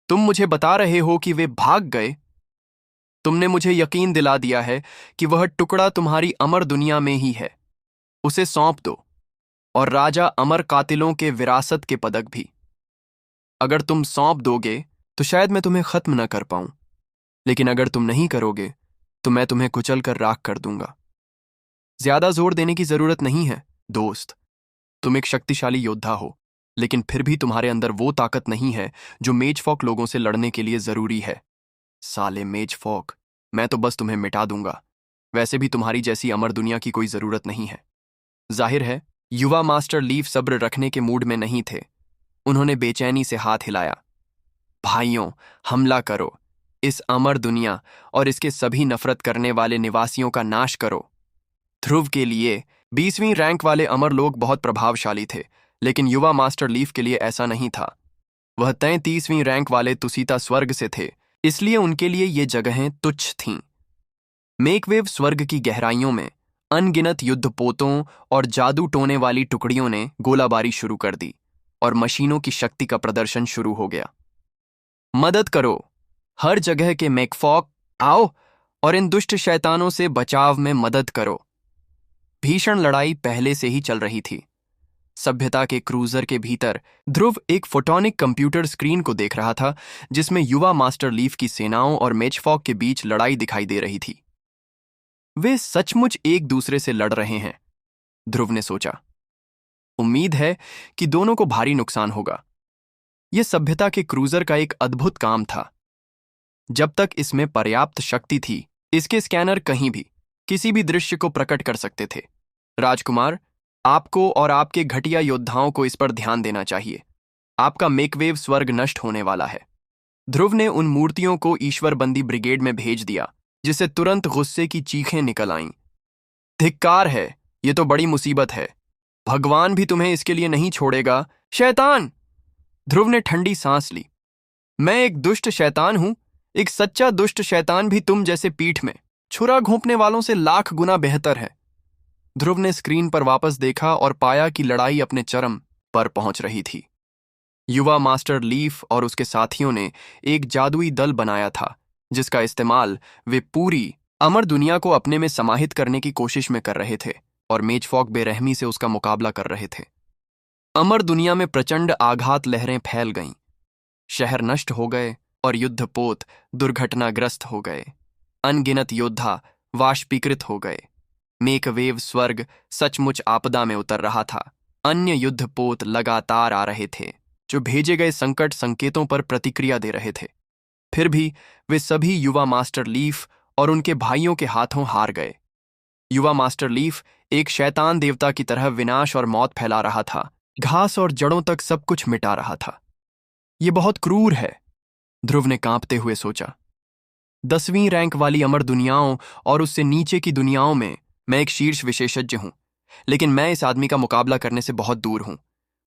तुम मुझे बता रहे हो कि वे भाग गए। तुमने मुझे यकीन दिला दिया है कि वह टुकड़ा तुम्हारी अमर दुनिया में ही है। उसे सौंप दो, और राजा अमर कातिलों के विरासत के पदक भी। अगर तुम सौंप दोगे तो शायद मैं तुम्हें खत्म न कर पाऊं, लेकिन अगर तुम नहीं करोगे तो मैं तुम्हें कुचल कर राख कर दूंगा। ज्यादा जोर देने की जरूरत नहीं है, दोस्त। तुम एक शक्तिशाली योद्धा हो, लेकिन फिर भी तुम्हारे अंदर वो ताकत नहीं है जो मेजफॉक लोगों से लड़ने के लिए जरूरी है। साले मेजफॉक, मैं तो बस तुम्हें मिटा दूंगा। वैसे भी तुम्हारी जैसी अमर दुनिया की कोई जरूरत नहीं है। जाहिर है, युवा मास्टर लीफ सब्र रखने के मूड में नहीं थे। उन्होंने बेचैनी से हाथ हिलाया। भाइयों, हमला करो। इस अमर दुनिया और इसके सभी नफरत करने वाले निवासियों का नाश करो। ध्रुव के लिए 20वीं रैंक वाले अमर लोग बहुत प्रभावशाली थे, लेकिन युवा मास्टर लीफ के लिए ऐसा नहीं था। वह 33वीं रैंक वाले तुसीता स्वर्ग से थे, इसलिए उनके लिए ये जगहें तुच्छ थीं। मेकवेव स्वर्ग की गहराइयों में अनगिनत युद्धपोतों और जादू टोने वाली टुकड़ियों ने गोलाबारी शुरू कर दी, और मशीनों की शक्ति का प्रदर्शन शुरू हो गया। मदद करो, हर जगह के मेकफॉक, आओ और इन दुष्ट शैतानों से बचाव में मदद करो। भीषण लड़ाई पहले से ही चल रही थी। सभ्यता के क्रूजर के भीतर ध्रुव एक फोटोनिक कंप्यूटर स्क्रीन को देख रहा था, जिसमें युवा मास्टर लीफ की सेनाओं और मेजफॉक के बीच लड़ाई दिखाई दे रही थी। वे सचमुच एक दूसरे से लड़ रहे हैं, ध्रुव ने सोचा। उम्मीद है कि दोनों को भारी नुकसान होगा। यह सभ्यता के क्रूजर का एक अद्भुत काम था। जब तक इसमें पर्याप्त शक्ति थी, इसके स्कैनर कहीं भी किसी भी दृश्य को प्रकट कर सकते थे। राजकुमार, आपको और आपके घटिया योद्धाओं को इस पर ध्यान देना चाहिए। आपका मेकवेव स्वर्ग नष्ट होने वाला है। ध्रुव ने उन मूर्तियों को ईश्वरबंदी ब्रिगेड में भेज दिया, जिसे तुरंत गुस्से की चीखें निकल आईं। धिक्कार है, ये तो बड़ी मुसीबत है। भगवान भी तुम्हें इसके लिए नहीं छोड़ेगा। शैतान! ध्रुव ने ठंडी सांस ली। मैं एक दुष्ट शैतान हूं। एक सच्चा दुष्ट शैतान भी तुम जैसे पीठ में छुरा घोंपने वालों से लाख गुना बेहतर है। ध्रुव ने स्क्रीन पर वापस देखा और पाया कि लड़ाई अपने चरम पर पहुंच रही थी। युवा मास्टर लीफ और उसके साथियों ने एक जादुई दल बनाया था, जिसका इस्तेमाल वे पूरी अमर दुनिया को अपने में समाहित करने की कोशिश में कर रहे थे, और मेजफॉक बेरहमी से उसका मुकाबला कर रहे थे। अमर दुनिया में प्रचंड आघात लहरें फैल गईं। शहर नष्ट हो गए और युद्धपोत दुर्घटनाग्रस्त हो गए। अनगिनत योद्धा वाष्पीकृत हो गए। मेकवेव स्वर्ग सचमुच आपदा में उतर रहा था। अन्य युद्धपोत लगातार आ रहे थे, जो भेजे गए संकट संकेतों पर प्रतिक्रिया दे रहे थे। फिर भी वे सभी युवा मास्टर लीफ और उनके भाइयों के हाथों हार गए। युवा मास्टर लीफ एक शैतान देवता की तरह विनाश और मौत फैला रहा था, घास और जड़ों तक सब कुछ मिटा रहा था। ये बहुत क्रूर है, ध्रुव ने कांपते हुए सोचा। 10वीं रैंक वाली अमर दुनियाओं और उससे नीचे की दुनियाओं में मैं एक शीर्ष विशेषज्ञ हूं, लेकिन मैं इस आदमी का मुकाबला करने से बहुत दूर हूं।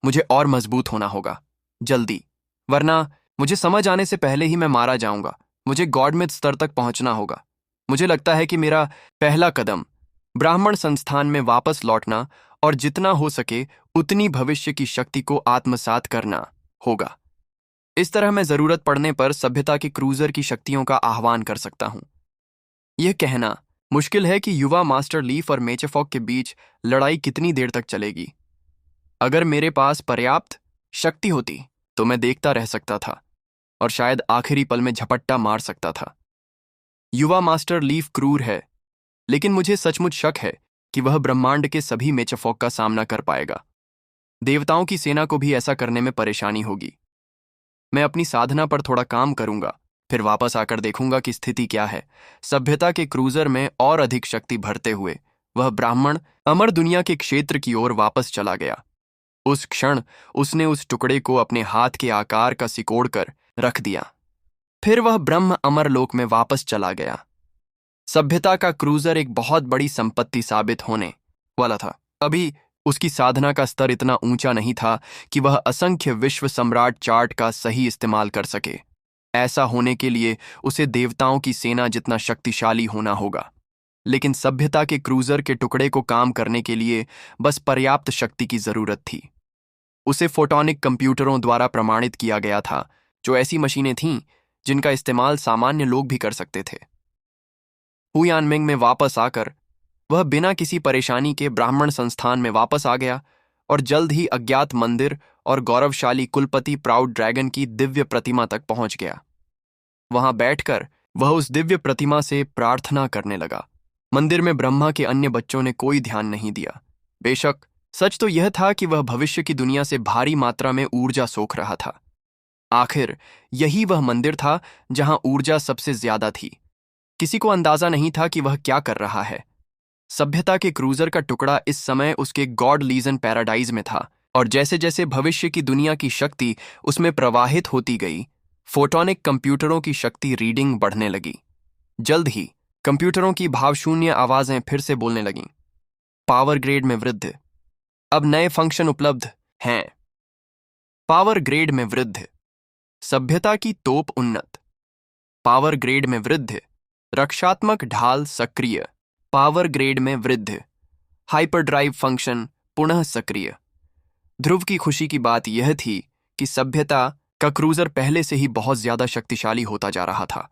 मुझे और मजबूत होना होगा, जल्दी, वरना मुझे समझ आने से पहले ही मैं मारा जाऊंगा। मुझे गॉडमिथ स्तर तक पहुंचना होगा। मुझे लगता है कि मेरा पहला कदम ब्राह्मण संस्थान में वापस लौटना और जितना हो सके उतनी भविष्य की शक्ति को आत्मसात करना होगा। इस तरह मैं जरूरत पड़ने पर सभ्यता के क्रूजर की शक्तियों का आह्वान कर सकता हूं। यह कहना मुश्किल है कि युवा मास्टर लीफ और मेचेफॉक के बीच लड़ाई कितनी देर तक चलेगी। अगर मेरे पास पर्याप्त शक्ति होती तो मैं देखता रह सकता था और शायद आखिरी पल में झपट्टा मार सकता था। युवा मास्टर लीफ क्रूर है, लेकिन मुझे सचमुच शक है कि वह ब्रह्मांड के सभी मेचेफॉक का सामना कर पाएगा। देवताओं की सेना को भी ऐसा करने में परेशानी होगी। मैं अपनी साधना पर थोड़ा काम करूंगा, फिर वापस आकर देखूंगा कि स्थिति क्या है। सभ्यता के क्रूजर में और अधिक शक्ति भरते हुए वह ब्राह्मण अमर दुनिया के क्षेत्र की ओर वापस चला गया। उस क्षण उसने उस टुकड़े को अपने हाथ के आकार का सिकोड़कर रख दिया। फिर वह ब्रह्म अमर लोक में वापस चला गया। सभ्यता का क्रूजर एक बहुत बड़ी संपत्ति साबित होने वाला था। अभी उसकी साधना का स्तर इतना ऊंचा नहीं था कि वह असंख्य विश्व सम्राट चार्ट का सही इस्तेमाल कर सके। ऐसा होने के लिए उसे देवताओं की सेना जितना शक्तिशाली होना होगा, लेकिन सभ्यता के क्रूजर के टुकड़े को काम करने के लिए बस पर्याप्त शक्ति की जरूरत थी। उसे फोटोनिक कंप्यूटरों द्वारा प्रमाणित किया गया था जो ऐसी मशीनें थीं जिनका इस्तेमाल सामान्य लोग भी कर सकते थे। हुयानमिंग में वापस आकर वह बिना किसी परेशानी के ब्राह्मण संस्थान में वापस आ गया और जल्द ही अज्ञात मंदिर और गौरवशाली कुलपति प्राउड ड्रैगन की दिव्य प्रतिमा तक पहुंच गया। वहां बैठकर वह उस दिव्य प्रतिमा से प्रार्थना करने लगा। मंदिर में ब्रह्मा के अन्य बच्चों ने कोई ध्यान नहीं दिया। बेशक सच तो यह था कि वह भविष्य की दुनिया से भारी मात्रा में ऊर्जा सोख रहा था। आखिर यही वह मंदिर था जहां ऊर्जा सबसे ज्यादा थी। किसी को अंदाजा नहीं था कि वह क्या कर रहा है। सभ्यता के क्रूजर का टुकड़ा इस समय उसके गॉड लीजन पैराडाइज में था, और जैसे जैसे भविष्य की दुनिया की शक्ति उसमें प्रवाहित होती गई, फोटोनिक कंप्यूटरों की शक्ति रीडिंग बढ़ने लगी। जल्द ही कंप्यूटरों की भावशून्य आवाजें फिर से बोलने लगीं। पावर ग्रेड में वृद्धि। अब नए फंक्शन उपलब्ध हैं। पावर ग्रेड में वृद्धि। सभ्यता की तोप उन्नत। पावर ग्रेड में वृद्धि। रक्षात्मक ढाल सक्रिय। पावर ग्रेड में वृद्धि। हाइपरड्राइव फंक्शन पुनः सक्रिय। ध्रुव की खुशी की बात यह थी कि सभ्यता का क्रूजर पहले से ही बहुत ज्यादा शक्तिशाली होता जा रहा था।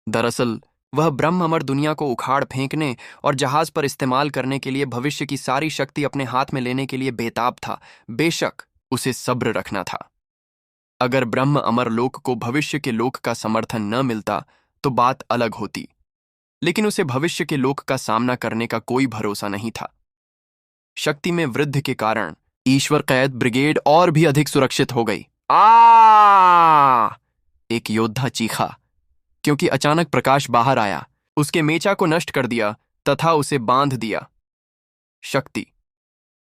दरअसल वह ब्रह्म अमर दुनिया को उखाड़ फेंकने और जहाज पर इस्तेमाल करने के लिए भविष्य की सारी शक्ति अपने हाथ में लेने के लिए बेताब था। बेशक उसे सब्र रखना था। अगर ब्रह्म अमर लोक को भविष्य के लोक का समर्थन न मिलता तो बात अलग होती, लेकिन उसे भविष्य के लोक का सामना करने का कोई भरोसा नहीं था। शक्ति में वृद्धि के कारण ईश्वर कैद ब्रिगेड और भी अधिक सुरक्षित हो गई। एक योद्धा चीखा, क्योंकि अचानक प्रकाश बाहर आया, उसके मेचा को नष्ट कर दिया तथा उसे बांध दिया। शक्ति,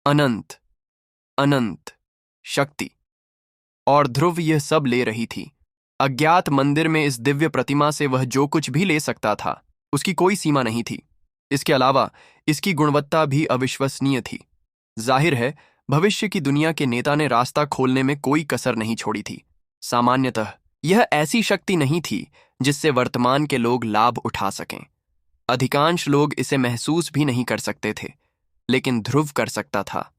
अनंत, अनंत शक्ति। और ध्रुव यह सब ले रही थी। अज्ञात मंदिर में इस दिव्य प्रतिमा से वह जो कुछ भी ले सकता था, उसकी कोई सीमा नहीं थी। इसके अलावा इसकी गुणवत्ता भी अविश्वसनीय थी। जाहिर है भविष्य की दुनिया के नेता ने रास्ता खोलने में कोई कसर नहीं छोड़ी थी। सामान्यतः यह ऐसी शक्ति नहीं थी जिससे वर्तमान के लोग लाभ उठा सकें। अधिकांश लोग इसे महसूस भी नहीं कर सकते थे, लेकिन ध्रुव कर सकता था,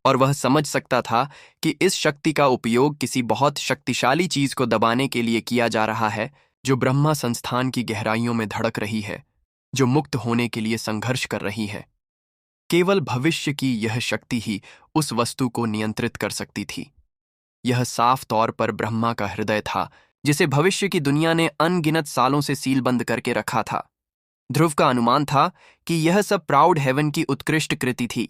और वह समझ सकता था कि इस शक्ति का उपयोग किसी बहुत शक्तिशाली चीज को दबाने के लिए किया जा रहा है, जो ब्रह्मा संस्थान की गहराइयों में धड़क रही है, जो मुक्त होने के लिए संघर्ष कर रही है। केवल भविष्य की यह शक्ति ही उस वस्तु को नियंत्रित कर सकती थी। यह साफ तौर पर ब्रह्मा का हृदय था, जिसे भविष्य की दुनिया ने अनगिनत सालों से सीलबंद करके रखा था। ध्रुव का अनुमान था कि यह सब प्राउड हेवन की उत्कृष्ट कृति थी।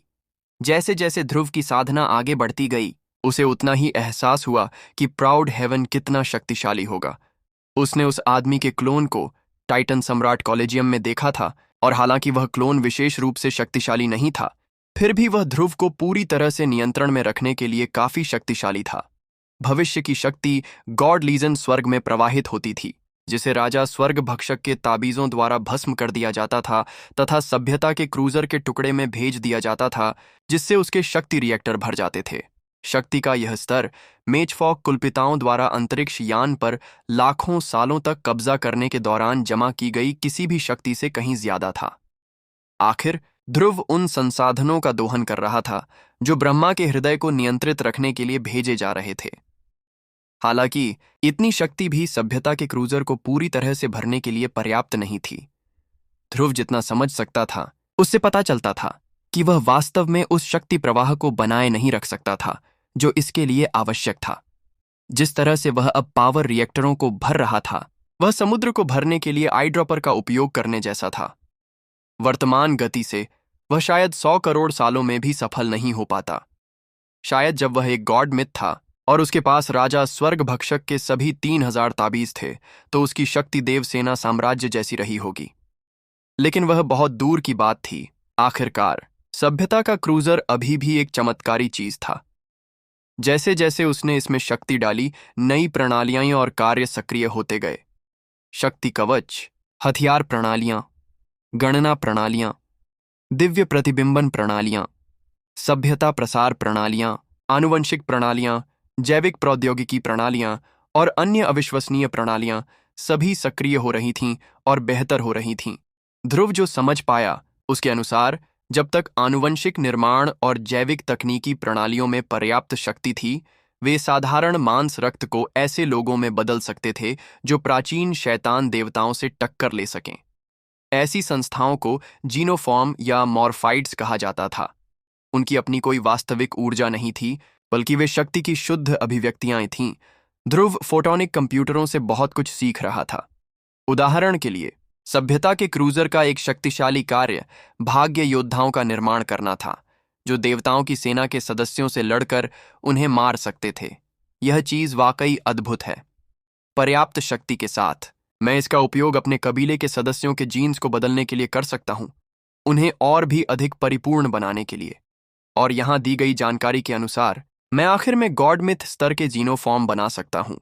जैसे जैसे ध्रुव की साधना आगे बढ़ती गई, उसे उतना ही एहसास हुआ कि प्राउड हेवन कितना शक्तिशाली होगा। उसने उस आदमी के क्लोन को टाइटन सम्राट कॉलेजियम में देखा था, और हालांकि वह क्लोन विशेष रूप से शक्तिशाली नहीं था, फिर भी वह ध्रुव को पूरी तरह से नियंत्रण में रखने के लिए काफी शक्तिशाली था। भविष्य की शक्ति गॉड लीजन स्वर्ग में प्रवाहित होती थी, जिसे राजा स्वर्ग भक्षक के ताबीजों द्वारा भस्म कर दिया जाता था तथा सभ्यता के क्रूजर के टुकड़े में भेज दिया जाता था, जिससे उसके शक्ति रिएक्टर भर जाते थे। शक्ति का यह स्तर मेचफॉक कुलपिताओं द्वारा अंतरिक्ष यान पर लाखों सालों तक कब्जा करने के दौरान जमा की गई किसी भी शक्ति से कहीं ज्यादा था। आखिर ध्रुव उन संसाधनों का दोहन कर रहा था जो ब्रह्मा के हृदय को नियंत्रित रखने के लिए भेजे जा रहे थे। हालांकि इतनी शक्ति भी सभ्यता के क्रूजर को पूरी तरह से भरने के लिए पर्याप्त नहीं थी। ध्रुव जितना समझ सकता था, उससे पता चलता था कि वह वास्तव में उस शक्ति प्रवाह को बनाए नहीं रख सकता था जो इसके लिए आवश्यक था। जिस तरह से वह अब पावर रिएक्टरों को भर रहा था, वह समुद्र को भरने के लिए आईड्रॉपर का उपयोग करने जैसा था। वर्तमान गति से वह शायद 100 करोड़ सालों में भी सफल नहीं हो पाता। शायद जब वह एक गॉड मिथ था और उसके पास राजा स्वर्ग भक्षक के सभी 3000 ताबीज थे, तो उसकी शक्ति देवसेना साम्राज्य जैसी रही होगी। लेकिन वह बहुत दूर की बात थी। आखिरकार सभ्यता का क्रूजर अभी भी एक चमत्कारी चीज था। जैसे जैसे उसने इसमें शक्ति डाली, नई प्रणालियां और कार्य सक्रिय होते गए। शक्ति कवच, हथियार प्रणालियां, गणना प्रणालियां, दिव्य प्रतिबिंबन प्रणालियां, सभ्यता प्रसार प्रणालियां, आनुवंशिक प्रणालियां, जैविक प्रौद्योगिकी प्रणालियां और अन्य अविश्वसनीय प्रणालियां सभी सक्रिय हो रही थीं और बेहतर हो रही थीं। ध्रुव जो समझ पाया, उसके अनुसार जब तक आनुवंशिक निर्माण और जैविक तकनीकी प्रणालियों में पर्याप्त शक्ति थी, वे साधारण मांस रक्त को ऐसे लोगों में बदल सकते थे जो प्राचीन शैतान देवताओं से टक्कर ले सकें। ऐसी संस्थाओं को जीनोफॉर्म या मॉर्फाइड्स कहा जाता था। उनकी अपनी कोई वास्तविक ऊर्जा नहीं थी, बल्कि वे शक्ति की शुद्ध अभिव्यक्तियां थीं। ध्रुव फोटोनिक कंप्यूटरों से बहुत कुछ सीख रहा था। उदाहरण के लिए, सभ्यता के क्रूजर का एक शक्तिशाली कार्य भाग्य योद्धाओं का निर्माण करना था, जो देवताओं की सेना के सदस्यों से लड़कर उन्हें मार सकते थे। यह चीज वाकई अद्भुत है। पर्याप्त शक्ति के साथ मैं इसका उपयोग अपने कबीले के सदस्यों के जीन्स को बदलने के लिए कर सकता हूं, उन्हें और भी अधिक परिपूर्ण बनाने के लिए। और यहां दी गई जानकारी के अनुसार मैं आखिर में गॉडमिथ स्तर के जीनोफॉर्म बना सकता हूं।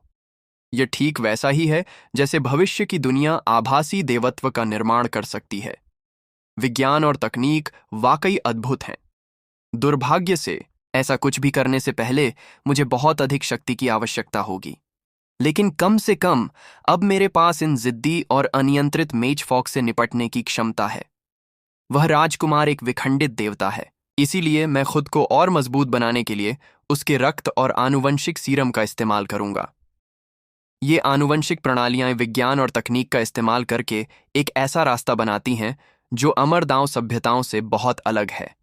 यह ठीक वैसा ही है जैसे भविष्य की दुनिया आभासी देवत्व का निर्माण कर सकती है। विज्ञान और तकनीक वाकई अद्भुत हैं। दुर्भाग्य से ऐसा कुछ भी करने से पहले मुझे बहुत अधिक शक्ति की आवश्यकता होगी, लेकिन कम से कम अब मेरे पास इन जिद्दी और अनियंत्रित मेजफॉक से निपटने की क्षमता है। वह राजकुमार एक विखंडित देवता है, इसीलिए मैं खुद को और मजबूत बनाने के लिए उसके रक्त और आनुवंशिक सीरम का इस्तेमाल करूंगा। ये आनुवंशिक प्रणालियां विज्ञान और तकनीक का इस्तेमाल करके एक ऐसा रास्ता बनाती हैं जो अमरदांव सभ्यताओं से बहुत अलग है।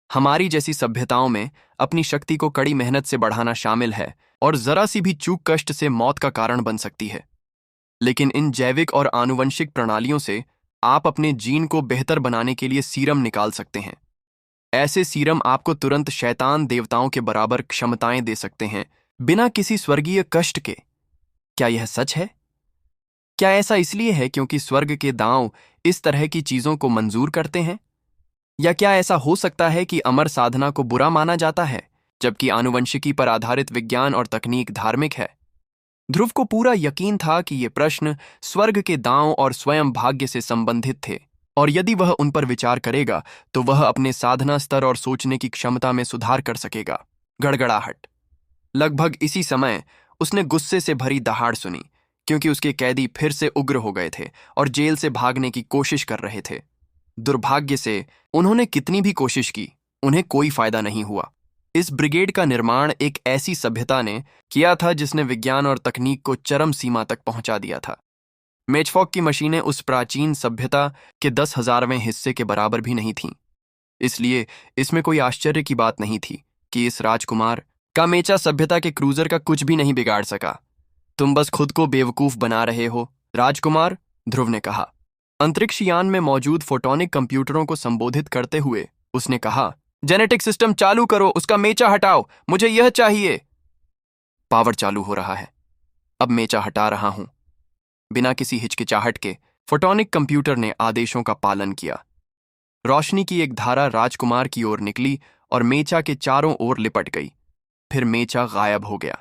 हमारी जैसी सभ्यताओं में अपनी शक्ति को कड़ी मेहनत से बढ़ाना शामिल है और जरा सी भी चूक कष्ट से मौत का कारण बन सकती है। लेकिन इन जैविक और आनुवंशिक प्रणालियों से आप अपने जीन को बेहतर बनाने के लिए सीरम निकाल सकते हैं। ऐसे सीरम आपको तुरंत शैतान देवताओं के बराबर क्षमताएं दे सकते हैं, बिना किसी स्वर्गीय कष्ट के। क्या यह सच है? क्या ऐसा इसलिए है क्योंकि स्वर्ग के दांव इस तरह की चीजों को मंजूर करते हैं? या क्या ऐसा हो सकता है कि अमर साधना को बुरा माना जाता है, जबकि आनुवंशिकी पर आधारित विज्ञान और तकनीक धार्मिक है? ध्रुव को पूरा यकीन था कि ये प्रश्न स्वर्ग के दांव और स्वयं भाग्य से संबंधित थे, और यदि वह उन पर विचार करेगा तो वह अपने साधना स्तर और सोचने की क्षमता में सुधार कर सकेगा। गड़गड़ाहट। लगभग इसी समय उसने गुस्से से भरी दहाड़ सुनी, क्योंकि उसके कैदी फिर से उग्र हो गए थे और जेल से भागने की कोशिश कर रहे थे। दुर्भाग्य से उन्होंने कितनी भी कोशिश की, उन्हें कोई फायदा नहीं हुआ। इस ब्रिगेड का निर्माण एक ऐसी सभ्यता ने किया था जिसने विज्ञान और तकनीक को चरम सीमा तक पहुंचा दिया था। मेजफॉक की मशीनें उस प्राचीन सभ्यता के 10,000वें हिस्से के बराबर भी नहीं थीं। इसलिए इसमें कोई आश्चर्य की बात नहीं थी कि इस राजकुमार का मेचा सभ्यता के क्रूजर का कुछ भी नहीं बिगाड़ सका। तुम बस खुद को बेवकूफ बना रहे हो, राजकुमार, ध्रुव ने कहा। अंतरिक्ष यान में मौजूद फोटोनिक कंप्यूटरों को संबोधित करते हुए उसने कहा, जेनेटिक सिस्टम चालू करो, उसका मेचा हटाओ, मुझे यह चाहिए। पावर चालू हो रहा है, अब मेचा हटा रहा हूं। बिना किसी हिचकिचाहट के फोटोनिक कंप्यूटर ने आदेशों का पालन किया। रोशनी की एक धारा राजकुमार की ओर निकली और मेचा के चारों ओर लिपट गई। फिर मेचा गायब हो गया।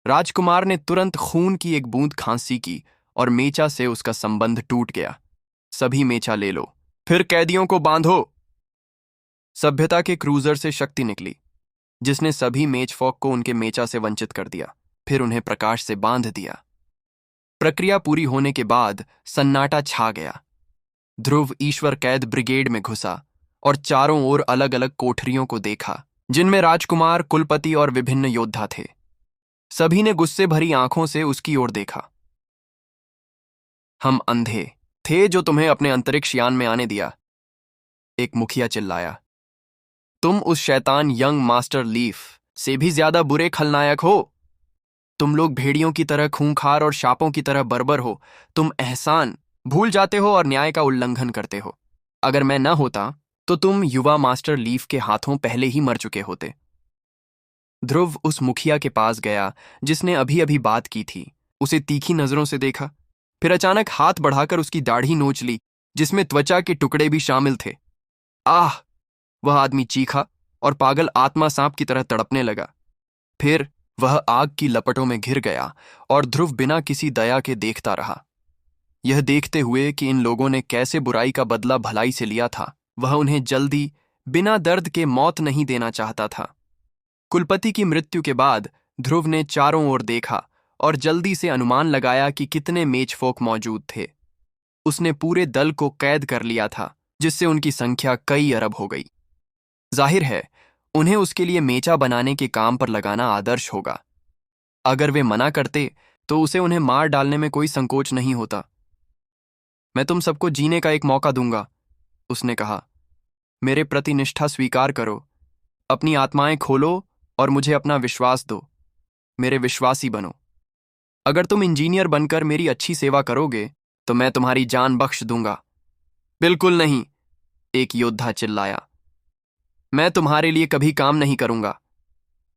राजकुमार ने तुरंत खून की एक बूंद खांसी की और मेचा से उसका संबंध टूट गया। सभी मेचा ले लो, फिर कैदियों को बांधो। सभ्यता के क्रूजर से शक्ति निकली, जिसने सभी मेजफॉक को उनके मेचा से वंचित कर दिया, फिर उन्हें प्रकाश से बांध दिया। प्रक्रिया पूरी होने के बाद सन्नाटा छा गया। ध्रुव ईश्वर कैद ब्रिगेड में घुसा और चारों ओर अलग अलग कोठरियों को देखा, जिनमें राजकुमार, कुलपति और विभिन्न योद्धा थे। सभी ने गुस्से भरी आंखों से उसकी ओर देखा। हम अंधे थे जो तुम्हें अपने अंतरिक्ष यान में आने दिया, एक मुखिया चिल्लाया। तुम उस शैतान यंग मास्टर लीफ से भी ज्यादा बुरे खलनायक हो। तुम लोग भेड़ियों की तरह खूंखार और सांपों की तरह बर्बर हो। तुम एहसान भूल जाते हो और न्याय का उल्लंघन करते हो। अगर मैं न होता तो तुम युवा मास्टर लीफ के हाथों पहले ही मर चुके होते। ध्रुव उस मुखिया के पास गया जिसने अभी अभी बात की थी। उसे तीखी नजरों से देखा, फिर अचानक हाथ बढ़ाकर उसकी दाढ़ी नोच ली, जिसमें त्वचा के टुकड़े भी शामिल थे। आह! वह आदमी चीखा और पागल आत्मा सांप की तरह तड़पने लगा। फिर वह आग की लपटों में घिर गया और ध्रुव बिना किसी दया के देखता रहा। यह देखते हुए कि इन लोगों ने कैसे बुराई का बदला भलाई से लिया था, वह उन्हें जल्दी बिना दर्द के मौत नहीं देना चाहता था। कुलपति की मृत्यु के बाद ध्रुव ने चारों ओर देखा और जल्दी से अनुमान लगाया कि कितने मेजफोक मौजूद थे। उसने पूरे दल को कैद कर लिया था, जिससे उनकी संख्या कई अरब हो गई। जाहिर है उन्हें उसके लिए मेचा बनाने के काम पर लगाना आदर्श होगा। अगर वे मना करते तो उसे उन्हें मार डालने में कोई संकोच नहीं होता। मैं तुम सबको जीने का एक मौका दूंगा, उसने कहा। मेरे प्रति निष्ठा स्वीकार करो, अपनी आत्माएं खोलो और मुझे अपना विश्वास दो। मेरे विश्वासी बनो। अगर तुम इंजीनियर बनकर मेरी अच्छी सेवा करोगे तो मैं तुम्हारी जान बख्श दूंगा। बिल्कुल नहीं, एक योद्धा चिल्लाया। मैं तुम्हारे लिए कभी काम नहीं करूंगा।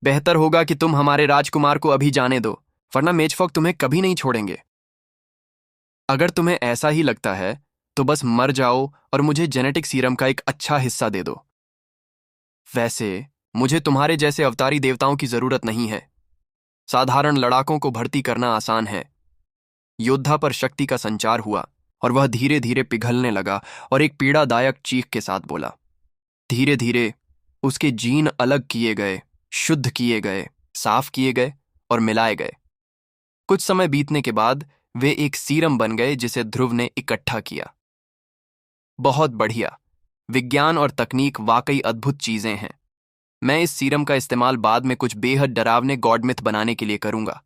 बेहतर होगा कि तुम हमारे राजकुमार को अभी जाने दो, वरना मेजफॉक तुम्हें कभी नहीं छोड़ेंगे। अगर तुम्हें ऐसा ही लगता है तो बस मर जाओ और मुझे जेनेटिक सीरम का एक अच्छा हिस्सा दे दो। वैसे मुझे तुम्हारे जैसे अवतारी देवताओं की जरूरत नहीं है। साधारण लड़ाकों को भर्ती करना आसान है। योद्धा पर शक्ति का संचार हुआ और वह धीरे धीरे पिघलने लगा और एक पीड़ादायक चीख के साथ बोला। धीरे धीरे उसके जीन अलग किए गए, शुद्ध किए गए, साफ किए गए और मिलाए गए। कुछ समय बीतने के बाद वे एक सीरम बन गए जिसे ध्रुव ने इकट्ठा किया। बहुत बढ़िया। विज्ञान और तकनीक वाकई अद्भुत चीजें हैं। मैं इस सीरम का इस्तेमाल बाद में कुछ बेहद डरावने गॉडमिथ बनाने के लिए करूंगा।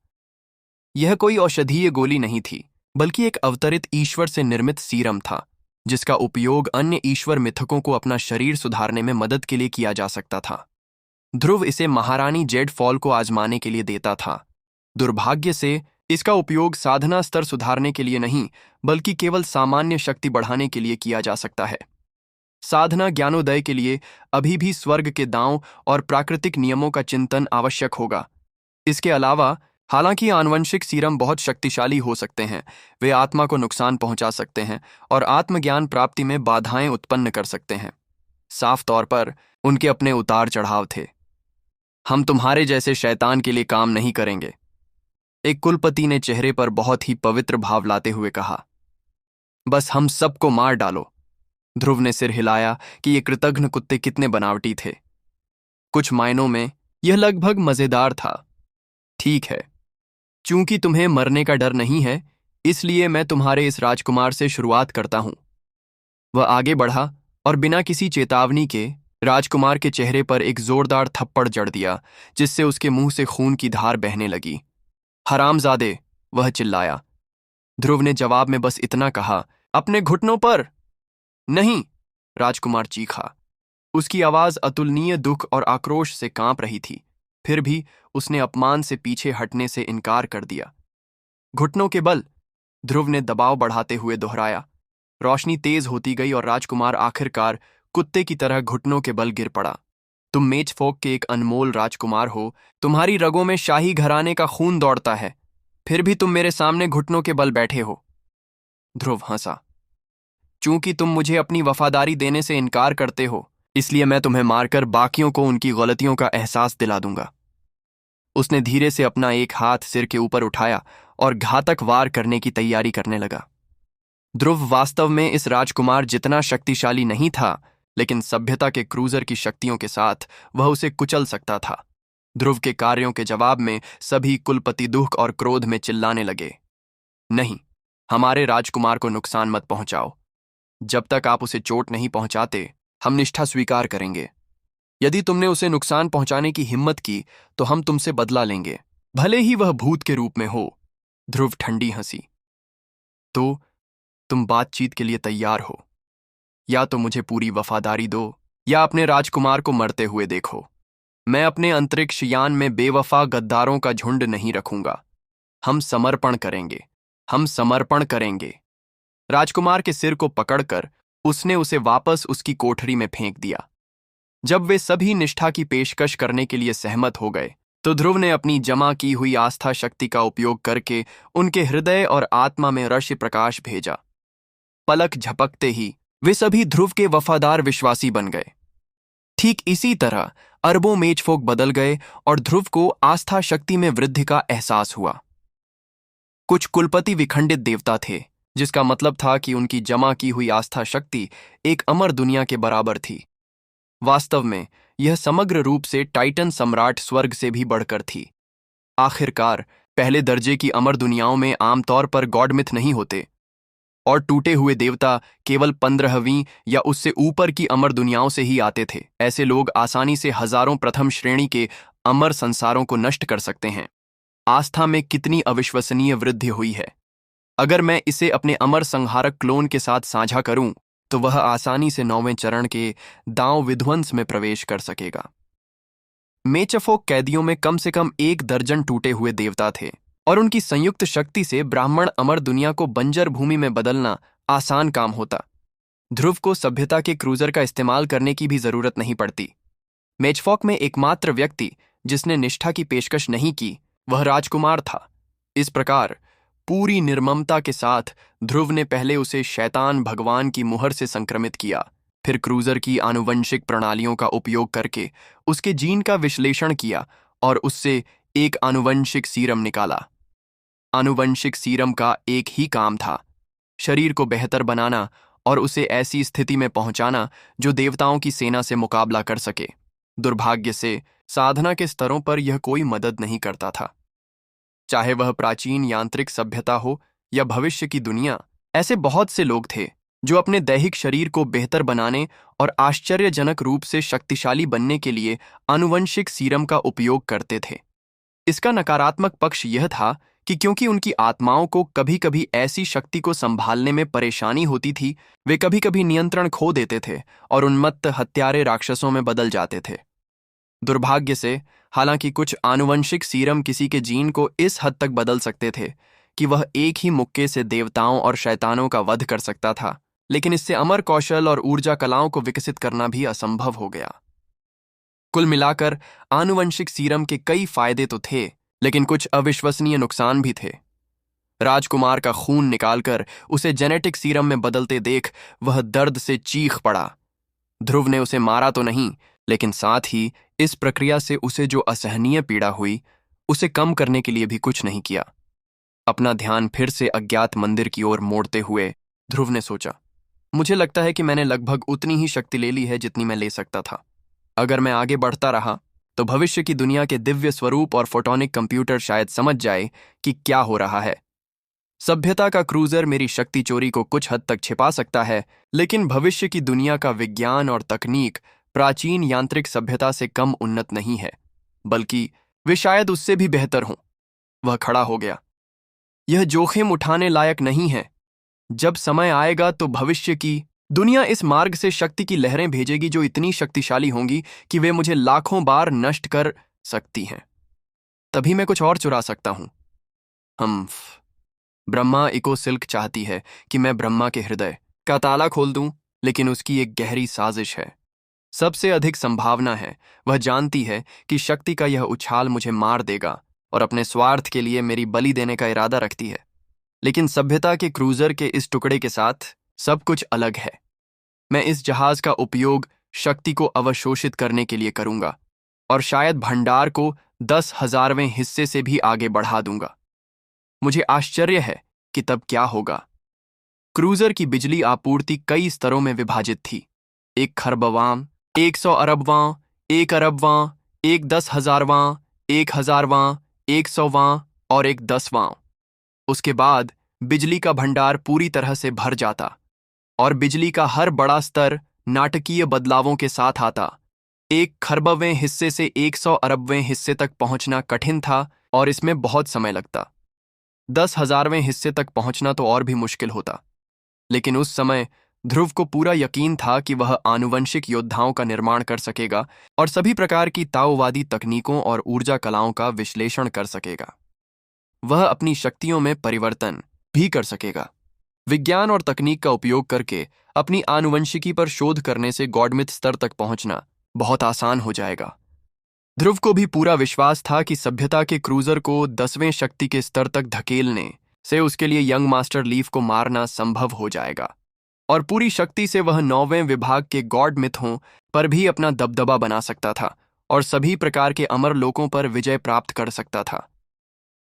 यह कोई औषधीय गोली नहीं थी, बल्कि एक अवतरित ईश्वर से निर्मित सीरम था, जिसका उपयोग अन्य ईश्वर मिथकों को अपना शरीर सुधारने में मदद के लिए किया जा सकता था। ध्रुव इसे महारानी जेडफॉल को आजमाने के लिए देता था। दुर्भाग्य से इसका उपयोग साधना स्तर सुधारने के लिए नहीं, बल्कि केवल सामान्य शक्ति बढ़ाने के लिए किया जा सकता है। साधना ज्ञानोदय के लिए अभी भी स्वर्ग के दांव और प्राकृतिक नियमों का चिंतन आवश्यक होगा। इसके अलावा, हालांकि आनुवंशिक सीरम बहुत शक्तिशाली हो सकते हैं, वे आत्मा को नुकसान पहुंचा सकते हैं और आत्मज्ञान प्राप्ति में बाधाएं उत्पन्न कर सकते हैं। साफ तौर पर उनके अपने उतार चढ़ाव थे। हम तुम्हारे जैसे शैतान के लिए काम नहीं करेंगे, एक कुलपति ने चेहरे पर बहुत ही पवित्र भाव लाते हुए कहा। बस हम सबको मार डालो। ध्रुव ने सिर हिलाया कि ये कृतघ्न कुत्ते कितने बनावटी थे। कुछ मायनों में यह लगभग मजेदार था। ठीक है, चूंकि तुम्हें मरने का डर नहीं है, इसलिए मैं तुम्हारे इस राजकुमार से शुरुआत करता हूं। वह आगे बढ़ा और बिना किसी चेतावनी के राजकुमार के चेहरे पर एक जोरदार थप्पड़ जड़ दिया, जिससे उसके मुंह से खून की धार बहने लगी। हरामजादे, वह चिल्लाया। ध्रुव ने जवाब में बस इतना कहा, अपने घुटनों पर। नहीं, राजकुमार चीखा। उसकी आवाज अतुलनीय दुख और आक्रोश से कांप रही थी। फिर भी उसने अपमान से पीछे हटने से इनकार कर दिया। घुटनों के बल, ध्रुव ने दबाव बढ़ाते हुए दोहराया। रोशनी तेज होती गई और राजकुमार आखिरकार कुत्ते की तरह घुटनों के बल गिर पड़ा। तुम मेजफोक के एक अनमोल राजकुमार हो, तुम्हारी रगों में शाही घराने का खून दौड़ता है, फिर भी तुम मेरे सामने घुटनों के बल बैठे हो। ध्रुव हंसा। चूंकि तुम मुझे अपनी वफादारी देने से इनकार करते हो, इसलिए मैं तुम्हें मारकर बाकियों को उनकी गलतियों का एहसास दिला दूंगा। उसने धीरे से अपना एक हाथ सिर के ऊपर उठाया और घातक वार करने की तैयारी करने लगा। ध्रुव वास्तव में इस राजकुमार जितना शक्तिशाली नहीं था, लेकिन सभ्यता के क्रूजर की शक्तियों के साथ वह उसे कुचल सकता था। ध्रुव के कार्यों के जवाब में सभी कुलपति दुख और क्रोध में चिल्लाने लगे। नहीं, हमारे राजकुमार को नुकसान मत पहुंचाओ। जब तक आप उसे चोट नहीं पहुंचाते, हम निष्ठा स्वीकार करेंगे। यदि तुमने उसे नुकसान पहुंचाने की हिम्मत की तो हम तुमसे बदला लेंगे, भले ही वह भूत के रूप में हो। ध्रुव ठंडी हंसी। तो तुम बातचीत के लिए तैयार हो? या तो मुझे पूरी वफादारी दो या अपने राजकुमार को मरते हुए देखो। मैं अपने अंतरिक्ष यान में बेवफा गद्दारों का झुंड नहीं रखूंगा। हम समर्पण करेंगे, हम समर्पण करेंगे। राजकुमार के सिर को पकड़कर उसने उसे वापस उसकी कोठरी में फेंक दिया। जब वे सभी निष्ठा की पेशकश करने के लिए सहमत हो गए, तो ध्रुव ने अपनी जमा की हुई आस्था शक्ति का उपयोग करके उनके हृदय और आत्मा में रश्मि प्रकाश भेजा। पलक झपकते ही वे सभी ध्रुव के वफादार विश्वासी बन गए। ठीक इसी तरह अरबों मेजफोक बदल गए और ध्रुव को आस्था शक्ति में वृद्धि का एहसास हुआ। कुछ कुलपति विखंडित देवता थे, जिसका मतलब था कि उनकी जमा की हुई आस्था शक्ति एक अमर दुनिया के बराबर थी। वास्तव में यह समग्र रूप से टाइटन सम्राट स्वर्ग से भी बढ़कर थी। आखिरकार पहले दर्जे की अमर दुनियाओं में आमतौर पर गॉडमिथ नहीं होते। और टूटे हुए देवता केवल 15वीं या उससे ऊपर की अमर दुनियाओं से ही आते थे। ऐसे लोग आसानी से हजारों प्रथम श्रेणी के अमर संसारों को नष्ट कर सकते हैं। आस्था में कितनी अविश्वसनीय वृद्धि हुई है। अगर मैं इसे अपने अमर संहारक क्लोन के साथ साझा करूं तो वह आसानी से 9वें चरण के दांव विध्वंस में प्रवेश कर सकेगा। मेचफोक कैदियों में कम से कम 1 दर्जन टूटे हुए देवता थे और उनकी संयुक्त शक्ति से ब्राह्मण अमर दुनिया को बंजर भूमि में बदलना आसान काम होता। ध्रुव को सभ्यता के क्रूजर का इस्तेमाल करने की भी जरूरत नहीं पड़ती। मेचफॉक में एकमात्र व्यक्ति जिसने निष्ठा की पेशकश नहीं की वह राजकुमार था। इस प्रकार पूरी निर्ममता के साथ ध्रुव ने पहले उसे शैतान भगवान की मुहर से संक्रमित किया, फिर क्रूजर की आनुवंशिक प्रणालियों का उपयोग करके उसके जीन का विश्लेषण किया और उससे एक आनुवंशिक सीरम निकाला। आनुवंशिक सीरम का एक ही काम था, शरीर को बेहतर बनाना और उसे ऐसी स्थिति में पहुंचाना जो देवताओं की सेना से मुकाबला कर सके। दुर्भाग्य से साधना के स्तरों पर यह कोई मदद नहीं करता था। चाहे वह प्राचीन यांत्रिक सभ्यता हो या भविष्य की दुनिया, ऐसे बहुत से लोग थे जो अपने दैहिक शरीर को बेहतर बनाने और आश्चर्यजनक रूप से शक्तिशाली बनने के लिए आनुवंशिक सीरम का उपयोग करते थे। इसका नकारात्मक पक्ष यह था कि क्योंकि उनकी आत्माओं को कभी कभी ऐसी शक्ति को संभालने में परेशानी होती थी, वे कभी कभी नियंत्रण खो देते थे और उन्मत्त हत्यारे राक्षसों में बदल जाते थे। दुर्भाग्य से हालांकि कुछ आनुवंशिक सीरम किसी के जीन को इस हद तक बदल सकते थे कि वह एक ही मुक्के से देवताओं और शैतानों का वध कर सकता था, लेकिन इससे अमर कौशल और ऊर्जा कलाओं को विकसित करना भी असंभव हो गया। कुल मिलाकर आनुवंशिक सीरम के कई फायदे तो थे, लेकिन कुछ अविश्वसनीय नुकसान भी थे। राजकुमार का खून निकालकर उसे जेनेटिक सीरम में बदलते देख वह दर्द से चीख पड़ा। ध्रुव ने उसे मारा तो नहीं, लेकिन साथ ही इस प्रक्रिया से उसे जो असहनीय पीड़ा हुई उसे कम करने के लिए भी कुछ नहीं किया। अपना ध्यान फिर से अज्ञात मंदिर की ओर मोड़ते हुए ध्रुव ने सोचा, मुझे लगता है कि मैंने लगभग उतनी ही शक्ति ले ली है जितनी मैं ले सकता था। अगर मैं आगे बढ़ता रहा तो भविष्य की दुनिया के दिव्य स्वरूप और फोटोनिक कंप्यूटर शायद समझ जाए कि क्या हो रहा है। सभ्यता का क्रूजर मेरी शक्ति चोरी को कुछ हद तक छिपा सकता है, लेकिन भविष्य की दुनिया का विज्ञान और तकनीक प्राचीन यांत्रिक सभ्यता से कम उन्नत नहीं है, बल्कि वे शायद उससे भी बेहतर हों। वह खड़ा हो गया। यह जोखिम उठाने लायक नहीं है। जब समय आएगा तो भविष्य की दुनिया इस मार्ग से शक्ति की लहरें भेजेगी जो इतनी शक्तिशाली होंगी कि वे मुझे लाखों बार नष्ट कर सकती हैं। तभी मैं कुछ और चुरा सकता हूं। ब्रह्मा इको सिल्क चाहती है कि मैं ब्रह्मा के हृदय का ताला खोल दूं, लेकिन उसकी एक गहरी साजिश है। सबसे अधिक संभावना है, वह जानती है कि शक्ति का यह उछाल मुझे मार देगा और अपने स्वार्थ के लिए मेरी बलि देने का इरादा रखती है। लेकिन सभ्यता के क्रूजर के इस टुकड़े के साथ सब कुछ अलग है। मैं इस जहाज का उपयोग शक्ति को अवशोषित करने के लिए करूंगा और शायद भंडार को 10,000वें हिस्से से भी आगे बढ़ा दूंगा। मुझे आश्चर्य है कि तब क्या होगा। क्रूजर की बिजली आपूर्ति कई स्तरों में विभाजित थी। 1 खरबवां, 100 अरबवां, 1 अरबवां, 1 10,000वां, 1,000वां, 100वां और 1 10वां। उसके बाद बिजली का भंडार पूरी तरह से भर जाता और बिजली का हर बड़ा स्तर नाटकीय बदलावों के साथ आता। 1 खरबवें हिस्से से 100 अरबवें हिस्से तक पहुंचना कठिन था और इसमें बहुत समय लगता। 10,000वें हिस्से तक पहुंचना तो और भी मुश्किल होता। लेकिन उस समय ध्रुव को पूरा यकीन था कि वह आनुवंशिक योद्धाओं का निर्माण कर सकेगा और सभी प्रकार की ताओवादी तकनीकों और ऊर्जा कलाओं का विश्लेषण कर सकेगा। वह अपनी शक्तियों में परिवर्तन भी कर सकेगा। विज्ञान और तकनीक का उपयोग करके अपनी आनुवंशिकी पर शोध करने से गॉडमिथ स्तर तक पहुंचना बहुत आसान हो जाएगा। ध्रुव को भी पूरा विश्वास था कि सभ्यता के क्रूजर को 10वें शक्ति के स्तर तक धकेलने से उसके लिए यंग मास्टर लीफ को मारना संभव हो जाएगा और पूरी शक्ति से वह 9वें विभाग के गॉड मिथों पर भी अपना दबदबा बना सकता था और सभी प्रकार के अमर लोकों पर विजय प्राप्त कर सकता था।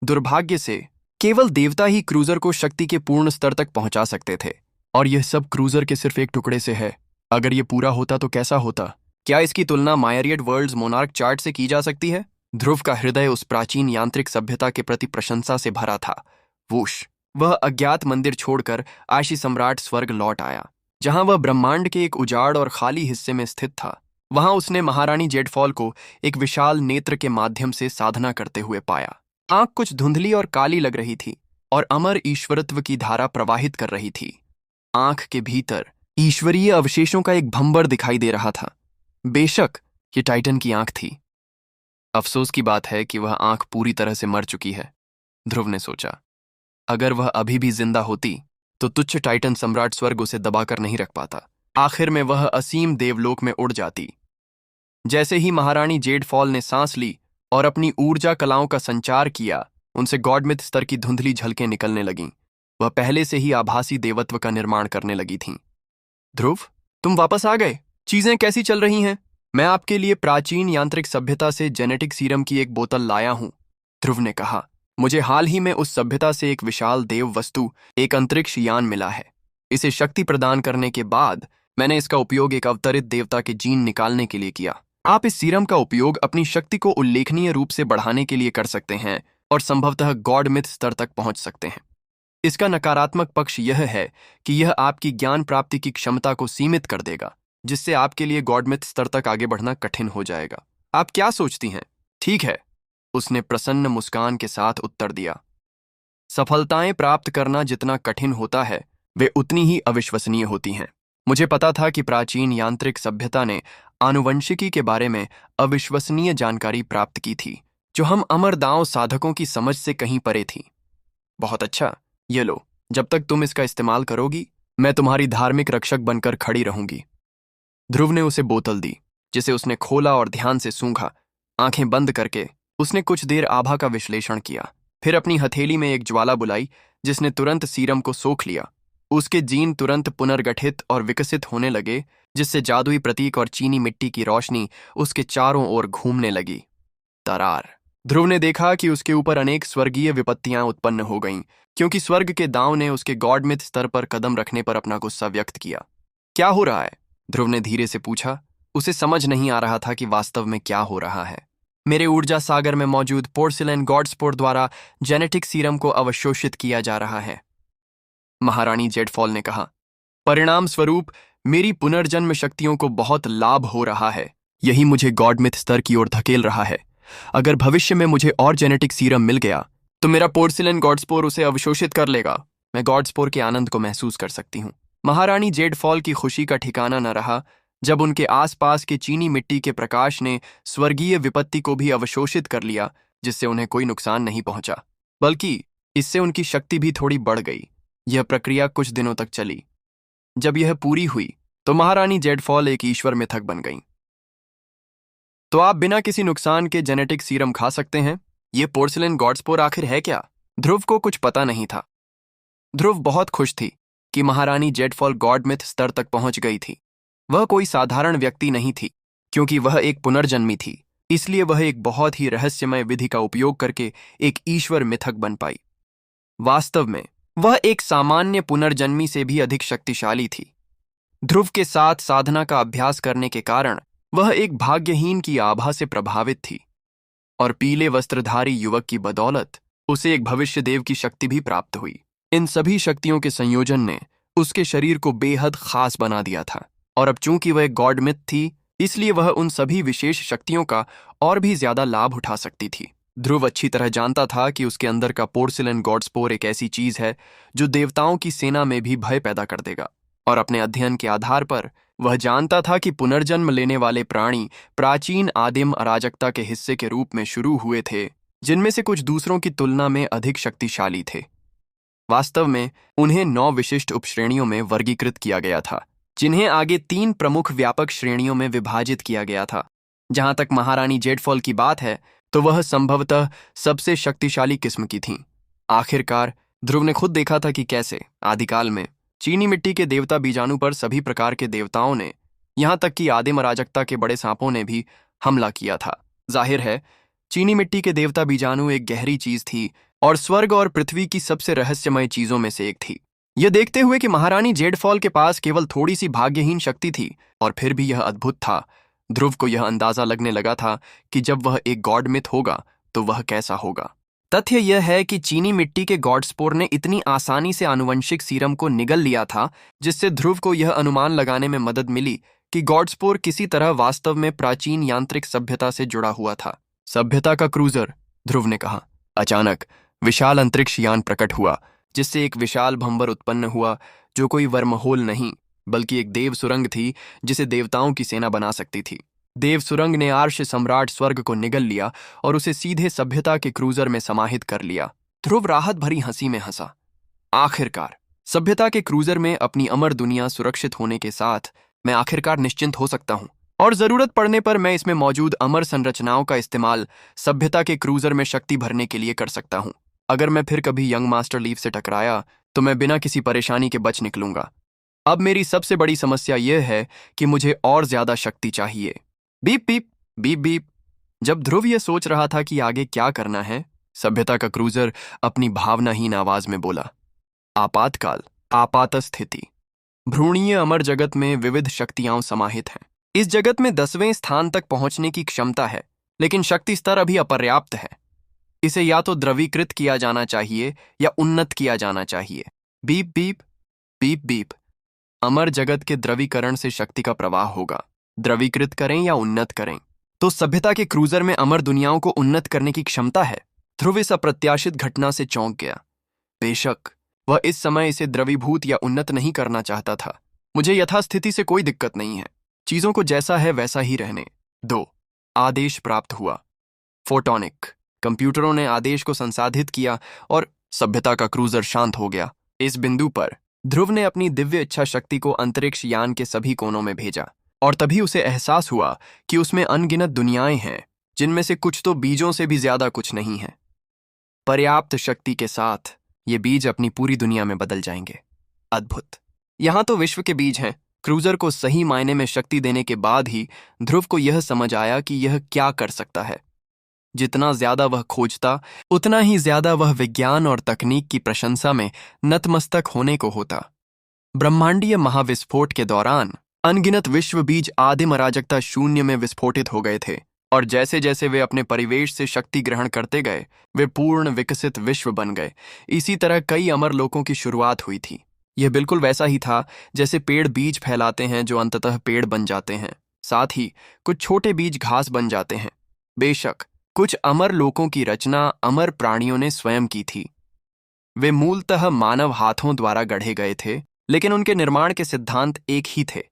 दुर्भाग्य से केवल देवता ही क्रूजर को शक्ति के पूर्ण स्तर तक पहुंचा सकते थे और यह सब क्रूजर के सिर्फ एक टुकड़े से है। अगर यह पूरा होता तो कैसा होता? क्या इसकी तुलना मायरियड वर्ल्ड्स मोनार्क चार्ट से की जा सकती है? ध्रुव का हृदय उस प्राचीन यांत्रिक सभ्यता के प्रति प्रशंसा से भरा था। वूश! वह अज्ञात मंदिर छोड़कर आशी सम्राट स्वर्ग लौट आया, जहां वह ब्रह्मांड के एक उजाड़ और खाली हिस्से में स्थित था। वहां उसने महारानी जेडफॉल को एक विशाल नेत्र के माध्यम से साधना करते हुए पाया। आंख कुछ धुंधली और काली लग रही थी और अमर ईश्वरत्व की धारा प्रवाहित कर रही थी। आंख के भीतर ईश्वरीय अवशेषों का एक भंवर दिखाई दे रहा था। बेशक ये टाइटन की आंख थी। अफसोस की बात है कि वह आंख पूरी तरह से मर चुकी है, ध्रुव ने सोचा। अगर वह अभी भी जिंदा होती तो तुच्छ टाइटन सम्राट स्वर्ग उसे दबाकर नहीं रख पाता। आखिर में वह असीम देवलोक में उड़ जाती। जैसे ही महारानी जेडफॉल ने सांस ली और अपनी ऊर्जा कलाओं का संचार किया, उनसे गॉडमिथ स्तर की धुंधली झलकें निकलने लगीं। वह पहले से ही आभासी देवत्व का निर्माण करने लगी थीं। ध्रुव, तुम वापस आ गए। चीजें कैसी चल रही हैं? मैं आपके लिए प्राचीन यांत्रिक सभ्यता से जेनेटिक सीरम की एक बोतल लाया हूं, ध्रुव ने कहा। मुझे हाल ही में उस सभ्यता से एक विशाल देव वस्तु, एक अंतरिक्ष यान मिला है। इसे शक्ति प्रदान करने के बाद मैंने इसका उपयोग एक अवतरित देवता के जीन निकालने के लिए किया। आप इस सीरम का उपयोग अपनी शक्ति को उल्लेखनीय रूप से बढ़ाने के लिए कर सकते हैं और संभवतः गॉडमिथ स्तर तक पहुंच सकते हैं। इसका नकारात्मक पक्ष यह है कि यह आपकी ज्ञान प्राप्ति की क्षमता को सीमित कर देगा, जिससे आपके लिए गॉडमिथ स्तर तक आगे बढ़ना कठिन हो जाएगा। आप क्या सोचती हैं? ठीक है, उसने प्रसन्न मुस्कान के साथ उत्तर दिया। सफलताएं प्राप्त करना जितना कठिन होता है, वे उतनी ही अविश्वसनीय होती हैं। मुझे पता था कि प्राचीन यांत्रिक सभ्यता ने आनुवंशिकी के बारे में अविश्वसनीय जानकारी प्राप्त की थी, जो हम अमरदांव साधकों की समझ से कहीं परे थी। बहुत अच्छा, ये लो। जब तक तुम इसका इस्तेमाल करोगी, मैं तुम्हारी धार्मिक रक्षक बनकर खड़ी रहूंगी। ध्रुव ने उसे बोतल दी, जिसे उसने खोला और ध्यान से सूंघा। आंखें बंद करके उसने कुछ देर आभा का विश्लेषण किया, फिर अपनी हथेली में एक ज्वाला बुलाई, जिसने तुरंत सीरम को सोख लिया। उसके जीन तुरंत पुनर्गठित और विकसित होने लगे, जिससे जादुई प्रतीक और चीनी मिट्टी की रोशनी उसके चारों ओर घूमने लगी। तरार। ध्रुव ने देखा कि उसके ऊपर अनेक स्वर्गीय विपत्तियां उत्पन्न हो गईं, क्योंकि स्वर्ग के दांव ने उसके गॉडमिथ स्तर पर कदम रखने पर अपना गुस्सा व्यक्त किया। क्या हो रहा है? ध्रुव ने धीरे से पूछा। उसे समझ नहीं आ रहा था कि वास्तव में क्या हो रहा है। मेरे ऊर्जा सागर में मौजूद पोर्सिलेन गॉडस्पोर द्वारा जेनेटिक सीरम को अवशोषित किया जा रहा है, महारानी जेडफॉल ने कहा। परिणाम स्वरूप मेरी पुनर्जन्म शक्तियों को बहुत लाभ हो रहा है। यही मुझे गॉडमिथ स्तर की ओर धकेल रहा है। अगर भविष्य में मुझे और जेनेटिक सीरम मिल गया तो मेरा पोर्सिलेन गॉडस्पोर उसे अवशोषित कर लेगा। मैं गॉडस्पोर के आनंद को महसूस कर सकती हूँ। महारानी जेडफॉल की खुशी का ठिकाना न रहा जब उनके आसपास के चीनी मिट्टी के प्रकाश ने स्वर्गीय विपत्ति को भी अवशोषित कर लिया, जिससे उन्हें कोई नुकसान नहीं पहुंचा, बल्कि इससे उनकी शक्ति भी थोड़ी बढ़ गई। यह प्रक्रिया कुछ दिनों तक चली। जब यह पूरी हुई तो महारानी जेडफॉल एक ईश्वर मिथक बन गईं। तो आप बिना किसी नुकसान के जेनेटिक सीरम खा सकते हैं? ये पोर्सिलेन गॉडस्पोर आखिर है क्या? ध्रुव को कुछ पता नहीं था। ध्रुव बहुत खुश थी कि महारानी जेडफॉल गॉडमिथ स्तर तक पहुंच गई थी। वह कोई साधारण व्यक्ति नहीं थी, क्योंकि वह एक पुनर्जन्मी थी। इसलिए वह एक बहुत ही रहस्यमय विधि का उपयोग करके एक ईश्वर मिथक बन पाई। वास्तव में वह एक सामान्य पुनर्जन्मी से भी अधिक शक्तिशाली थी। ध्रुव के साथ साधना का अभ्यास करने के कारण वह एक भाग्यहीन की आभा से प्रभावित थी, और पीले वस्त्रधारी युवक की बदौलत उसे एक भविष्य देव की शक्ति भी प्राप्त हुई। इन सभी शक्तियों के संयोजन ने उसके शरीर को बेहद खास बना दिया था, और अब चूंकि वह एक गॉडमिथ थी, इसलिए वह उन सभी विशेष शक्तियों का और भी ज्यादा लाभ उठा सकती थी। ध्रुव अच्छी तरह जानता था कि उसके अंदर का पोर्सिलेन गॉडस्पोर एक ऐसी चीज है जो देवताओं की सेना में भी भय पैदा कर देगा, और अपने अध्ययन के आधार पर वह जानता था कि पुनर्जन्म लेने वाले प्राणी प्राचीन आदिम अराजकता के हिस्से के रूप में शुरू हुए थे, जिनमें से कुछ दूसरों की तुलना में अधिक शक्तिशाली थे। वास्तव में उन्हें 9 विशिष्ट उपश्रेणियों में वर्गीकृत किया गया था, जिन्हें आगे 3 प्रमुख व्यापक श्रेणियों में विभाजित किया गया था। जहां तक महारानी जेडफॉल की बात है, तो वह संभवतः सबसे शक्तिशाली किस्म की थीं। आखिरकार ध्रुव ने खुद देखा था कि कैसे आदिकाल में चीनी मिट्टी के देवता बीजाणु पर सभी प्रकार के देवताओं ने, यहां तक कि आदिम अराजकता के बड़े सांपों ने भी हमला किया था। जाहिर है, चीनी मिट्टी के देवता बीजाणु एक गहरी चीज थी और स्वर्ग और पृथ्वी की सबसे रहस्यमय चीजों में से एक थी। यह देखते हुए कि महारानी जेडफॉल के पास केवल थोड़ी सी भाग्यहीन शक्ति थी और फिर भी यह अद्भुत था, ध्रुव को यह अंदाजा लगने लगा था कि जब वह एक गॉडमिथ होगा तो वह कैसा होगा। तथ्य यह है कि चीनी मिट्टी के गॉडस्पोर ने इतनी आसानी से आनुवंशिक सीरम को निगल लिया था, जिससे ध्रुव को यह अनुमान लगाने में मदद मिली कि गॉडस्पोर किसी तरह वास्तव में प्राचीन यांत्रिक सभ्यता से जुड़ा हुआ था। सभ्यता का क्रूजर, ध्रुव ने कहा। अचानक विशाल अंतरिक्ष यान प्रकट हुआ, जिससे एक विशाल भंवर उत्पन्न हुआ, जो कोई वर्महोल नहीं बल्कि एक देव सुरंग थी, जिसे देवताओं की सेना बना सकती थी। देव सुरंग ने आर्ष सम्राट स्वर्ग को निगल लिया और उसे सीधे सभ्यता के क्रूजर में समाहित कर लिया। ध्रुव राहत भरी हंसी में हंसा। आखिरकार सभ्यता के क्रूजर में अपनी अमर दुनिया सुरक्षित होने के साथ मैं आखिरकार निश्चिंत हो सकता हूं, और जरूरत पड़ने पर मैं इसमें मौजूद अमर संरचनाओं का इस्तेमाल सभ्यता के क्रूजर में शक्ति भरने के लिए कर सकता हूं। अगर मैं फिर कभी यंग मास्टर लीफ से टकराया तो मैं बिना किसी परेशानी के बच निकलूंगा। अब मेरी सबसे बड़ी समस्या यह है कि मुझे और ज्यादा शक्ति चाहिए। Beep beep beep beep. जब ध्रुव यह सोच रहा था कि आगे क्या करना है, सभ्यता का क्रूजर अपनी भावनाहीन आवाज में बोला, आपातकाल, आपात स्थिति। भ्रूणीय अमर जगत में विविध शक्तियां समाहित हैं। इस जगत में 10वें स्थान तक पहुंचने की क्षमता है, लेकिन शक्ति स्तर अभी अपर्याप्त है। इसे या तो द्रवीकृत किया जाना चाहिए या उन्नत किया जाना चाहिए। Beep beep beep beep. अमर जगत के द्रवीकरण से शक्ति का प्रवाह होगा। द्रवीकृत करें या उन्नत करें। तो सभ्यता के क्रूजर में अमर दुनियाओं को उन्नत करने की क्षमता है। ध्रुव इस अप्रत्याशित घटना से चौंक गया। बेशक वह इस समय इसे द्रवीभूत या उन्नत नहीं करना चाहता था। मुझे यथास्थिति से कोई दिक्कत नहीं है, चीजों को जैसा है वैसा ही रहने दो। आदेश प्राप्त हुआ। फोटोनिक कंप्यूटरों ने आदेश को संसाधित किया और सभ्यता का क्रूजर शांत हो गया। इस बिंदु पर ध्रुव ने अपनी दिव्य इच्छा शक्ति को अंतरिक्ष यान के सभी कोनों में भेजा, और तभी उसे एहसास हुआ कि उसमें अनगिनत दुनियाएं हैं, जिनमें से कुछ तो बीजों से भी ज्यादा कुछ नहीं है। पर्याप्त शक्ति के साथ ये बीज अपनी पूरी दुनिया में बदल जाएंगे। अद्भुत। यहां तो विश्व के बीज हैं। क्रूजर को सही मायने में शक्ति देने के बाद ही ध्रुव को यह समझ आया कि यह क्या कर सकता है। जितना ज्यादा वह खोजता, उतना ही ज्यादा वह विज्ञान और तकनीक की प्रशंसा में नतमस्तक होने को होता। ब्रह्मांडीय महाविस्फोट के दौरान अनगिनत विश्व बीज आदिम अराजकता शून्य में विस्फोटित हो गए थे, और जैसे जैसे वे अपने परिवेश से शक्ति ग्रहण करते गए, वे पूर्ण विकसित विश्व बन गए। इसी तरह कई अमर लोकों की शुरुआत हुई थी। यह बिल्कुल वैसा ही था जैसे पेड़ बीज फैलाते हैं जो अंततः पेड़ बन जाते हैं। साथ ही कुछ छोटे बीज घास बन जाते हैं। बेशक कुछ अमर लोकों की रचना अमर प्राणियों ने स्वयं की थी। वे मूलतः मानव हाथों द्वारा गढ़े गए थे, लेकिन उनके निर्माण के सिद्धांत एक ही थे।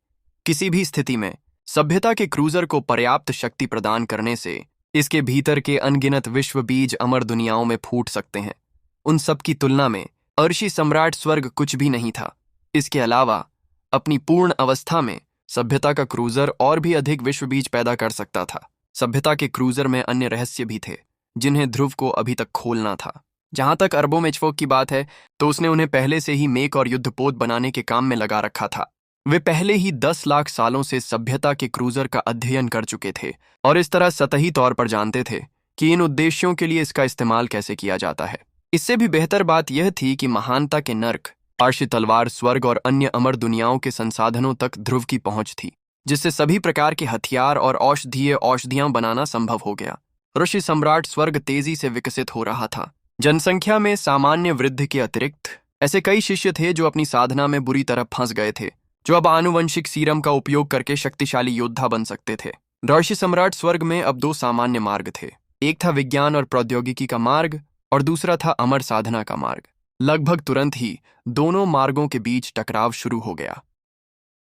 किसी भी स्थिति में सभ्यता के क्रूजर को पर्याप्त शक्ति प्रदान करने से इसके भीतर के अनगिनत विश्व बीज अमर दुनियाओं में फूट सकते हैं। उन सब की तुलना में अर्शी सम्राट स्वर्ग कुछ भी नहीं था। इसके अलावा अपनी पूर्ण अवस्था में सभ्यता का क्रूजर और भी अधिक विश्व बीज पैदा कर सकता था। सभ्यता के क्रूजर में अन्य रहस्य भी थे, जिन्हें ध्रुव को अभी तक खोलना था। जहां तक अरबों मेचफोक की बात है, तो उसने उन्हें पहले से ही मेक और युद्धपोत बनाने के काम में लगा रखा था। वे पहले ही 10 लाख सालों से सभ्यता के क्रूजर का अध्ययन कर चुके थे, और इस तरह सतही तौर पर जानते थे कि इन उद्देश्यों के लिए इसका इस्तेमाल कैसे किया जाता है। इससे भी बेहतर बात यह थी कि महानता के नर्क, आर्शी तलवार, स्वर्ग और अन्य अमर दुनियाओं के संसाधनों तक ध्रुव की पहुंच थी, जिससे सभी प्रकार के हथियार और औषधियां बनाना संभव हो गया। ऋषि सम्राट स्वर्ग तेजी से विकसित हो रहा था। जनसंख्या में सामान्य वृद्धि के अतिरिक्त ऐसे कई शिष्य थे जो अपनी साधना में बुरी तरह फंस गए थे, जो अब आनुवंशिक सीरम का उपयोग करके शक्तिशाली योद्धा बन सकते थे। ऋषि सम्राट स्वर्ग में अब 2 सामान्य मार्ग थे। एक था विज्ञान और प्रौद्योगिकी का मार्ग, और दूसरा था अमर साधना का मार्ग। लगभग तुरंत ही दोनों मार्गों के बीच टकराव शुरू हो गया।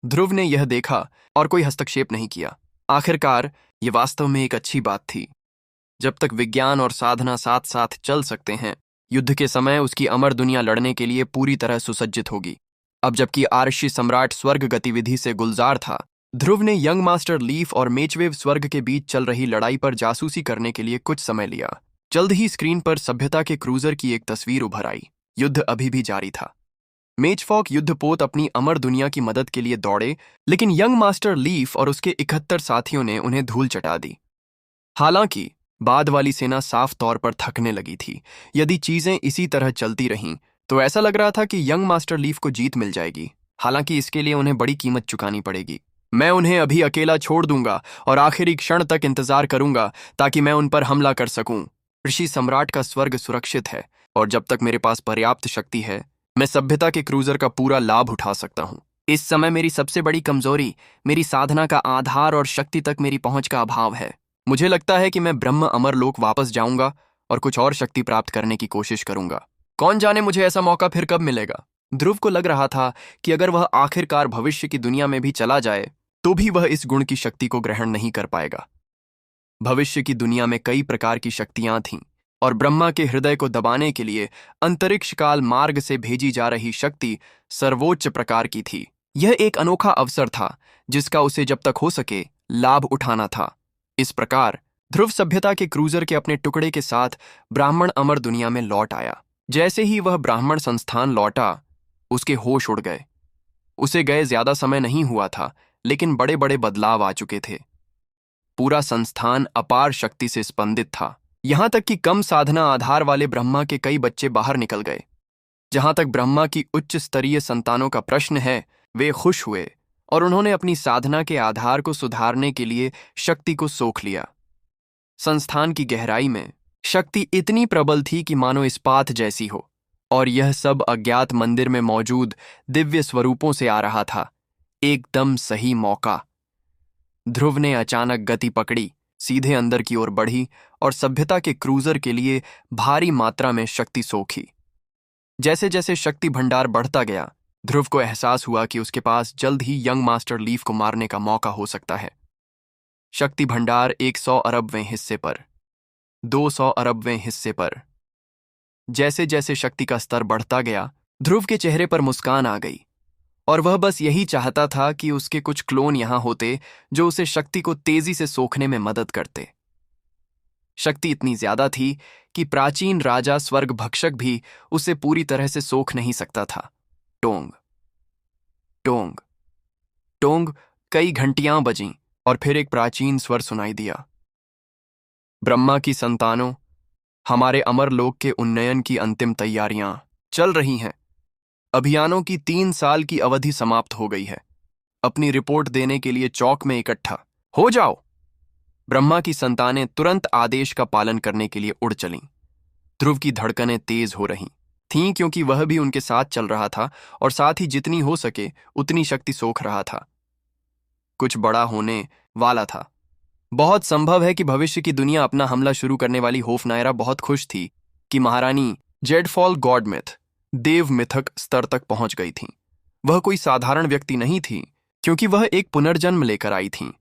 ध्रुव ने यह देखा और कोई हस्तक्षेप नहीं किया। आखिरकार ये वास्तव में एक अच्छी बात थी। जब तक विज्ञान और साधना साथ साथ चल सकते हैं, युद्ध के समय उसकी अमर दुनिया लड़ने के लिए पूरी तरह सुसज्जित होगी। अब जबकि आर्शी सम्राट स्वर्ग गतिविधि से गुलजार था, ध्रुव ने यंग मास्टर लीफ और मेचवेव स्वर्ग के बीच चल रही लड़ाई पर जासूसी करने के लिए कुछ समय लिया। जल्द ही स्क्रीन पर सभ्यता के क्रूजर की एक तस्वीर उभर आई। युद्ध अभी भी जारी था। मेचफॉक युद्धपोत अपनी अमर दुनिया की मदद के लिए दौड़े, लेकिन यंग मास्टर लीफ और उसके 71 साथियों ने उन्हें धूल चटा दी। हालांकि बाद वाली सेना साफ तौर पर थकने लगी थी। यदि चीजें इसी तरह चलती रहीं तो ऐसा लग रहा था कि यंग मास्टर लीफ को जीत मिल जाएगी। हालांकि इसके लिए उन्हें बड़ी कीमत चुकानी पड़ेगी। मैं उन्हें अभी अकेला छोड़ दूंगा और आखिरी क्षण तक इंतजार करूंगा ताकि मैं उन पर हमला कर सकूं। ऋषि सम्राट का स्वर्ग सुरक्षित है और जब तक मेरे पास पर्याप्त शक्ति है मैं सभ्यता के क्रूजर का पूरा लाभ उठा सकता हूँ। इस समय मेरी सबसे बड़ी कमजोरी मेरी साधना का आधार और शक्ति तक मेरी पहुंच का अभाव है। मुझे लगता है कि मैं ब्रह्म अमर लोक वापस जाऊंगा और कुछ और शक्ति प्राप्त करने की कोशिश करूंगा। कौन जाने मुझे ऐसा मौका फिर कब मिलेगा। ध्रुव को लग रहा था कि अगर वह आखिरकार भविष्य की दुनिया में भी चला जाए तो भी वह इस गुण की शक्ति को ग्रहण नहीं कर पाएगा। भविष्य की दुनिया में कई प्रकार की शक्तियां थीं और ब्रह्मा के हृदय को दबाने के लिए अंतरिक्ष काल मार्ग से भेजी जा रही शक्ति सर्वोच्च प्रकार की थी। यह एक अनोखा अवसर था जिसका उसे जब तक हो सके लाभ उठाना था। इस प्रकार ध्रुव सभ्यता के क्रूजर के अपने टुकड़े के साथ ब्राह्मण अमर दुनिया में लौट आया। जैसे ही वह ब्राह्मण संस्थान लौटा उसके होश उड़ गए। उसे गए ज्यादा समय नहीं हुआ था लेकिन बड़े बड़े बदलाव आ चुके थे। पूरा संस्थान अपार शक्ति से स्पंदित था, यहां तक कि कम साधना आधार वाले ब्रह्मा के कई बच्चे बाहर निकल गए। जहां तक ब्रह्मा की उच्च स्तरीय संतानों का प्रश्न है वे खुश हुए और उन्होंने अपनी साधना के आधार को सुधारने के लिए शक्ति को सोख लिया। संस्थान की गहराई में शक्ति इतनी प्रबल थी कि मानो इस्पात जैसी हो और यह सब अज्ञात मंदिर में मौजूद दिव्य स्वरूपों से आ रहा था। एकदम सही मौका। ध्रुव ने अचानक गति पकड़ी, सीधे अंदर की ओर बढ़ी और सभ्यता के क्रूजर के लिए भारी मात्रा में शक्ति सोखी। जैसे जैसे शक्ति भंडार बढ़ता गया ध्रुव को एहसास हुआ कि उसके पास जल्द ही यंग मास्टर लीफ को मारने का मौका हो सकता है। शक्ति भंडार 100 अरबवें हिस्से पर, 200 अरबवें हिस्से पर। जैसे जैसे शक्ति का स्तर बढ़ता गया ध्रुव के चेहरे पर मुस्कान आ गई और वह बस यही चाहता था कि उसके कुछ क्लोन यहां होते जो उसे शक्ति को तेजी से सोखने में मदद करते। शक्ति इतनी ज्यादा थी कि प्राचीन राजा स्वर्ग भक्षक भी उसे पूरी तरह से सोख नहीं सकता था। टोंग टोंग टोंग। कई घंटियां बजीं और फिर एक प्राचीन स्वर सुनाई दिया। ब्रह्मा की संतानों, हमारे अमर लोक के उन्नयन की अंतिम तैयारियां चल रही हैं। अभियानों की 3 साल की अवधि समाप्त हो गई है। अपनी रिपोर्ट देने के लिए चौक में इकट्ठा हो जाओ। ब्रह्मा की संतानें तुरंत आदेश का पालन करने के लिए उड़ चलीं। ध्रुव की धड़कनें तेज हो रही थीं क्योंकि वह भी उनके साथ चल रहा था और साथ ही जितनी हो सके उतनी शक्ति सोख रहा था। कुछ बड़ा होने वाला था। बहुत संभव है कि भविष्य की दुनिया अपना हमला शुरू करने वाली होफनायरा बहुत खुश थी कि महारानी जेडफॉल गॉड मिथ, देव मिथक स्तर तक पहुंच गई थी। वह कोई साधारण व्यक्ति नहीं थी क्योंकि वह एक पुनर्जन्म लेकर आई थीं।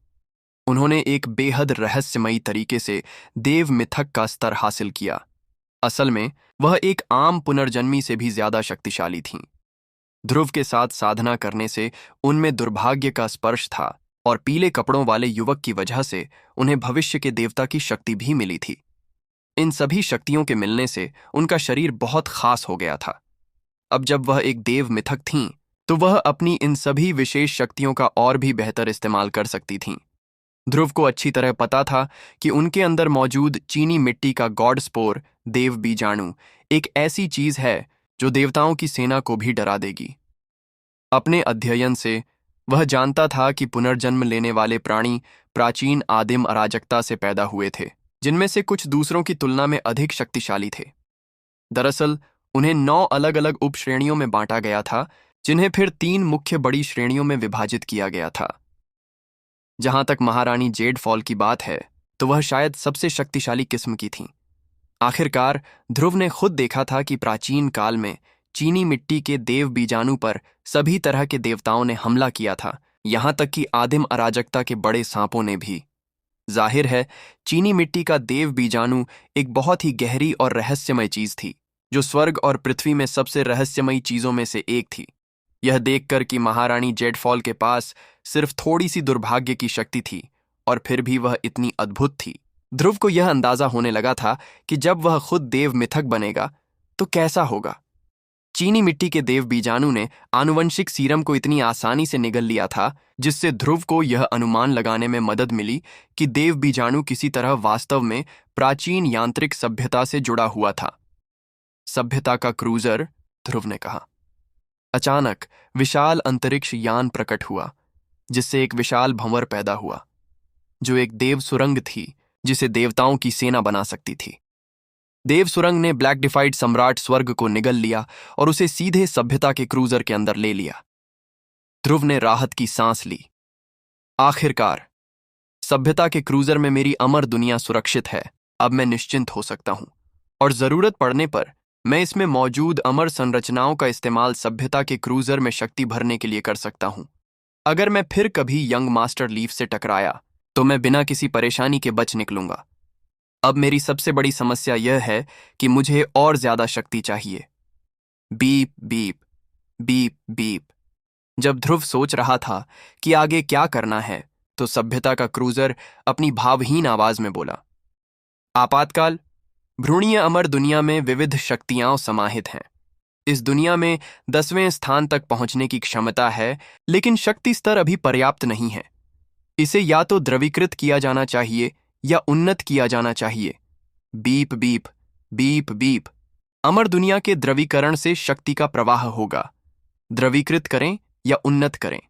उन्होंने एक बेहद रहस्यमयी तरीके से देव मिथक का स्तर हासिल किया। असल में वह एक आम पुनर्जन्मी से भी ज्यादा शक्तिशाली थीं। ध्रुव के साथ साधना करने से उनमें दुर्भाग्य का स्पर्श था और पीले कपड़ों वाले युवक की वजह से उन्हें भविष्य के देवता की शक्ति भी मिली थी। इन सभी शक्तियों के मिलने से उनका शरीर बहुत खास हो गया था। अब जब वह एक देव मिथक थीं, तो वह अपनी इन सभी विशेष शक्तियों का और भी बेहतर इस्तेमाल कर सकती थीं। ध्रुव को अच्छी तरह पता था कि उनके अंदर मौजूद चीनी मिट्टी का गॉड स्पोर, देव बीजाणु, एक ऐसी चीज है जो देवताओं की सेना को भी डरा देगी। अपने अध्ययन से वह जानता था कि पुनर्जन्म लेने वाले प्राणी प्राचीन आदिम अराजकता से पैदा हुए थे, जिनमें से कुछ दूसरों की तुलना में अधिक शक्तिशाली थे। दरअसल उन्हें 9 अलग अलग उप श्रेणियों में बांटा गया था, जिन्हें फिर 3 मुख्य बड़ी श्रेणियों में विभाजित किया गया था। जहां तक महारानी जेडफॉल की बात है तो वह शायद सबसे शक्तिशाली किस्म की थीं। आखिरकार ध्रुव ने खुद देखा था कि प्राचीन काल में चीनी मिट्टी के देव बीजाणु पर सभी तरह के देवताओं ने हमला किया था, यहां तक कि आदिम अराजकता के बड़े सांपों ने भी। जाहिर है चीनी मिट्टी का देव बीजाणु एक बहुत ही गहरी और रहस्यमय चीज थी, जो स्वर्ग और पृथ्वी में सबसे रहस्यमयी चीजों में से एक थी। यह देखकर कि महारानी जेडफॉल के पास सिर्फ थोड़ी सी दुर्भाग्य की शक्ति थी और फिर भी वह इतनी अद्भुत थी, ध्रुव को यह अंदाजा होने लगा था कि जब वह खुद देव मिथक बनेगा तो कैसा होगा। चीनी मिट्टी के देव बीजाणु ने आनुवंशिक सीरम को इतनी आसानी से निगल लिया था, जिससे ध्रुव को यह अनुमान लगाने में मदद मिली कि देव बीजाणु किसी तरह वास्तव में प्राचीन यांत्रिक सभ्यता से जुड़ा हुआ था। सभ्यता का क्रूजर, ध्रुव ने कहा। अचानक विशाल अंतरिक्ष यान प्रकट हुआ, जिससे एक विशाल भंवर पैदा हुआ, जो एक देव सुरंग थी जिसे देवताओं की सेना बना सकती थी। देव सुरंग ने ब्लैक डिफाइड सम्राट स्वर्ग को निगल लिया और उसे सीधे सभ्यता के क्रूजर के अंदर ले लिया। ध्रुव ने राहत की सांस ली। आखिरकार सभ्यता के क्रूजर में मेरी अमर दुनिया सुरक्षित है। अब मैं निश्चिंत हो सकता हूं और जरूरत पड़ने पर मैं इसमें मौजूद अमर संरचनाओं का इस्तेमाल सभ्यता के क्रूजर में शक्ति भरने के लिए कर सकता हूं। अगर मैं फिर कभी यंग मास्टर लीफ से टकराया तो मैं बिना किसी परेशानी के बच निकलूंगा। अब मेरी सबसे बड़ी समस्या यह है कि मुझे और ज्यादा शक्ति चाहिए। Beep beep beep beep. जब ध्रुव सोच रहा था कि आगे क्या करना है तो सभ्यता का क्रूजर अपनी भावहीन आवाज में बोला, आपातकाल। भ्रूणीय अमर दुनिया में विविध शक्तियां समाहित हैं। इस दुनिया में 10वें स्थान तक पहुंचने की क्षमता है, लेकिन शक्ति स्तर अभी पर्याप्त नहीं है। इसे या तो द्रवीकृत किया जाना चाहिए या उन्नत किया जाना चाहिए। Beep beep beep beep. अमर दुनिया के द्रवीकरण से शक्ति का प्रवाह होगा। द्रवीकृत करें या उन्नत करें।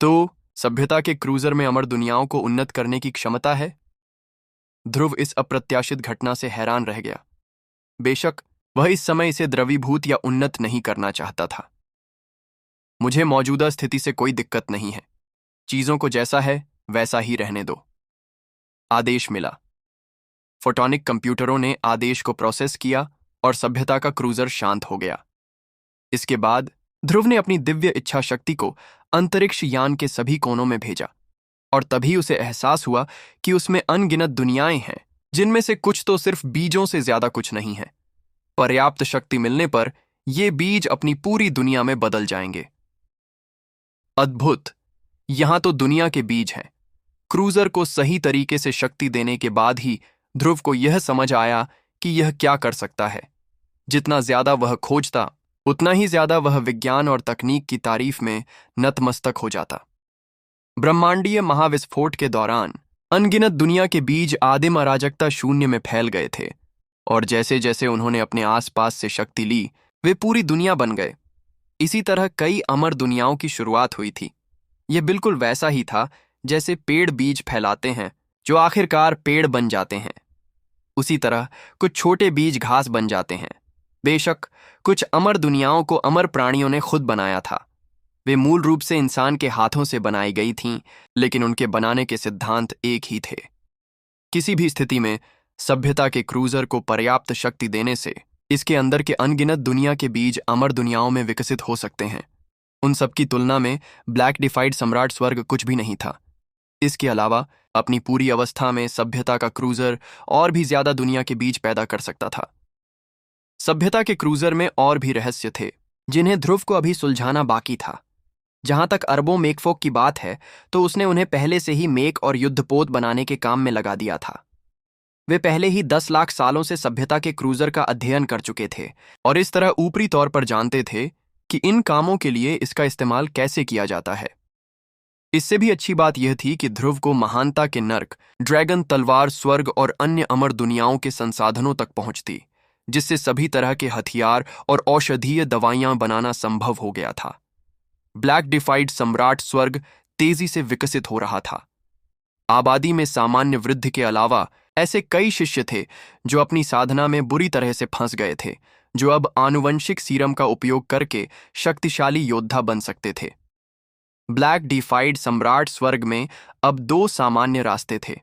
तो सभ्यता के क्रूजर में अमर दुनियाओं को उन्नत करने की क्षमता है? ध्रुव इस अप्रत्याशित घटना से हैरान रह गया। बेशक वह इस समय इसे द्रवीभूत या उन्नत नहीं करना चाहता था। मुझे मौजूदा स्थिति से कोई दिक्कत नहीं है। चीजों को जैसा है वैसा ही रहने दो। आदेश मिला। फोटोनिक कंप्यूटरों ने आदेश को प्रोसेस किया और सभ्यता का क्रूजर शांत हो गया। इसके बाद ध्रुव ने अपनी दिव्य इच्छा शक्ति को अंतरिक्ष यान के सभी कोनों में भेजा और तभी उसे एहसास हुआ कि उसमें अनगिनत दुनियाएं हैं, जिनमें से कुछ तो सिर्फ बीजों से ज्यादा कुछ नहीं है। पर्याप्त शक्ति मिलने पर ये बीज अपनी पूरी दुनिया में बदल जाएंगे। अद्भुत! यहां तो दुनिया के बीज हैं। क्रूजर को सही तरीके से शक्ति देने के बाद ही ध्रुव को यह समझ आया कि यह क्या कर सकता है। जितना ज्यादा वह खोजता उतना ही ज्यादा वह विज्ञान और तकनीक की तारीफ में नतमस्तक हो जाता। ब्रह्मांडीय महाविस्फोट के दौरान अनगिनत दुनिया के बीज आदिम अराजकता शून्य में फैल गए थे और जैसे जैसे उन्होंने अपने आसपास से शक्ति ली वे पूरी दुनिया बन गए। इसी तरह कई अमर दुनियाओं की शुरुआत हुई थी। यह बिल्कुल वैसा ही था जैसे पेड़ बीज फैलाते हैं जो आखिरकार पेड़ बन जाते हैं। उसी तरह कुछ छोटे बीज घास बन जाते हैं। बेशक कुछ अमर दुनियाओं को अमर प्राणियों ने खुद बनाया था। वे मूल रूप से इंसान के हाथों से बनाई गई थीं, लेकिन उनके बनाने के सिद्धांत एक ही थे। किसी भी स्थिति में सभ्यता के क्रूजर को पर्याप्त शक्ति देने से इसके अंदर के अनगिनत दुनिया के बीज अमर दुनियाओं में विकसित हो सकते हैं। उन सबकी तुलना में ब्लैक डिफाइड सम्राट स्वर्ग कुछ भी नहीं था। इसके अलावा अपनी पूरी अवस्था में सभ्यता का क्रूजर और भी ज्यादा दुनिया के बीज पैदा कर सकता था। सभ्यता के क्रूजर में और भी रहस्य थे जिन्हें ध्रुव को अभी सुलझाना बाकी था। जहां तक अरबों मेकफोक की बात है तो उसने उन्हें पहले से ही मेक और युद्धपोत बनाने के काम में लगा दिया था। वे पहले ही 10 लाख सालों से सभ्यता के क्रूजर का अध्ययन कर चुके थे और इस तरह ऊपरी तौर पर जानते थे कि इन कामों के लिए इसका इस्तेमाल कैसे किया जाता है। इससे भी अच्छी बात यह थी कि ध्रुव को महानता के नर्क, ड्रैगन, तलवार, स्वर्ग और अन्य अमर दुनियाओं के संसाधनों तक पहुंचती, जिससे सभी तरह के हथियार और औषधीय दवाइयां बनाना संभव हो गया था। ब्लैक डिफाइड सम्राट स्वर्ग तेजी से विकसित हो रहा था। आबादी में सामान्य वृद्धि के अलावा ऐसे कई शिष्य थे जो अपनी साधना में बुरी तरह से फंस गए थे, जो अब आनुवंशिक सीरम का उपयोग करके शक्तिशाली योद्धा बन सकते थे। ब्लैक डिफाइड सम्राट स्वर्ग में अब 2 सामान्य रास्ते थे।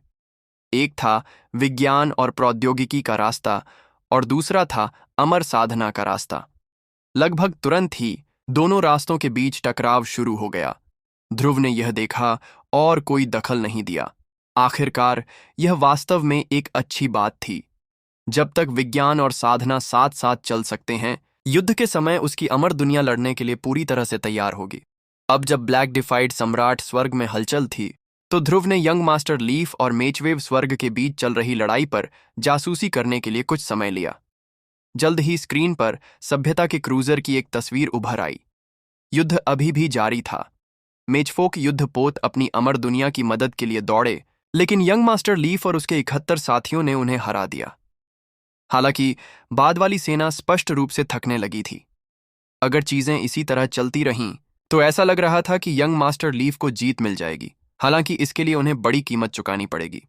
एक था विज्ञान और प्रौद्योगिकी का रास्ता और दूसरा था अमर साधना का रास्ता। लगभग तुरंत ही दोनों रास्तों के बीच टकराव शुरू हो गया। ध्रुव ने यह देखा और कोई दखल नहीं दिया। आखिरकार यह वास्तव में एक अच्छी बात थी। जब तक विज्ञान और साधना साथ साथ चल सकते हैं, युद्ध के समय उसकी अमर दुनिया लड़ने के लिए पूरी तरह से तैयार होगी। अब जब ब्लैक डिफाइड सम्राट स्वर्ग में हलचल थी तो ध्रुव ने यंग मास्टर लीफ और मेचवेव स्वर्ग के बीच चल रही लड़ाई पर जासूसी करने के लिए कुछ समय लिया। जल्द ही स्क्रीन पर सभ्यता के क्रूजर की एक तस्वीर उभर आई। युद्ध अभी भी जारी था। मेचफोक युद्धपोत अपनी अमर दुनिया की मदद के लिए दौड़े, लेकिन यंग मास्टर लीफ और उसके 71 साथियों ने उन्हें हरा दिया। हालांकि बाद वाली सेना स्पष्ट रूप से थकने लगी थी। अगर चीजें इसी तरह चलती रहीं तो ऐसा लग रहा था कि यंग मास्टर लीफ को जीत मिल जाएगी। हालांकि इसके लिए उन्हें बड़ी कीमत चुकानी पड़ेगी।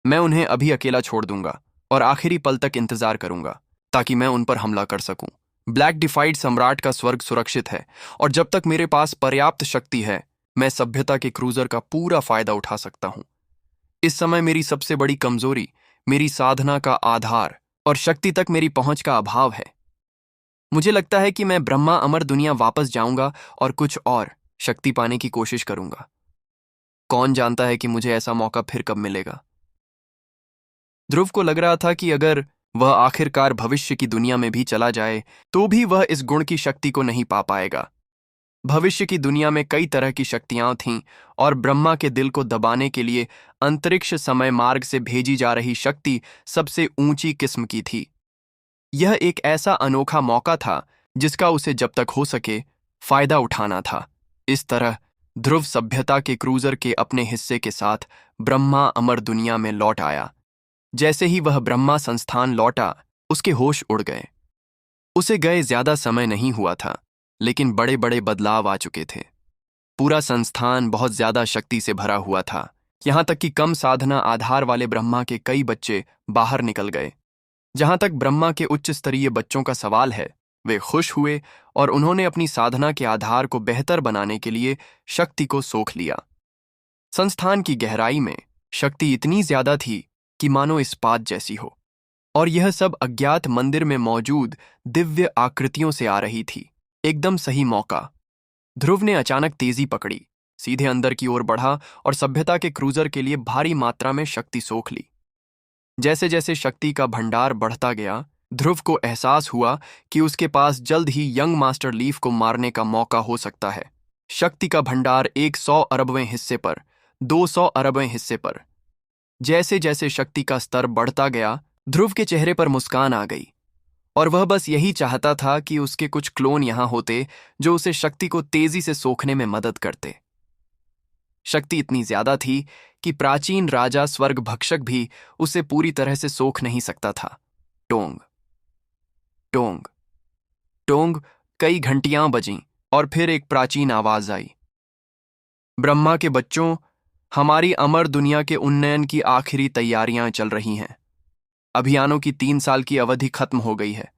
मैं उन्हें अभी अकेला छोड़ दूंगा और आखिरी पल तक इंतजार करूंगा ताकि मैं उन पर हमला कर सकूं। ब्लैक डिफाइड सम्राट का स्वर्ग सुरक्षित है और जब तक मेरे पास पर्याप्त शक्ति है मैं सभ्यता के क्रूजर का पूरा फायदा उठा सकता हूं। इस समय मेरी सबसे बड़ी कमजोरी मेरी साधना का आधार और शक्ति तक मेरी पहुंच का अभाव है। मुझे लगता है कि मैं ब्रह्मा अमर दुनिया वापस जाऊंगा और कुछ और शक्ति पाने की कोशिश करूंगा। कौन जानता है कि मुझे ऐसा मौका फिर कब मिलेगा। ध्रुव को लग रहा था कि अगर वह आखिरकार भविष्य की दुनिया में भी चला जाए तो भी वह इस गुण की शक्ति को नहीं पा पाएगा। भविष्य की दुनिया में कई तरह की शक्तियां थीं और ब्रह्मा के दिल को दबाने के लिए अंतरिक्ष समय मार्ग से भेजी जा रही शक्ति सबसे ऊंची किस्म की थी। यह एक ऐसा अनोखा मौका था जिसका उसे जब तक हो सके फायदा उठाना था। इस तरह ध्रुव सभ्यता के क्रूजर के अपने हिस्से के साथ ब्रह्मा अमर दुनिया में लौट आया। जैसे ही वह ब्रह्मा संस्थान लौटा उसके होश उड़ गए। उसे गए ज्यादा समय नहीं हुआ था लेकिन बड़े बड़े बदलाव आ चुके थे। पूरा संस्थान बहुत ज्यादा शक्ति से भरा हुआ था, यहां तक कि कम साधना आधार वाले ब्रह्मा के कई बच्चे बाहर निकल गए। जहां तक ब्रह्मा के उच्च स्तरीय बच्चों का सवाल है, वे खुश हुए और उन्होंने अपनी साधना के आधार को बेहतर बनाने के लिए शक्ति को सोख लिया। संस्थान की गहराई में शक्ति इतनी ज्यादा थी कि मानो इस्पात जैसी हो, और यह सब अज्ञात मंदिर में मौजूद दिव्य आकृतियों से आ रही थी। एकदम सही मौका। ध्रुव ने अचानक तेजी पकड़ी, सीधे अंदर की ओर बढ़ा और सभ्यता के क्रूजर के लिए भारी मात्रा में शक्ति सोख ली। जैसे जैसे शक्ति का भंडार बढ़ता गया, ध्रुव को एहसास हुआ कि उसके पास जल्द ही यंग मास्टर लीफ को मारने का मौका हो सकता है। शक्ति का भंडार 100 अरबवें हिस्से पर, 200 अरबवें हिस्से पर। जैसे जैसे शक्ति का स्तर बढ़ता गया, ध्रुव के चेहरे पर मुस्कान आ गई और वह बस यही चाहता था कि उसके कुछ क्लोन यहां होते जो उसे शक्ति को तेजी से सोखने में मदद करते। शक्ति इतनी ज्यादा थी कि प्राचीन राजा स्वर्ग भक्षक भी उसे पूरी तरह से सोख नहीं सकता था। टोंग टोंग टोंग, कई घंटियां बजीं और फिर एक प्राचीन आवाज आई। ब्रह्मा के बच्चों, हमारी अमर दुनिया के उन्नयन की आखिरी तैयारियां चल रही हैं। अभियानों की 3 साल की अवधि खत्म हो गई है।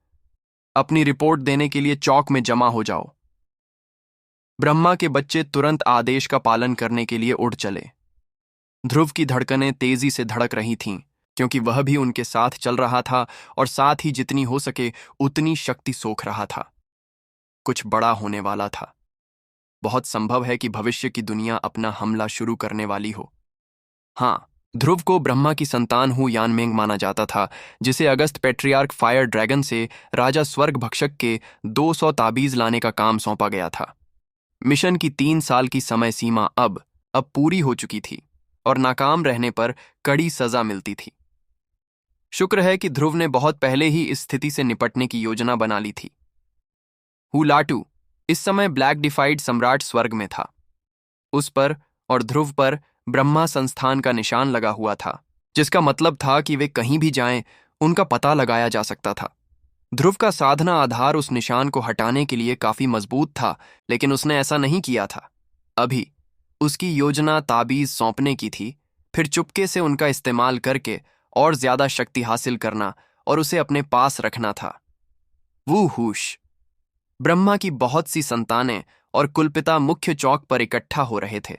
अपनी रिपोर्ट देने के लिए चौक में जमा हो जाओ। ब्रह्मा के बच्चे तुरंत आदेश का पालन करने के लिए उड़ चले। ध्रुव की धड़कनें तेजी से धड़क रही थीं क्योंकि वह भी उनके साथ चल रहा था और साथ ही जितनी हो सके उतनी शक्ति सोख रहा था। कुछ बड़ा होने वाला था। बहुत संभव है कि भविष्य की दुनिया अपना हमला शुरू करने वाली हो। हाँ, ध्रुव को ब्रह्मा की संतान हु यानमेंग माना जाता था, जिसे अगस्त पेट्रियार्क फायर ड्रैगन से राजा स्वर्ग भक्षक के 200 ताबीज लाने का काम सौंपा गया था। मिशन की 3 साल की समय सीमा अब पूरी हो चुकी थी और नाकाम रहने पर कड़ी सजा मिलती थी। शुक्र है कि ध्रुव ने बहुत पहले ही इस स्थिति से निपटने की योजना बना ली थी। हुलाटू इस समय ब्लैक डिफाइड सम्राट स्वर्ग में था। उस पर और ध्रुव पर ब्रह्मा संस्थान का निशान लगा हुआ था, जिसका मतलब था कि वे कहीं भी जाएं उनका पता लगाया जा सकता था। ध्रुव का साधना आधार उस निशान को हटाने के लिए काफी मजबूत था, लेकिन उसने ऐसा नहीं किया था। अभी उसकी योजना ताबीज सौंपने की थी, फिर चुपके से उनका इस्तेमाल करके और ज्यादा शक्ति हासिल करना और उसे अपने पास रखना था। वूहूश! ब्रह्मा की बहुत सी संतानें और कुलपिता मुख्य चौक पर इकट्ठा हो रहे थे।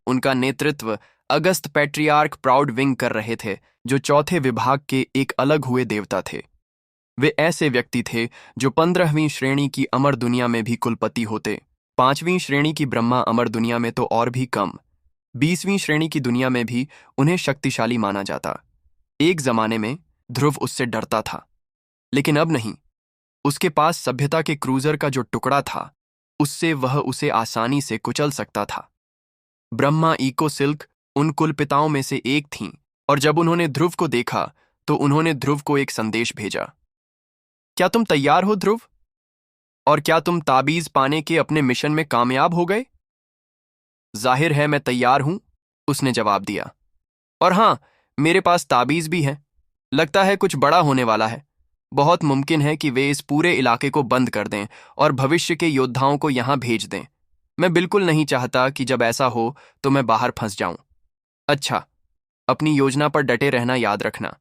उनका नेतृत्व अगस्त पैट्रियार्क प्राउड विंग कर रहे थे, जो चौथे विभाग के एक अलग हुए देवता थे। वे ऐसे व्यक्ति थे जो 15वीं श्रेणी की अमर दुनिया में भी कुलपति होते, 5वीं श्रेणी की ब्रह्मा अमर दुनिया में तो और भी कम, 20वीं श्रेणी की दुनिया में भी उन्हें शक्तिशाली माना जाता। एक जमाने में ध्रुव उससे डरता था, लेकिन अब नहीं। उसके पास सभ्यता के क्रूजर का जो टुकड़ा था, उससे वह उसे आसानी से कुचल सकता था। ब्रह्मा इको सिल्क उन कुलपिताओं में से एक थीं, और जब उन्होंने ध्रुव को देखा तो उन्होंने ध्रुव को एक संदेश भेजा। क्या तुम तैयार हो ध्रुव? और क्या तुम ताबीज पाने के अपने मिशन में कामयाब हो गए? जाहिर है मैं तैयार हूं, उसने जवाब दिया। और हां, मेरे पास ताबीज भी हैं। लगता है कुछ बड़ा होने वाला है। बहुत मुमकिन है कि वे इस पूरे इलाके को बंद कर दें और भविष्य के योद्धाओं को यहां भेज दें। मैं बिल्कुल नहीं चाहता कि जब ऐसा हो तो मैं बाहर फंस जाऊं। अच्छा, अपनी योजना पर डटे रहना याद रखना।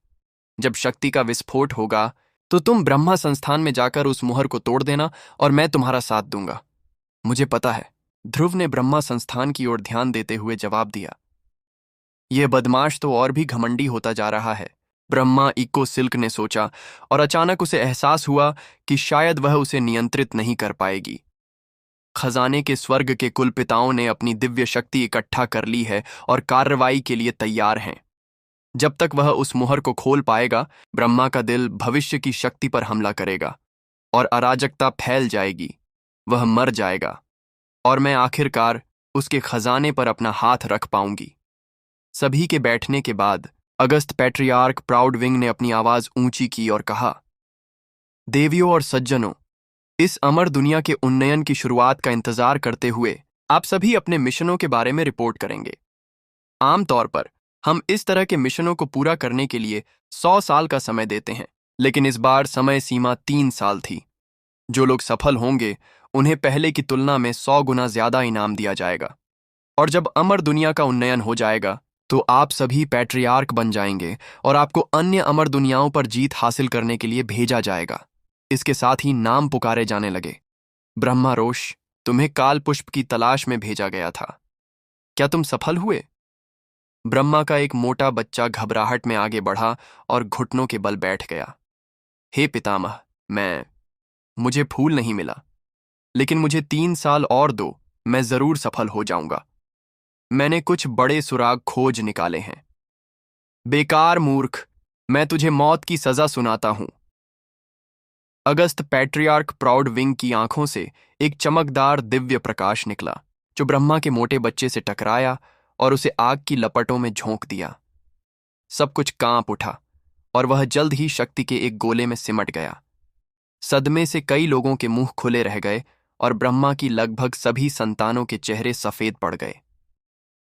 जब शक्ति का विस्फोट होगा तो तुम ब्रह्मा संस्थान में जाकर उस मुहर को तोड़ देना और मैं तुम्हारा साथ दूंगा। मुझे पता है, ध्रुव ने ब्रह्मा संस्थान की ओर ध्यान देते हुए जवाब दिया। यह बदमाश तो और भी घमंडी होता जा रहा है, ब्रह्मा इको सिल्क ने सोचा, और अचानक उसे एहसास हुआ कि शायद वह उसे नियंत्रित नहीं कर पाएगी। खजाने के स्वर्ग के कुलपिताओं ने अपनी दिव्य शक्ति इकट्ठा कर ली है और कार्रवाई के लिए तैयार हैं। जब तक वह उस मुहर को खोल पाएगा, ब्रह्मा का दिल भविष्य की शक्ति पर हमला करेगा और अराजकता फैल जाएगी। वह मर जाएगा और मैं आखिरकार उसके खजाने पर अपना हाथ रख पाऊंगी। सभी के बैठने के बाद अगस्त पैट्रियार्क प्राउड विंग ने अपनी आवाज ऊंची की और कहा, देवियों और सज्जनों, इस अमर दुनिया के उन्नयन की शुरुआत का इंतजार करते हुए आप सभी अपने मिशनों के बारे में रिपोर्ट करेंगे। आमतौर पर हम इस तरह के मिशनों को पूरा करने के लिए 100 साल का समय देते हैं, लेकिन इस बार समय सीमा 3 साल थी। जो लोग सफल होंगे उन्हें पहले की तुलना में 100 गुना ज्यादा इनाम दिया जाएगा, और जब अमर दुनिया का उन्नयन हो जाएगा तो आप सभी पैट्रियार्क बन जाएंगे और आपको अन्य अमर दुनियाओं पर जीत हासिल करने के लिए भेजा जाएगा। इसके साथ ही नाम पुकारे जाने लगे। ब्रह्मा रोष, तुम्हें काल पुष्प की तलाश में भेजा गया था, क्या तुम सफल हुए? ब्रह्मा का एक मोटा बच्चा घबराहट में आगे बढ़ा और घुटनों के बल बैठ गया। हे पितामह, मुझे फूल नहीं मिला, लेकिन मुझे 3 साल और दो, मैं जरूर सफल हो जाऊंगा। मैंने कुछ बड़े सुराग खोज निकाले हैं। बेकार मूर्ख, मैं तुझे मौत की सजा सुनाता हूं। अगस्त पैट्रियार्क प्राउड विंग की आंखों से एक चमकदार दिव्य प्रकाश निकला, जो ब्रह्मा के मोटे बच्चे से टकराया और उसे आग की लपटों में झोंक दिया। सब कुछ कांप उठा और वह जल्द ही शक्ति के एक गोले में सिमट गया। सदमे से कई लोगों के मुंह खुले रह गए और ब्रह्मा की लगभग सभी संतानों के चेहरे सफेद पड़ गए।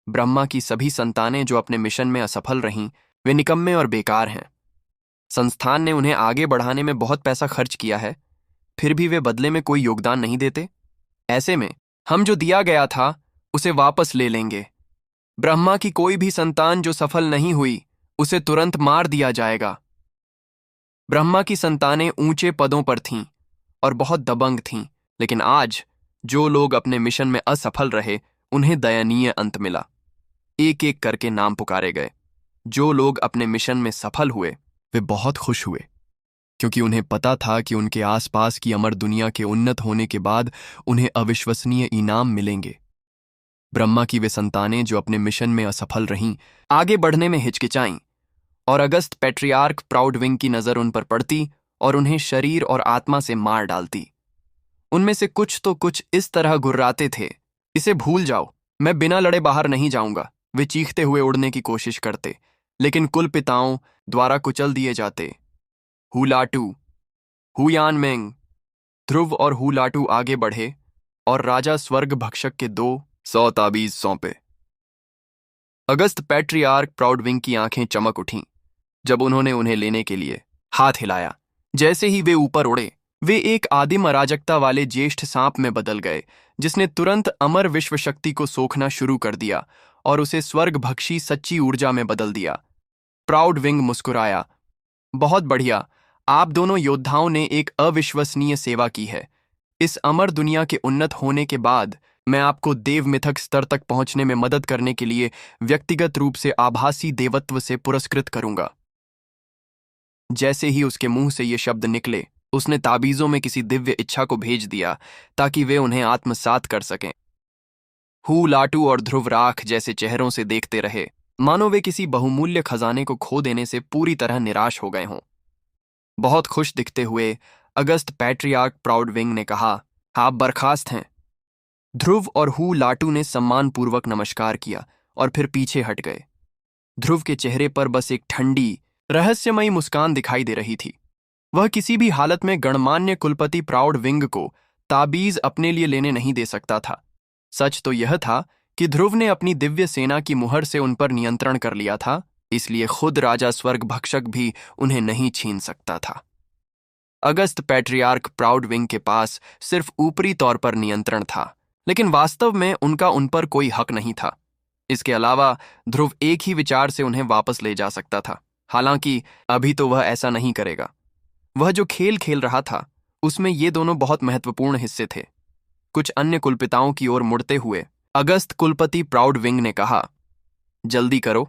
ब्रह्मा की सभी संतानें जो अपने मिशन में असफल रहीं, वे निकम्मे और बेकार हैं। संस्थान ने उन्हें आगे बढ़ाने में बहुत पैसा खर्च किया है, फिर भी वे बदले में कोई योगदान नहीं देते। ऐसे में हम जो दिया गया था उसे वापस ले लेंगे। ब्रह्मा की कोई भी संतान जो सफल नहीं हुई, उसे तुरंत मार दिया जाएगा। ब्रह्मा की संतानें ऊंचे पदों पर थीं और बहुत दबंग थीं, लेकिन आज जो लोग अपने मिशन में असफल रहे, उन्हें दयनीय अंत मिला। एक एक करके नाम पुकारे गए। जो लोग अपने मिशन में सफल हुए, वे बहुत खुश हुए, क्योंकि उन्हें पता था कि उनके आसपास की अमर दुनिया के उन्नत होने के बाद उन्हें अविश्वसनीय इनाम मिलेंगे। ब्रह्मा की वे संतानें जो अपने मिशन में असफल रहीं, आगे बढ़ने में हिचकिचाईं, और अगस्त पैट्रियार्क प्राउड विंग की नजर उन पर पड़ती और उन्हें शरीर और आत्मा से मार डालती। उनमें से कुछ तो कुछ इस तरह गुर्राते थे, इसे भूल जाओ, मैं बिना लड़े बाहर नहीं जाऊंगा। वे चीखते हुए उड़ने की कोशिश करते, लेकिन कुलपिताओं द्वारा कुचल दिए जाते। हुलाटू, हुयानमेंग, ध्रुव और हुलाटू आगे बढ़े और राजा स्वर्ग भक्षक के 200 ताबीज सौंपे। अगस्त पैट्रियार्क प्राउड विंग की आंखें चमक उठीं जब उन्होंने उन्हें लेने के लिए हाथ हिलाया। जैसे ही वे ऊपर उड़े, वे एक आदिम अराजकता वाले ज्येष्ठ सांप में बदल गए, जिसने तुरंत अमर विश्व शक्ति को सोखना शुरू कर दिया और उसे स्वर्गभक्षी सच्ची ऊर्जा में बदल दिया। प्राउड विंग मुस्कुराया, बहुत बढ़िया, आप दोनों योद्धाओं ने एक अविश्वसनीय सेवा की है। इस अमर दुनिया के उन्नत होने के बाद मैं आपको देव मिथक स्तर तक पहुंचने में मदद करने के लिए व्यक्तिगत रूप से आभासी देवत्व से पुरस्कृत करूंगा। जैसे ही उसके मुंह से ये शब्द निकले, उसने ताबीजों में किसी दिव्य इच्छा को भेज दिया ताकि वे उन्हें आत्मसात कर सकें। हुलाटू और ध्रुव राख जैसे चेहरों से देखते रहे, मानो वे किसी बहुमूल्य खजाने को खो देने से पूरी तरह निराश हो गए हों। बहुत खुश दिखते हुए अगस्त पैट्रियार्क प्राउड विंग ने कहा, आप बर्खास्त हैं। ध्रुव और हुलाटू ने सम्मानपूर्वक नमस्कार किया और फिर पीछे हट गए। ध्रुव के चेहरे पर बस एक ठंडी, रहस्यमयी मुस्कान दिखाई दे रही थी। वह किसी भी हालत में गणमान्य कुलपति प्राउड विंग को ताबीज अपने लिए लेने नहीं दे सकता था। सच तो यह था कि ध्रुव ने अपनी दिव्य सेना की मुहर से उन पर नियंत्रण कर लिया था, इसलिए खुद राजा स्वर्ग भक्षक भी उन्हें नहीं छीन सकता था। अगस्त पैट्रियार्क प्राउड विंग के पास सिर्फ ऊपरी तौर पर नियंत्रण था, लेकिन वास्तव में उनका उन पर कोई हक नहीं था। इसके अलावा ध्रुव एक ही विचार से उन्हें वापस ले जा सकता था। हालांकि अभी तो वह ऐसा नहीं करेगा। वह जो खेल खेल रहा था उसमें ये दोनों बहुत महत्वपूर्ण हिस्से थे। कुछ अन्य कुलपिताओं की ओर मुड़ते हुए अगस्त कुलपति प्राउडविंग ने कहा, जल्दी करो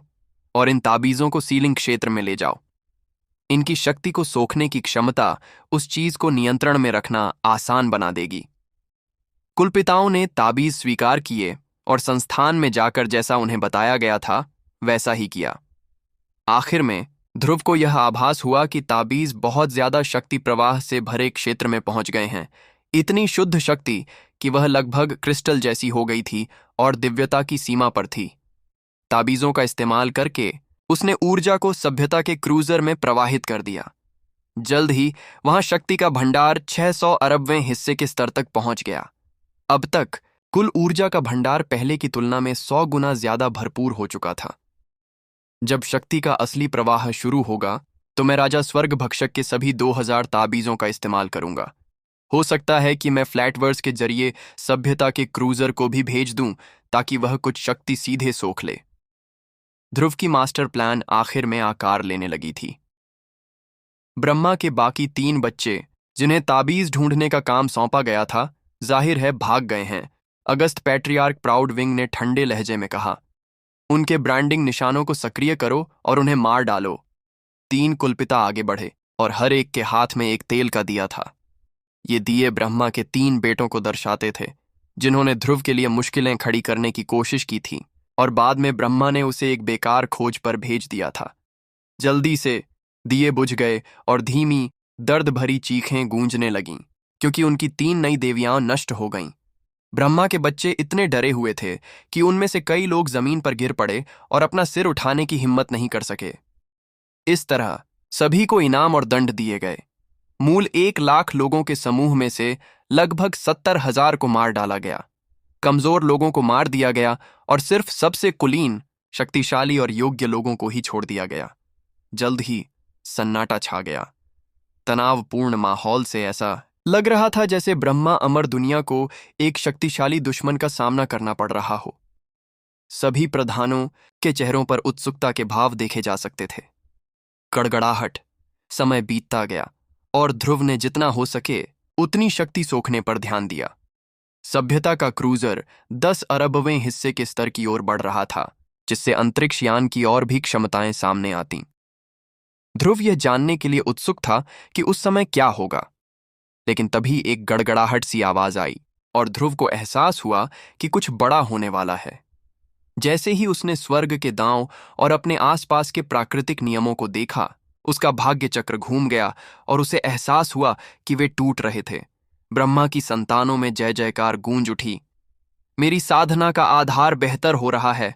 और इन ताबीजों को सीलिंग क्षेत्र में ले जाओ। इनकी शक्ति को सोखने की क्षमता उस चीज को नियंत्रण में रखना आसान बना देगी। कुलपिताओं ने ताबीज स्वीकार किए और संस्थान में जाकर जैसा उन्हें बताया गया था वैसा ही किया। आखिर में ध्रुव को यह आभास हुआ कि ताबीज बहुत ज्यादा शक्ति प्रवाह से भरे क्षेत्र में पहुंच गए हैं। इतनी शुद्ध शक्ति कि वह लगभग क्रिस्टल जैसी हो गई थी और दिव्यता की सीमा पर थी। ताबीजों का इस्तेमाल करके उसने ऊर्जा को सभ्यता के क्रूजर में प्रवाहित कर दिया। जल्द ही वहां शक्ति का भंडार 600 अरबवें हिस्से के स्तर तक पहुंच गया। अब तक कुल ऊर्जा का भंडार पहले की तुलना में 100 गुना ज्यादा भरपूर हो चुका था। जब शक्ति का असली प्रवाह शुरू होगा तो मैं राजा स्वर्ग भक्षक के सभी 2000 ताबीजों का इस्तेमाल करूंगा। हो सकता है कि मैं फ्लैटवर्स के जरिए सभ्यता के क्रूजर को भी भेज दूं ताकि वह कुछ शक्ति सीधे सोख ले। ध्रुव की मास्टर प्लान आखिर में आकार लेने लगी थी। ब्रह्मा के बाकी 3 बच्चे जिन्हें ताबीज ढूंढने का काम सौंपा गया था जाहिर है भाग गए हैं, अगस्त पैट्रियार्क प्राउडविंग ने ठंडे लहजे में कहा। उनके ब्रांडिंग निशानों को सक्रिय करो और उन्हें मार डालो। 3 कुलपिता आगे बढ़े और हर एक के हाथ में एक तेल का दिया था। ये दिए ब्रह्मा के 3 बेटों को दर्शाते थे जिन्होंने ध्रुव के लिए मुश्किलें खड़ी करने की कोशिश की थी और बाद में ब्रह्मा ने उसे एक बेकार खोज पर भेज दिया था। जल्दी से दिए बुझ गए और धीमी दर्द भरी चीखें गूंजने लगीं क्योंकि उनकी 3 नई देवियां नष्ट हो गईं। ब्रह्मा के बच्चे इतने डरे हुए थे कि उनमें से कई लोग जमीन पर गिर पड़े और अपना सिर उठाने की हिम्मत नहीं कर सके। इस तरह सभी को इनाम और दंड दिए गए। मूल 1 लाख लोगों के समूह में से लगभग 70,000 को मार डाला गया। कमजोर लोगों को मार दिया गया और सिर्फ सबसे कुलीन, शक्तिशाली और योग्य लोगों को ही छोड़ दिया गया। जल्द ही सन्नाटा छा गया। तनावपूर्ण माहौल से ऐसा लग रहा था जैसे ब्रह्मा अमर दुनिया को एक शक्तिशाली दुश्मन का सामना करना पड़ रहा हो। सभी प्रधानों के चेहरों पर उत्सुकता के भाव देखे जा सकते थे। गड़गड़ाहट। समय बीतता गया और ध्रुव ने जितना हो सके उतनी शक्ति सोखने पर ध्यान दिया। सभ्यता का क्रूजर 10 अरबवें हिस्से के स्तर की ओर बढ़ रहा था, जिससे अंतरिक्ष यान की और भी क्षमताएं सामने आतीं। ध्रुव यह जानने के लिए उत्सुक था कि उस समय क्या होगा, लेकिन तभी एक गड़गड़ाहट सी आवाज आई और ध्रुव को एहसास हुआ कि कुछ बड़ा होने वाला है। जैसे ही उसने स्वर्ग के दांव और अपने आसपास के प्राकृतिक नियमों को देखा, उसका भाग्य चक्र घूम गया और उसे एहसास हुआ कि वे टूट रहे थे। ब्रह्मा की संतानों में जय जयकार गूंज उठी। मेरी साधना का आधार बेहतर हो रहा है।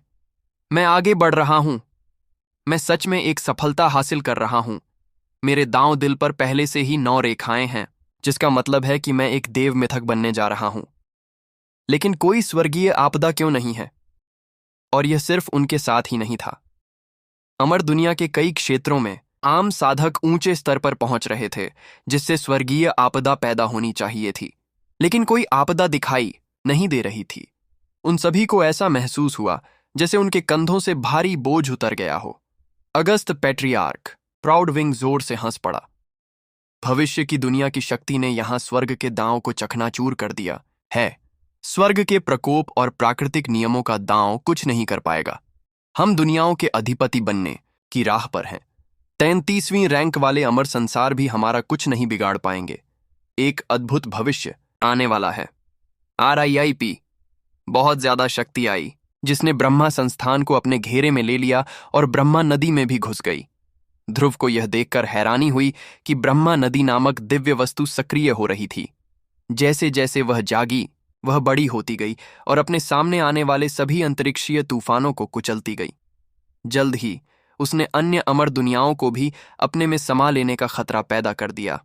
मैं आगे बढ़ रहा हूं। मैं सच में एक सफलता हासिल कर रहा हूं। मेरे दांव दिल पर पहले से ही 9 रेखाएं हैं, जिसका मतलब है कि मैं एक देव मिथक बनने जा रहा हूं। लेकिन कोई स्वर्गीय आपदा क्यों नहीं है? और यह सिर्फ उनके साथ ही नहीं था। अमर दुनिया के कई क्षेत्रों में आम साधक ऊंचे स्तर पर पहुंच रहे थे, जिससे स्वर्गीय आपदा पैदा होनी चाहिए थी, लेकिन कोई आपदा दिखाई नहीं दे रही थी। उन सभी को ऐसा महसूस हुआ जैसे उनके कंधों से भारी बोझ उतर गया हो। अगस्त पैट्रियार्क प्राउडविंग जोर से हंस पड़ा। भविष्य की दुनिया की शक्ति ने यहां स्वर्ग के दांव को चकनाचूर कर दिया है। स्वर्ग के प्रकोप और प्राकृतिक नियमों का दांव कुछ नहीं कर पाएगा। हम दुनियाओं के अधिपति बनने की राह पर हैं। 33वीं रैंक वाले अमर संसार भी हमारा कुछ नहीं बिगाड़ पाएंगे। एक अद्भुत भविष्य आने वाला है। RIP। बहुत ज्यादा शक्ति आई, जिसने ब्रह्मा संस्थान को अपने घेरे में ले लिया और ब्रह्मा नदी में भी घुस गई। ध्रुव को यह देखकर हैरानी हुई कि ब्रह्मा नदी नामक दिव्य वस्तु सक्रिय हो रही थी। जैसे जैसे वह जागी, वह बड़ी होती गई और अपने सामने आने वाले सभी अंतरिक्षीय तूफानों को कुचलती गई। जल्द ही उसने अन्य अमर दुनियाओं को भी अपने में समा लेने का खतरा पैदा कर दिया।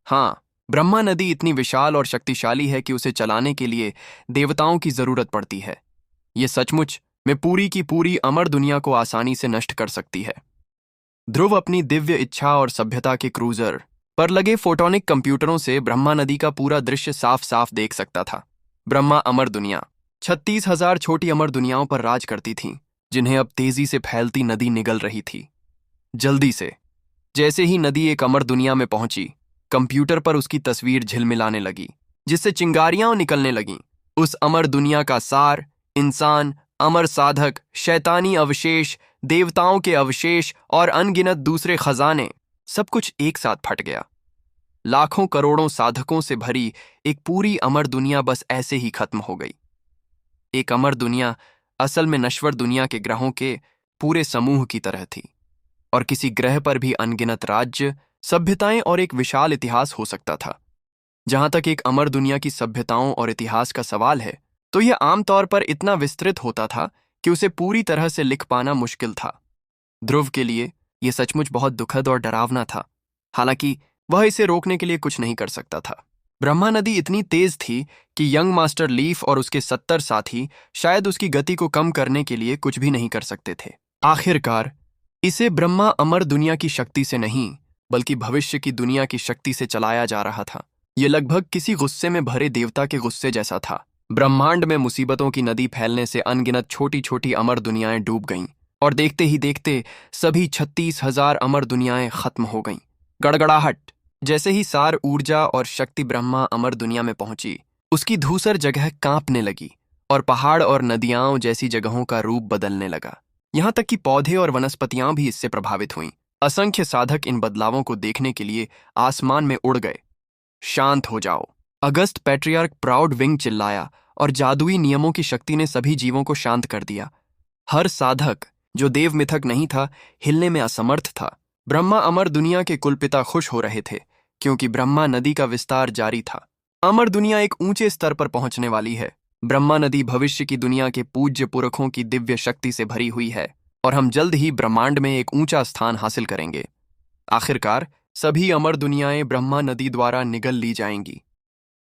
हाँ, ब्रह्मा नदी इतनी विशाल और शक्तिशाली है कि उसे चलाने के लिए देवताओं की जरूरत पड़ती है। यह सचमुच में पूरी की पूरी अमर दुनिया को आसानी से नष्ट कर सकती है। ध्रुव अपनी दिव्य इच्छा और सभ्यता के क्रूजर पर लगे फोटोनिक कंप्यूटरों से ब्रह्मा नदी का पूरा दृश्य साफ साफ देख सकता था। ब्रह्मा अमर दुनिया 36,000 छोटी अमर दुनियाओं पर राज करती थीं, जिन्हें अब तेजी से फैलती नदी निगल रही थी। जल्दी से। जैसे ही नदी एक अमर दुनिया में पहुंची, कंप्यूटर पर उसकी तस्वीर झिलमिलाने लगी, जिससे चिंगारियां निकलने लगीं। उस अमर दुनिया का सार, इंसान, अमर साधक, शैतानी अवशेष, देवताओं के अवशेष और अनगिनत दूसरे खजाने, सब कुछ एक साथ फट गया। लाखों करोड़ों साधकों से भरी एक पूरी अमर दुनिया बस ऐसे ही खत्म हो गई। एक अमर दुनिया असल में नश्वर दुनिया के ग्रहों के पूरे समूह की तरह थी, और किसी ग्रह पर भी अनगिनत राज्य, सभ्यताएं और एक विशाल इतिहास हो सकता था। जहां तक एक अमर दुनिया की सभ्यताओं और इतिहास का सवाल है, तो यह आमतौर पर इतना विस्तृत होता था कि उसे पूरी तरह से लिख पाना मुश्किल था। ध्रुव के लिए यह सचमुच बहुत दुखद और डरावना था, हालांकि वह इसे रोकने के लिए कुछ नहीं कर सकता था। ब्रह्मा नदी इतनी तेज थी कि यंग मास्टर लीफ और उसके 70 साथी शायद उसकी गति को कम करने के लिए कुछ भी नहीं कर सकते थे। आखिरकार इसे ब्रह्मा अमर दुनिया की शक्ति से नहीं, बल्कि भविष्य की दुनिया की शक्ति से चलाया जा रहा था। यह लगभग किसी गुस्से में भरे देवता के गुस्से जैसा था। ब्रह्मांड में मुसीबतों की नदी फैलने से अनगिनत छोटी छोटी अमर दुनियाएं डूब गईं, और देखते ही देखते सभी 36,000 अमर दुनियाएं खत्म हो गईं। गड़गड़ाहट। जैसे ही सार ऊर्जा और शक्ति ब्रह्मा अमर दुनिया में पहुंची, उसकी धूसर जगह कांपने लगी और पहाड़ और नदियां जैसी जगहों का रूप बदलने लगा। यहां तक कि पौधे और वनस्पतियां भी इससे प्रभावित हुईं। असंख्य साधक इन बदलावों को देखने के लिए आसमान में उड़ गए। शांत हो जाओ, अगस्त पैट्रियार्क प्राउड विंग चिल्लाया, और जादुई नियमों की शक्ति ने सभी जीवों को शांत कर दिया। हर साधक, जो देव मिथक नहीं था, हिलने में असमर्थ था। ब्रह्मा अमर दुनिया के कुलपिता खुश हो रहे थे, क्योंकि ब्रह्मा नदी का विस्तार जारी था। अमर दुनिया एक ऊंचे स्तर पर पहुंचने वाली है। ब्रह्मा नदी भविष्य की दुनिया के पूज्य पुरखों की दिव्य शक्ति से भरी हुई है, और हम जल्द ही ब्रह्मांड में एक ऊंचा स्थान हासिल करेंगे। आखिरकार सभी अमर दुनियाएं ब्रह्मा नदी द्वारा निगल ली जाएंगी।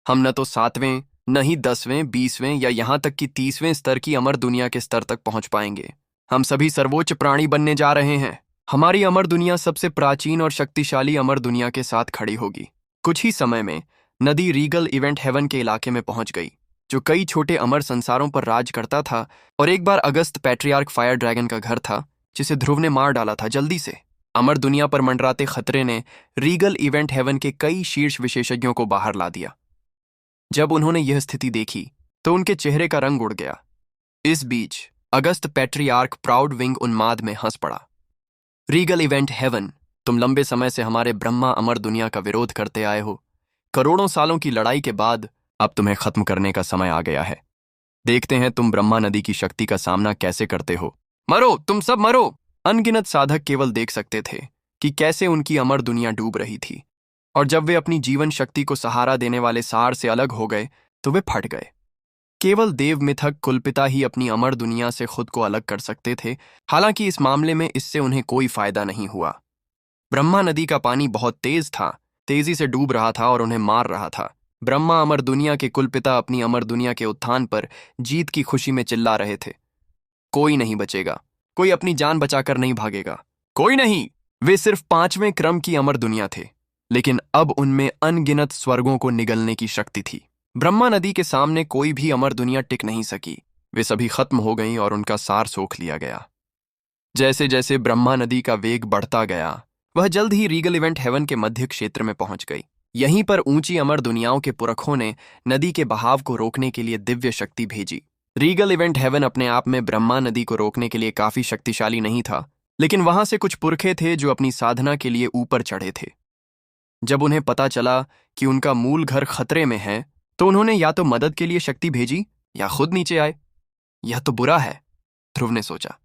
हम न तो 7वें, न ही 10वें, 20वें या यहां तक कि 30वें स्तर की अमर दुनिया के स्तर तक पहुंच पाएंगे। हम सभी सर्वोच्च प्राणी बनने जा रहे हैं। हमारी अमर दुनिया सबसे प्राचीन और शक्तिशाली अमर दुनिया के साथ खड़ी होगी। कुछ ही समय में नदी रीगल इवेंट हेवन के इलाके में पहुंच गई, जो कई छोटे अमर संसारों पर राज करता था, और एक बार अगस्त पैट्रियार्क फायर ड्रैगन का घर था, जिसे ध्रुव ने मार डाला था। जल्दी से अमर दुनिया पर मंडराते खतरे ने रीगल इवेंट हेवन के कई शीर्ष विशेषज्ञों को बाहर ला दिया। जब उन्होंने यह स्थिति देखी, तो उनके चेहरे का रंग उड़ गया। इस बीच अगस्त पैट्रियार्क प्राउड विंग उन्माद में हंस पड़ा। रीगल इवेंट हेवन, तुम लंबे समय से हमारे ब्रह्मा अमर दुनिया का विरोध करते आए हो। करोड़ों सालों की लड़ाई के बाद अब तुम्हें खत्म करने का समय आ गया है। देखते हैं तुम ब्रह्मा नदी की शक्ति का सामना कैसे करते हो। मरो, तुम सब मरो। अनगिनत साधक केवल देख सकते थे कि कैसे उनकी अमर दुनिया डूब रही थी, और जब वे अपनी जीवन शक्ति को सहारा देने वाले सार से अलग हो गए, तो वे फट गए। केवल देव मिथक कुलपिता ही अपनी अमर दुनिया से खुद को अलग कर सकते थे। हालांकि इस मामले में इससे उन्हें कोई फायदा नहीं हुआ। ब्रह्मा नदी का पानी बहुत तेज था, तेजी से डूब रहा था और उन्हें मार रहा था। ब्रह्मा अमर दुनिया के कुलपिता अपनी अमर दुनिया के उत्थान पर जीत की खुशी में चिल्ला रहे थे। कोई नहीं बचेगा, कोई अपनी जान बचाकर नहीं भागेगा, कोई नहीं। वे सिर्फ 5वें क्रम की अमर दुनिया थे, लेकिन अब उनमें अनगिनत स्वर्गों को निगलने की शक्ति थी। ब्रह्मा नदी के सामने कोई भी अमर दुनिया टिक नहीं सकी। वे सभी खत्म हो गईं और उनका सार सोख लिया गया। जैसे जैसे ब्रह्मा नदी का वेग बढ़ता गया, वह जल्द ही रीगल इवेंट हेवन के मध्य क्षेत्र में पहुंच गई। यहीं पर ऊंची अमर दुनियाओं के पुरखों ने नदी के बहाव को रोकने के लिए दिव्य शक्ति भेजी। रीगल इवेंट हेवन अपने आप में ब्रह्मा नदी को रोकने के लिए काफी शक्तिशाली नहीं था, लेकिन वहां से कुछ पुरखे थे जो अपनी साधना के लिए ऊपर चढ़े थे। जब उन्हें पता चला कि उनका मूल घर खतरे में है, तो उन्होंने या तो मदद के लिए शक्ति भेजी या खुद नीचे आए। यह तो बुरा है, ध्रुव ने सोचा।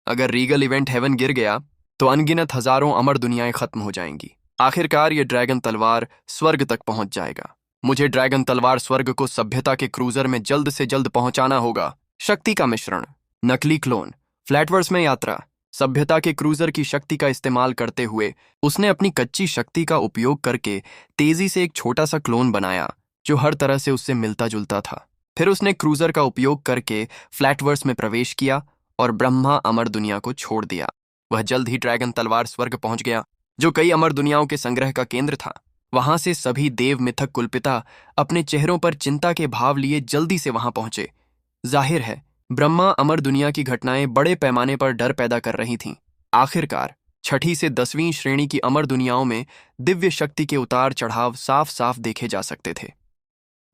अगर रीगल इवेंट हेवन गिर गया, तो अनगिनत हजारों अमर दुनियाएं खत्म हो जाएंगी। आखिरकार ये ड्रैगन तलवार स्वर्ग तक पहुंच जाएगा। मुझे ड्रैगन तलवार स्वर्ग को सभ्यता के क्रूजर में जल्द से जल्द पहुंचाना होगा। शक्ति का मिश्रण, नकली क्लोन, फ्लैटवर्स में यात्रा। सभ्यता के क्रूजर की शक्ति का इस्तेमाल करते हुए उसने अपनी कच्ची शक्ति का उपयोग करके तेजी से एक छोटा सा क्लोन बनाया जो हर तरह से उससे मिलता जुलता था। फिर उसने क्रूजर का उपयोग करके फ्लैटवर्स में प्रवेश किया और ब्रह्मा अमर दुनिया को छोड़ दिया। वह जल्द ही ड्रैगन तलवार स्वर्ग पहुंच गया, जो कई अमर दुनियाओं के संग्रह का केंद्र था। वहां से सभी देव मिथक कुलपिता अपने चेहरों पर चिंता के भाव लिए जल्दी से वहां पहुंचे। जाहिर है, ब्रह्मा अमर दुनिया की घटनाएं बड़े पैमाने पर डर पैदा कर रही थीं। आखिरकार छठी से 10वीं श्रेणी की अमर दुनियाओं में दिव्य शक्ति के उतार चढ़ाव साफ साफ देखे जा सकते थे।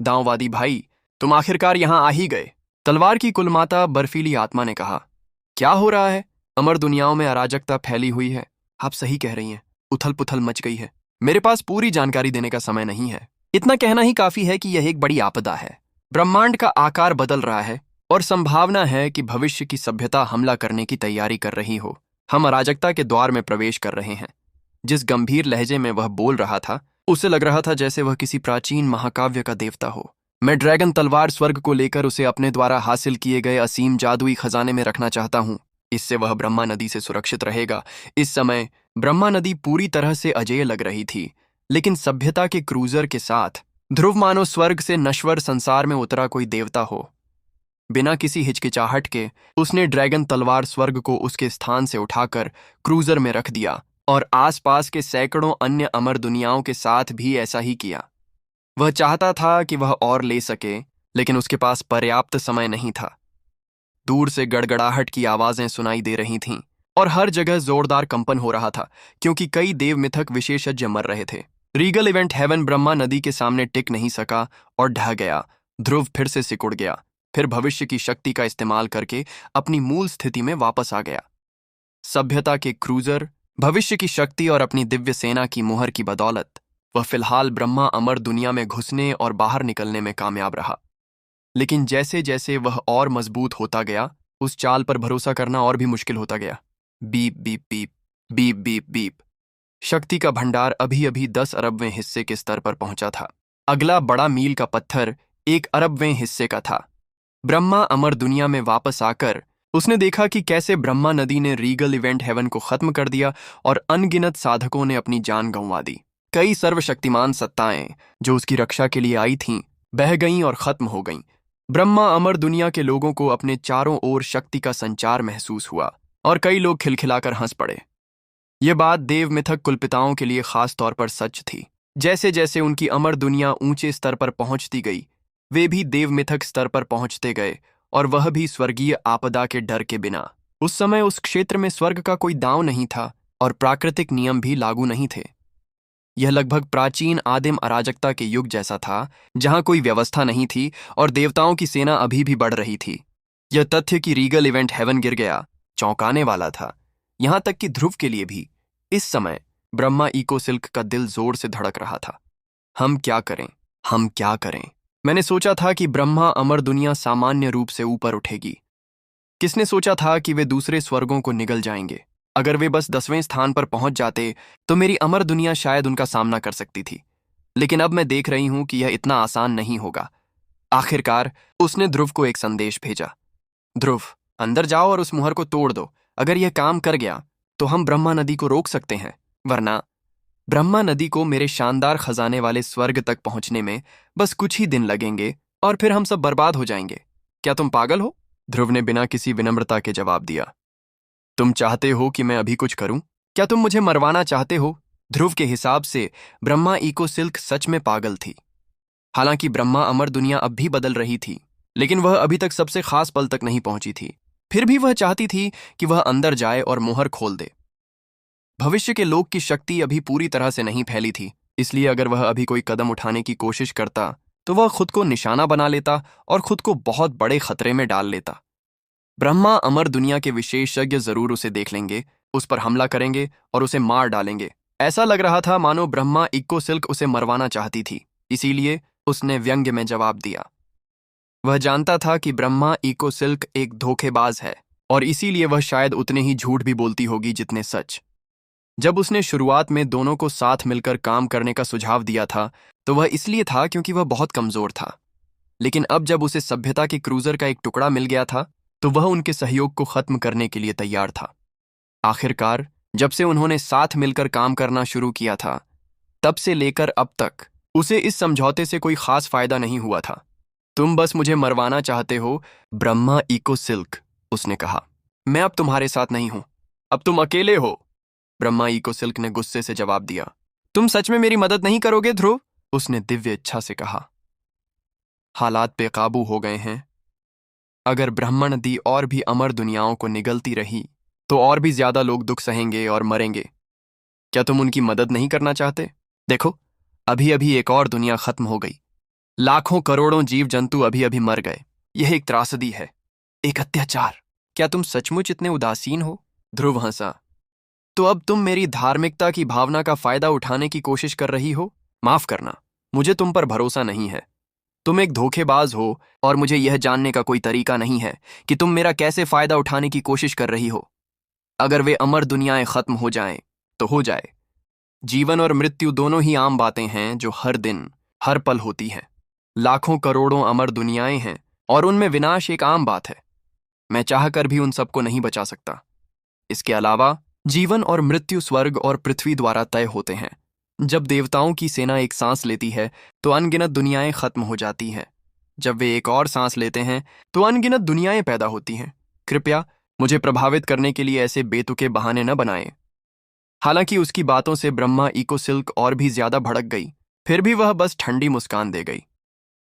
दांववादी भाई, तुम आखिरकार यहां आ ही गए, तलवार की कुलमाता बर्फीली आत्मा ने कहा। क्या हो रहा है? अमर दुनियाओं में अराजकता फैली हुई है। आप सही कह रही हैं, उथल पुथल मच गई है। मेरे पास पूरी जानकारी देने का समय नहीं है। इतना कहना ही काफी है कि यह एक बड़ी आपदा है। ब्रह्मांड का आकार बदल रहा है और संभावना है कि भविष्य की सभ्यता हमला करने की तैयारी कर रही हो। हम अराजकता के द्वार में प्रवेश कर रहे हैं। जिस गंभीर लहजे में वह बोल रहा था, उसे लग रहा था जैसे वह किसी प्राचीन महाकाव्य का देवता हो। मैं ड्रैगन तलवार स्वर्ग को लेकर उसे अपने द्वारा हासिल किए गए असीम जादुई खजाने में रखना चाहता हूं। इससे वह ब्रह्मा नदी से सुरक्षित रहेगा। इस समय ब्रह्मा नदी पूरी तरह से अजेय लग रही थी, लेकिन सभ्यता के क्रूजर के साथ ध्रुव मानो स्वर्ग से नश्वर संसार में उतरा कोई देवता हो। बिना किसी हिचकिचाहट के उसने ड्रैगन तलवार स्वर्ग को उसके स्थान से उठाकर क्रूजर में रख दिया और आसपास के सैकड़ों अन्य अमर दुनियाओं के साथ भी ऐसा ही किया। वह चाहता था कि वह और ले सके, लेकिन उसके पास पर्याप्त समय नहीं था। दूर से गड़गड़ाहट की आवाजें सुनाई दे रही थीं और हर जगह जोरदार कंपन हो रहा था, क्योंकि कई देव मिथक विशेषज्ञ मर रहे थे। रीगल इवेंट हेवन ब्रह्मा नदी के सामने टिक नहीं सका और ढह गया। ध्रुव फिर से सिकुड़ गया, फिर भविष्य की शक्ति का इस्तेमाल करके अपनी मूल स्थिति में वापस आ गया। सभ्यता के क्रूजर, भविष्य की शक्ति और अपनी दिव्य सेना की मुहर की बदौलत वह फिलहाल ब्रह्मा अमर दुनिया में घुसने और बाहर निकलने में कामयाब रहा। लेकिन जैसे जैसे वह और मजबूत होता गया, उस चाल पर भरोसा करना और भी मुश्किल होता गया। Beep beep beep beep beep beep. शक्ति का भंडार अभी अभी 10 अरबवें हिस्से के स्तर पर पहुंचा था। अगला बड़ा मील का पत्थर 1 अरबवें हिस्से का था। ब्रह्मा अमर दुनिया में वापस आकर उसने देखा कि कैसे ब्रह्मा नदी ने रीगल इवेंट हेवन को खत्म कर दिया और अनगिनत साधकों ने अपनी जान गंवा दी। कई सर्वशक्तिमान सत्ताएं जो उसकी रक्षा के लिए आई थीं, बह गईं और खत्म हो गईं। ब्रह्मा अमर दुनिया के लोगों को अपने चारों ओर शक्ति का संचार महसूस हुआ और कई लोग खिलखिलाकर हंस पड़े। यह बात देव मिथक कुलपिताओं के लिए खास तौर पर सच थी। जैसे जैसे उनकी अमर दुनिया ऊंचे स्तर पर पहुंचती गई, वे भी देव मिथक स्तर पर पहुंचते गए, और वह भी स्वर्गीय आपदा के डर के बिना। उस समय उस क्षेत्र में स्वर्ग का कोई दांव नहीं था और प्राकृतिक नियम भी लागू नहीं थे। यह लगभग प्राचीन आदिम अराजकता के युग जैसा था, जहां कोई व्यवस्था नहीं थी और देवताओं की सेना अभी भी बढ़ रही थी। यह तथ्य कि रीगल इवेंट हेवन गिर गया चौंकाने वाला था, यहां तक कि ध्रुव के लिए भी। इस समय ब्रह्मा इको सिल्क का दिल जोर से धड़क रहा था। हम क्या करें, हम क्या करें? मैंने सोचा था कि ब्रह्मा अमर दुनिया सामान्य रूप से ऊपर उठेगी। किसने सोचा था कि वे दूसरे स्वर्गों को निगल जाएंगे? अगर वे बस 10वें स्थान पर पहुंच जाते तो मेरी अमर दुनिया शायद उनका सामना कर सकती थी। लेकिन अब मैं देख रही हूं कि यह इतना आसान नहीं होगा। आखिरकार उसने ध्रुव को एक संदेश भेजा। ध्रुव, अंदर जाओ और उस मुहर को तोड़ दो। अगर यह काम कर गया तो हम ब्रह्मा नदी को रोक सकते हैं, वरना ब्रह्मा नदी को मेरे शानदार खजाने वाले स्वर्ग तक पहुंचने में बस कुछ ही दिन लगेंगे और फिर हम सब बर्बाद हो जाएंगे। क्या तुम पागल हो? ध्रुव ने बिना किसी विनम्रता के जवाब दिया। तुम चाहते हो कि मैं अभी कुछ करूं? क्या तुम मुझे मरवाना चाहते हो? ध्रुव के हिसाब से ब्रह्मा इको सिल्क सच में पागल थी। हालांकि ब्रह्मा अमर दुनिया अब भी बदल रही थी, लेकिन वह अभी तक सबसे खास पल तक नहीं पहुंची थी। फिर भी वह चाहती थी कि वह अंदर जाए और मुहर खोल दे। भविष्य के लोक की शक्ति अभी पूरी तरह से नहीं फैली थी, इसलिए अगर वह अभी कोई कदम उठाने की कोशिश करता तो वह खुद को निशाना बना लेता और खुद को बहुत बड़े खतरे में डाल लेता। ब्रह्मा अमर दुनिया के विशेषज्ञ जरूर उसे देख लेंगे, उस पर हमला करेंगे और उसे मार डालेंगे। ऐसा लग रहा था मानो ब्रह्मा इको सिल्क उसे मरवाना चाहती थी, इसीलिए उसने व्यंग्य में जवाब दिया। वह जानता था कि ब्रह्मा इको सिल्क एक धोखेबाज है और इसीलिए वह शायद उतने ही झूठ भी बोलती होगी जितने सच। जब उसने शुरुआत में दोनों को साथ मिलकर काम करने का सुझाव दिया था तो वह इसलिए था क्योंकि वह बहुत कमजोर था। लेकिन अब जब उसे सभ्यता के क्रूजर का एक टुकड़ा मिल गया था तो वह उनके सहयोग को खत्म करने के लिए तैयार था। आखिरकार जब से उन्होंने साथ मिलकर काम करना शुरू किया था, तब से लेकर अब तक उसे इस समझौते से कोई खास फायदा नहीं हुआ था। तुम बस मुझे मरवाना चाहते हो, ब्रह्मा इको सिल्क, उसने कहा। मैं अब तुम्हारे साथ नहीं हूं, अब तुम अकेले हो, ब्रह्मा इको सिल्क ने गुस्से से जवाब दिया। तुम सच में मेरी मदद नहीं करोगे ध्रुव? उसने दिव्य इच्छा से कहा। हालात बेकाबू हो गए हैं। अगर ब्रह्मा नदी और भी अमर दुनियाओं को निगलती रही तो और भी ज्यादा लोग दुख सहेंगे और मरेंगे। क्या तुम उनकी मदद नहीं करना चाहते? देखो, अभी अभी एक और दुनिया खत्म हो गई। लाखों करोड़ों जीव जंतु अभी अभी मर गए। यह एक त्रासदी है, एक अत्याचार। क्या तुम सचमुच इतने उदासीन हो? ध्रुव हंसा। तो अब तुम मेरी धार्मिकता की भावना का फायदा उठाने की कोशिश कर रही हो? माफ करना, मुझे तुम पर भरोसा नहीं है। तुम एक धोखेबाज हो और मुझे यह जानने का कोई तरीका नहीं है कि तुम मेरा कैसे फायदा उठाने की कोशिश कर रही हो। अगर वे अमर दुनियाएं खत्म हो जाएं, तो हो जाए। जीवन और मृत्यु दोनों ही आम बातें हैं जो हर दिन, हर पल होती हैं। लाखों करोड़ों अमर दुनियाएं हैं और उनमें विनाश एक आम बात है। मैं चाहकर भी उन सबको नहीं बचा सकता। इसके अलावा जीवन और मृत्यु स्वर्ग और पृथ्वी द्वारा तय होते हैं। जब देवताओं की सेना एक सांस लेती है तो अनगिनत दुनियाएं खत्म हो जाती हैं। जब वे एक और सांस लेते हैं तो अनगिनत दुनियाएं पैदा होती हैं। कृपया मुझे प्रभावित करने के लिए ऐसे बेतुके बहाने न बनाएं। हालांकि उसकी बातों से ब्रह्मा इको सिल्क और भी ज्यादा भड़क गई, फिर भी वह बस ठंडी मुस्कान दे गई।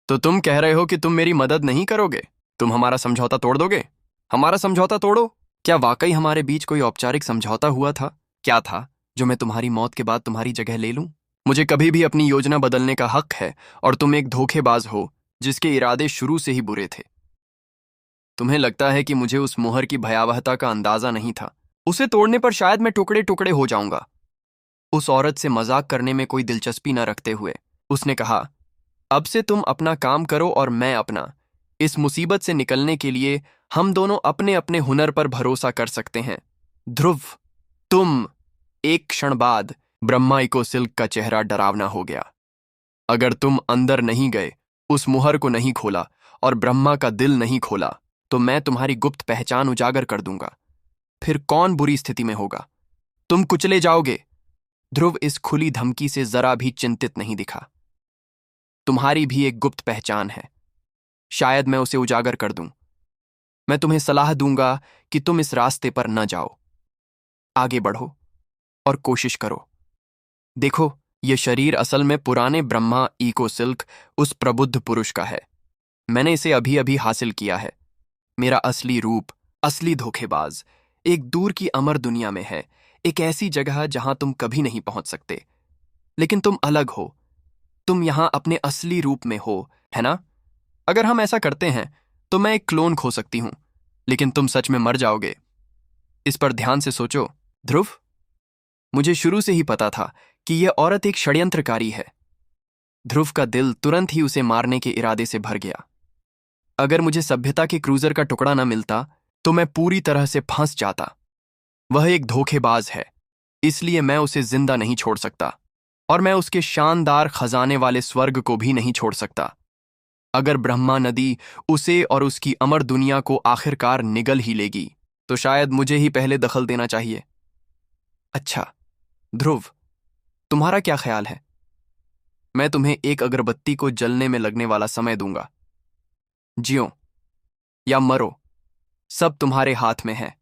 तो तुम कह रहे हो कि तुम मेरी मदद नहीं करोगे? तुम हमारा समझौता तोड़ दोगे? हमारा समझौता तोड़ो? क्या वाकई हमारे बीच कोई औपचारिक समझौता हुआ था? क्या था जो मैं तुम्हारी मौत के बाद तुम्हारी जगह ले लूं? मुझे कभी भी अपनी योजना बदलने का हक है और तुम एक धोखेबाज हो जिसके इरादे शुरू से ही बुरे थे। तुम्हें लगता है कि मुझे उस मुहर की भयावहता का अंदाजा नहीं था। उसे तोड़ने पर शायद मैं टुकड़े टुकड़े हो जाऊंगा। उस औरत से मजाक करने में कोई दिलचस्पी न रखते हुए उसने कहा, अब से तुम अपना काम करो और मैं अपना। इस मुसीबत से निकलने के लिए हम दोनों अपने अपने हुनर पर भरोसा कर सकते हैं। ध्रुव, तुम। एक क्षण बाद ब्रह्मा इको सिल्क का चेहरा डरावना हो गया। अगर तुम अंदर नहीं गए, उस मुहर को नहीं खोला और ब्रह्मा का दिल नहीं खोला, तो मैं तुम्हारी गुप्त पहचान उजागर कर दूंगा। फिर कौन बुरी स्थिति में होगा? तुम कुचले जाओगे। ध्रुव इस खुली धमकी से जरा भी चिंतित नहीं दिखा। तुम्हारी भी एक गुप्त पहचान है, शायद मैं उसे उजागर कर दूं। मैं तुम्हें सलाह दूंगा कि तुम इस रास्ते पर न जाओ। आगे बढ़ो और कोशिश करो। देखो, यह शरीर असल में पुराने ब्रह्मा इको सिल्क उस प्रबुद्ध पुरुष का है। मैंने इसे अभी अभी हासिल किया है। मेरा असली रूप, असली धोखेबाज, एक दूर की अमर दुनिया में है, एक ऐसी जगह जहां तुम कभी नहीं पहुंच सकते। लेकिन तुम अलग हो। तुम यहां अपने असली रूप में हो, है ना? अगर हम ऐसा करते हैं तो मैं एक क्लोन खो सकती हूं, लेकिन तुम सच में मर जाओगे। इस पर ध्यान से सोचो, ध्रुव। मुझे शुरू से ही पता था कि यह औरत एक षड्यंत्रकारी है। ध्रुव का दिल तुरंत ही उसे मारने के इरादे से भर गया। अगर मुझे सभ्यता के क्रूजर का टुकड़ा न मिलता तो मैं पूरी तरह से फंस जाता। वह एक धोखेबाज है, इसलिए मैं उसे जिंदा नहीं छोड़ सकता, और मैं उसके शानदार खजाने वाले स्वर्ग को भी नहीं छोड़ सकता। अगर ब्रह्मा नदी उसे और उसकी अमर दुनिया को आखिरकार निगल ही लेगी, तो शायद मुझे ही पहले दखल देना चाहिए। अच्छा ध्रुव, तुम्हारा क्या ख्याल है? मैं तुम्हें एक अगरबत्ती को जलने में लगने वाला समय दूंगा। जियो या मरो, सब तुम्हारे हाथ में है।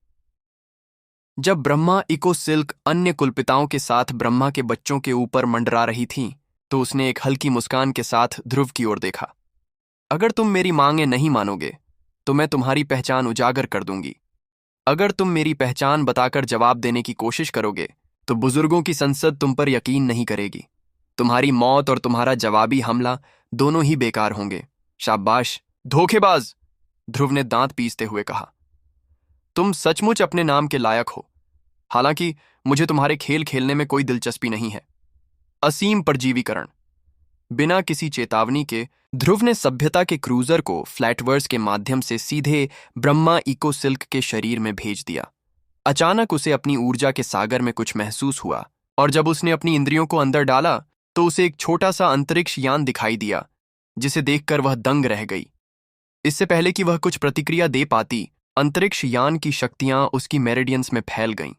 जब ब्रह्मा इको सिल्क अन्य कुलपिताओं के साथ ब्रह्मा के बच्चों के ऊपर मंडरा रही थी, तो उसने एक हल्की मुस्कान के साथ ध्रुव की ओर देखा। अगर तुम मेरी मांगे नहीं मानोगे तो मैं तुम्हारी पहचान उजागर कर दूंगी। अगर तुम मेरी पहचान बताकर जवाब देने की कोशिश करोगे तो बुजुर्गों की संसद तुम पर यकीन नहीं करेगी। तुम्हारी मौत और तुम्हारा जवाबी हमला दोनों ही बेकार होंगे। शाबाश धोखेबाज, ध्रुव ने दांत पीसते हुए कहा। तुम सचमुच अपने नाम के लायक हो। हालांकि मुझे तुम्हारे खेल खेलने में कोई दिलचस्पी नहीं है। असीम परजीवीकरण। बिना किसी चेतावनी के ध्रुव ने सभ्यता के क्रूजर को फ्लैटवर्स के माध्यम से सीधे ब्रह्मा इको सिल्क के शरीर में भेज दिया। अचानक उसे अपनी ऊर्जा के सागर में कुछ महसूस हुआ, और जब उसने अपनी इंद्रियों को अंदर डाला तो उसे एक छोटा सा अंतरिक्ष यान दिखाई दिया, जिसे देखकर वह दंग रह गई। इससे पहले कि वह कुछ प्रतिक्रिया दे पाती, अंतरिक्ष यान की शक्तियां उसकी मेरिडियंस में फैल गईं।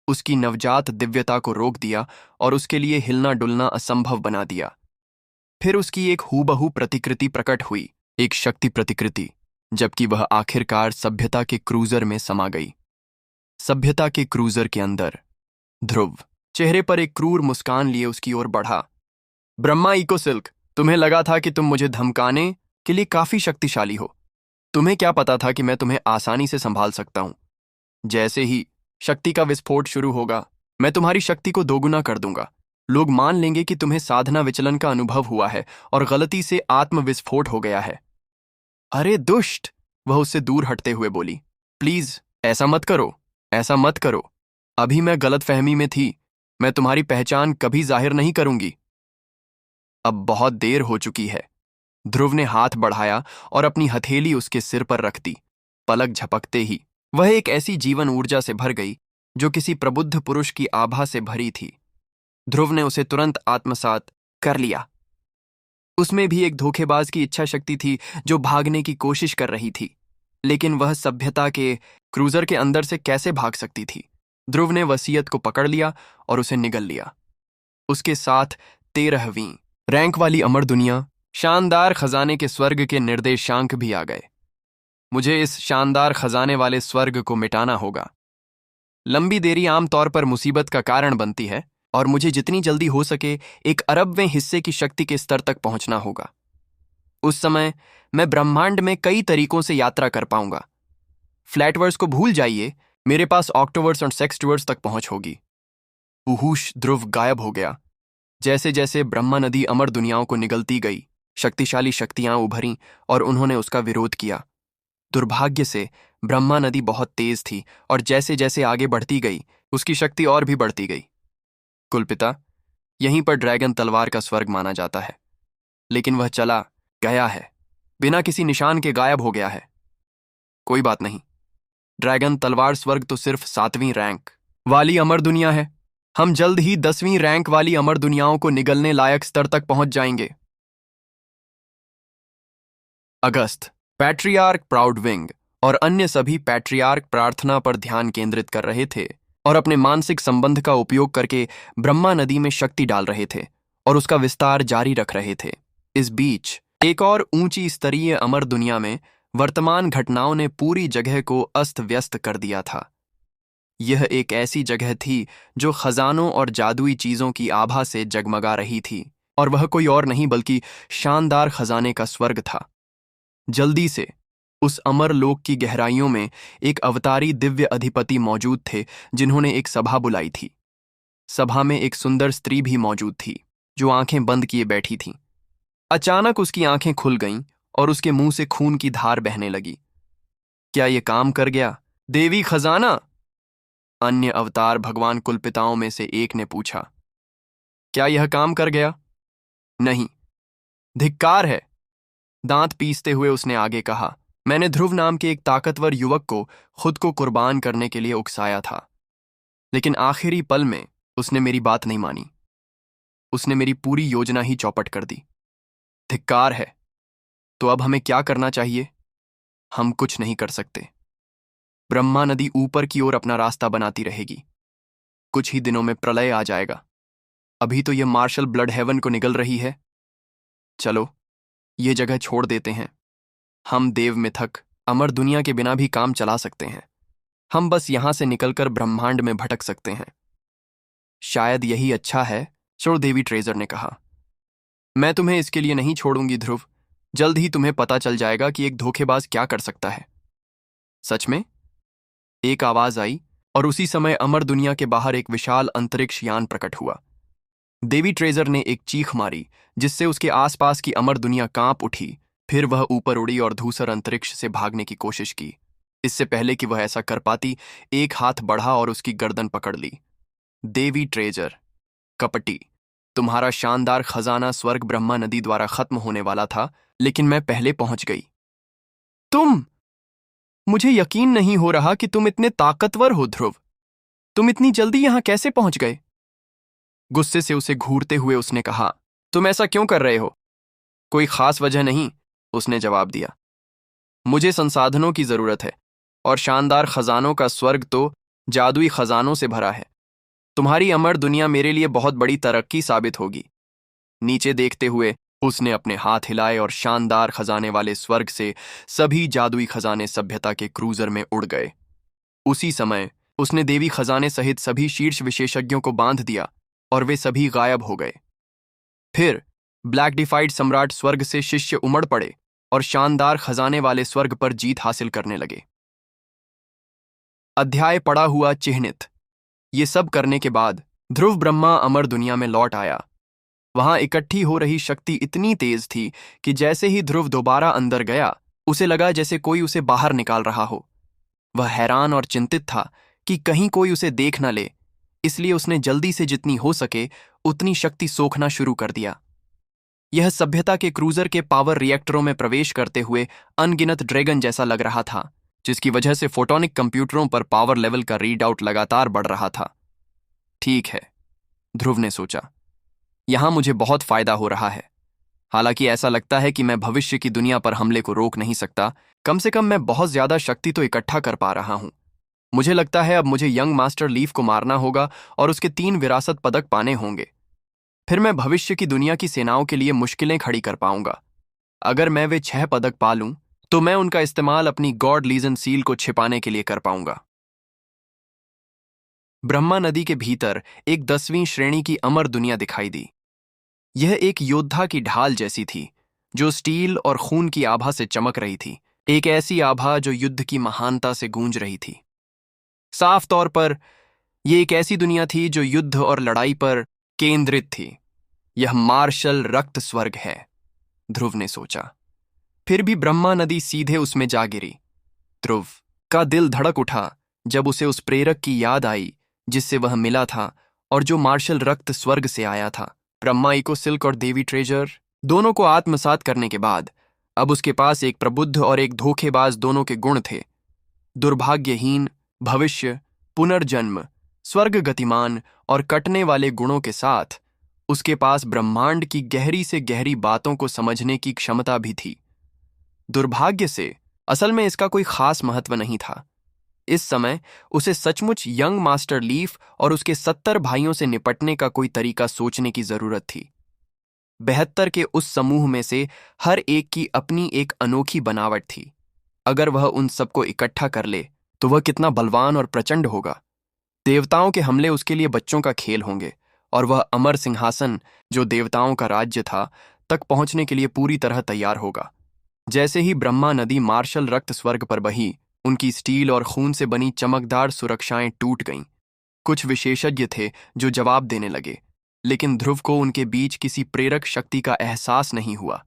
उसकी नवजात दिव्यता को रोक दिया और उसके लिए हिलना डुलना असंभव बना दिया। फिर उसकी एक हूबहू प्रतिकृति प्रकट हुई, एक शक्ति प्रतिकृति, जबकि वह आखिरकार सभ्यता के क्रूजर में समा गई। सभ्यता के क्रूजर के अंदर ध्रुव चेहरे पर एक क्रूर मुस्कान लिए उसकी ओर बढ़ा। ब्रह्मा इको सिल्क, तुम्हें लगा था कि तुम मुझे धमकाने के लिए काफी शक्तिशाली हो। तुम्हें क्या पता था कि मैं तुम्हें आसानी से संभाल सकता हूं। जैसे ही शक्ति का विस्फोट शुरू होगा। मैं तुम्हारी शक्ति को दोगुना कर दूंगा। लोग मान लेंगे कि तुम्हें साधना विचलन का अनुभव हुआ है और गलती से आत्म विस्फोट हो गया है। अरे दुष्ट, वह उससे दूर हटते हुए बोली। प्लीज ऐसा मत करो, ऐसा मत करो। अभी मैं गलतफहमी में थी। मैं तुम्हारी पहचान कभी जाहिर नहीं करूंगी। अब बहुत देर हो चुकी है। ध्रुव ने हाथ बढ़ाया और अपनी हथेली उसके सिर पर रख दी। पलक झपकते ही वह एक ऐसी जीवन ऊर्जा से भर गई जो किसी प्रबुद्ध पुरुष की आभा से भरी थी। ध्रुव ने उसे तुरंत आत्मसात कर लिया। उसमें भी एक धोखेबाज की इच्छा शक्ति थी जो भागने की कोशिश कर रही थी, लेकिन वह सभ्यता के क्रूजर के अंदर से कैसे भाग सकती थी। ध्रुव ने वसीयत को पकड़ लिया और उसे निगल लिया। उसके साथ 13वीं रैंक वाली अमर दुनिया, शानदार खजाने के स्वर्ग के निर्देशांक भी आ गए। मुझे इस शानदार खजाने वाले स्वर्ग को मिटाना होगा। लंबी देरी आमतौर पर मुसीबत का कारण बनती है और मुझे जितनी जल्दी हो सके 1 अरबवें हिस्से की शक्ति के स्तर तक पहुंचना होगा। उस समय मैं ब्रह्मांड में कई तरीकों से यात्रा कर पाऊंगा। फ्लैटवर्स को भूल जाइए, मेरे पास ऑक्टोवर्स और सेक्सटवर्स तक पहुंच होगी। उहूश, ध्रुव गायब हो गया। जैसे जैसे ब्रह्मा नदी अमर दुनियाओं को निगलती गई, शक्तिशाली शक्तियां उभरीं और उन्होंने उसका विरोध किया। दुर्भाग्य से ब्रह्मा नदी बहुत तेज थी और जैसे जैसे आगे बढ़ती गई, उसकी शक्ति और भी बढ़ती गई। कुलपिता, यहीं पर ड्रैगन तलवार का स्वर्ग माना जाता है, लेकिन वह चला गया है, बिना किसी निशान के गायब हो गया है। कोई बात नहीं, ड्रैगन तलवार स्वर्ग तो सिर्फ 7वीं रैंक वाली अमर दुनिया है। हम जल्द ही 10वीं रैंक वाली अमर दुनियाओं को निगलने लायक स्तर तक पहुंच जाएंगे। अगस्त, पैट्रियार्क प्राउडविंग और अन्य सभी पैट्रियार्क प्रार्थना पर ध्यान केंद्रित कर रहे थे और अपने मानसिक संबंध का उपयोग करके ब्रह्मा नदी में शक्ति डाल रहे थे और उसका विस्तार जारी रख रहे थे। इस बीच एक और ऊंची स्तरीय अमर दुनिया में वर्तमान घटनाओं ने पूरी जगह को अस्त व्यस्त कर दिया था। यह एक ऐसी जगह थी जो खजानों और जादुई चीजों की आभा से जगमगा रही थी, और वह कोई और नहीं बल्कि शानदार खजाने का स्वर्ग था। जल्दी से उस अमर लोक की गहराइयों में एक अवतारी दिव्य अधिपति मौजूद थे जिन्होंने एक सभा बुलाई थी। सभा में एक सुंदर स्त्री भी मौजूद थी जो आंखें बंद किए बैठी थी। अचानक उसकी आंखें खुल गईं और उसके मुंह से खून की धार बहने लगी। क्या यह काम कर गया, देवी खजाना? अन्य अवतार भगवान कुलपिताओं में से एक ने पूछा। क्या यह काम कर गया? नहीं, धिक्कार है, दांत पीसते हुए उसने आगे कहा। मैंने ध्रुव नाम के एक ताकतवर युवक को खुद को कुर्बान करने के लिए उकसाया था, लेकिन आखिरी पल में उसने मेरी बात नहीं मानी। उसने मेरी पूरी योजना ही चौपट कर दी। धिक्कार है। तो अब हमें क्या करना चाहिए? हम कुछ नहीं कर सकते। ब्रह्मा नदी ऊपर की ओर अपना रास्ता बनाती रहेगी। कुछ ही दिनों में प्रलय आ जाएगा। अभी तो यह मार्शल ब्लड हेवन को निगल रही है। चलो ये जगह छोड़ देते हैं। हम देव मिथक अमर दुनिया के बिना भी काम चला सकते हैं। हम बस यहां से निकलकर ब्रह्मांड में भटक सकते हैं। शायद यही अच्छा है, चलो, देवी ट्रेजर ने कहा। मैं तुम्हें इसके लिए नहीं छोड़ूंगी ध्रुव। जल्द ही तुम्हें पता चल जाएगा कि एक धोखेबाज क्या कर सकता है। सच में? एक आवाज आई और उसी समय अमर दुनिया के बाहर एक विशाल अंतरिक्ष यान प्रकट हुआ। देवी ट्रेजर ने एक चीख मारी जिससे उसके आसपास की अमर दुनिया कांप उठी। फिर वह ऊपर उड़ी और धूसर अंतरिक्ष से भागने की कोशिश की। इससे पहले कि वह ऐसा कर पाती, एक हाथ बढ़ा और उसकी गर्दन पकड़ ली। देवी ट्रेजर, कपटी, तुम्हारा शानदार खजाना स्वर्ग ब्रह्मा नदी द्वारा खत्म होने वाला था, लेकिन मैं पहले पहुंच गई। तुम? मुझे यकीन नहीं हो रहा कि तुम इतने ताकतवर हो ध्रुव। तुम इतनी जल्दी यहां कैसे पहुंच गए? गुस्से से उसे घूरते हुए उसने कहा। तुम ऐसा क्यों कर रहे हो? कोई खास वजह नहीं, उसने जवाब दिया। मुझे संसाधनों की जरूरत है और शानदार खजानों का स्वर्ग तो जादुई खजानों से भरा है। तुम्हारी अमर दुनिया मेरे लिए बहुत बड़ी तरक्की साबित होगी। नीचे देखते हुए उसने अपने हाथ हिलाए और शानदार खजाने वाले स्वर्ग से सभी जादुई खजाने सभ्यता के क्रूजर में उड़ गए। उसी समय उसने देवी खजाने सहित सभी शीर्ष विशेषज्ञों को बांध दिया और वे सभी गायब हो गए। फिर ब्लैक डिफाइड सम्राट स्वर्ग से शिष्य उमड़ पड़े और शानदार खजाने वाले स्वर्ग पर जीत हासिल करने लगे। अध्याय पड़ा हुआ चिह्नित। ये सब करने के बाद ध्रुव ब्रह्मा अमर दुनिया में लौट आया। वहां इकट्ठी हो रही शक्ति इतनी तेज थी कि जैसे ही ध्रुव दोबारा अंदर गया, उसे लगा जैसे कोई उसे बाहर निकाल रहा हो। वह हैरान और चिंतित था कि कहीं कोई उसे देख न ले, इसलिए उसने जल्दी से जितनी हो सके उतनी शक्ति सोखना शुरू कर दिया। यह सभ्यता के क्रूजर के पावर रिएक्टरों में प्रवेश करते हुए अनगिनत ड्रैगन जैसा लग रहा था, जिसकी वजह से फोटोनिक कंप्यूटरों पर पावर लेवल का रीड आउट लगातार बढ़ रहा था। ठीक है, ध्रुव ने सोचा, यहां मुझे बहुत फायदा हो रहा है। हालांकि ऐसा लगता है कि मैं भविष्य की दुनिया पर हमले को रोक नहीं सकता, कम से कम मैं बहुत ज्यादा शक्ति तो इकट्ठा कर पा रहा हूं। मुझे लगता है अब मुझे यंग मास्टर लीफ को मारना होगा और उसके 3 विरासत पदक पाने होंगे। फिर मैं भविष्य की दुनिया की सेनाओं के लिए मुश्किलें खड़ी कर पाऊंगा। अगर मैं वे 6 पदक पा लूं, तो मैं उनका इस्तेमाल अपनी गॉड लीजन सील को छिपाने के लिए कर पाऊंगा। ब्रह्मा नदी के भीतर एक 10वीं श्रेणी की अमर दुनिया दिखाई दी। यह एक योद्धा की ढाल जैसी थी, जो स्टील और खून की आभा से चमक रही थी, एक ऐसी आभा जो युद्ध की महानता से गूंज रही थी। साफ तौर पर यह एक ऐसी दुनिया थी जो युद्ध और लड़ाई पर केंद्रित थी। यह मार्शल रक्त स्वर्ग है, ध्रुव ने सोचा। फिर भी ब्रह्मा नदी सीधे उसमें जा गिरी। ध्रुव का दिल धड़क उठा जब उसे उस प्रेरक की याद आई जिससे वह मिला था और जो मार्शल रक्त स्वर्ग से आया था। ब्रह्मा इको सिल्क और देवी ट्रेजर दोनों को आत्मसात करने के बाद अब उसके पास एक प्रबुद्ध और एक धोखेबाज दोनों के गुण थे। दुर्भाग्यहीन, भविष्य, पुनर्जन्म, स्वर्ग गतिमान और कटने वाले गुणों के साथ उसके पास ब्रह्मांड की गहरी से गहरी बातों को समझने की क्षमता भी थी। दुर्भाग्य से असल में इसका कोई खास महत्व नहीं था। इस समय उसे सचमुच यंग मास्टर लीफ और उसके 70 भाइयों से निपटने का कोई तरीका सोचने की जरूरत थी। 72 के उस समूह में से हर एक की अपनी एक अनोखी बनावट थी। अगर वह उन सबको इकट्ठा कर ले तो वह कितना बलवान और प्रचंड होगा। देवताओं के हमले उसके लिए बच्चों का खेल होंगे और वह अमर सिंहासन, जो देवताओं का राज्य था, तक पहुंचने के लिए पूरी तरह तैयार होगा। जैसे ही ब्रह्मा नदी मार्शल रक्त स्वर्ग पर बही, उनकी स्टील और खून से बनी चमकदार सुरक्षाएं टूट गईं। कुछ विशेषज्ञ थे जो जवाब देने लगे, लेकिन ध्रुव को उनके बीच किसी प्रेरक शक्ति का एहसास नहीं हुआ।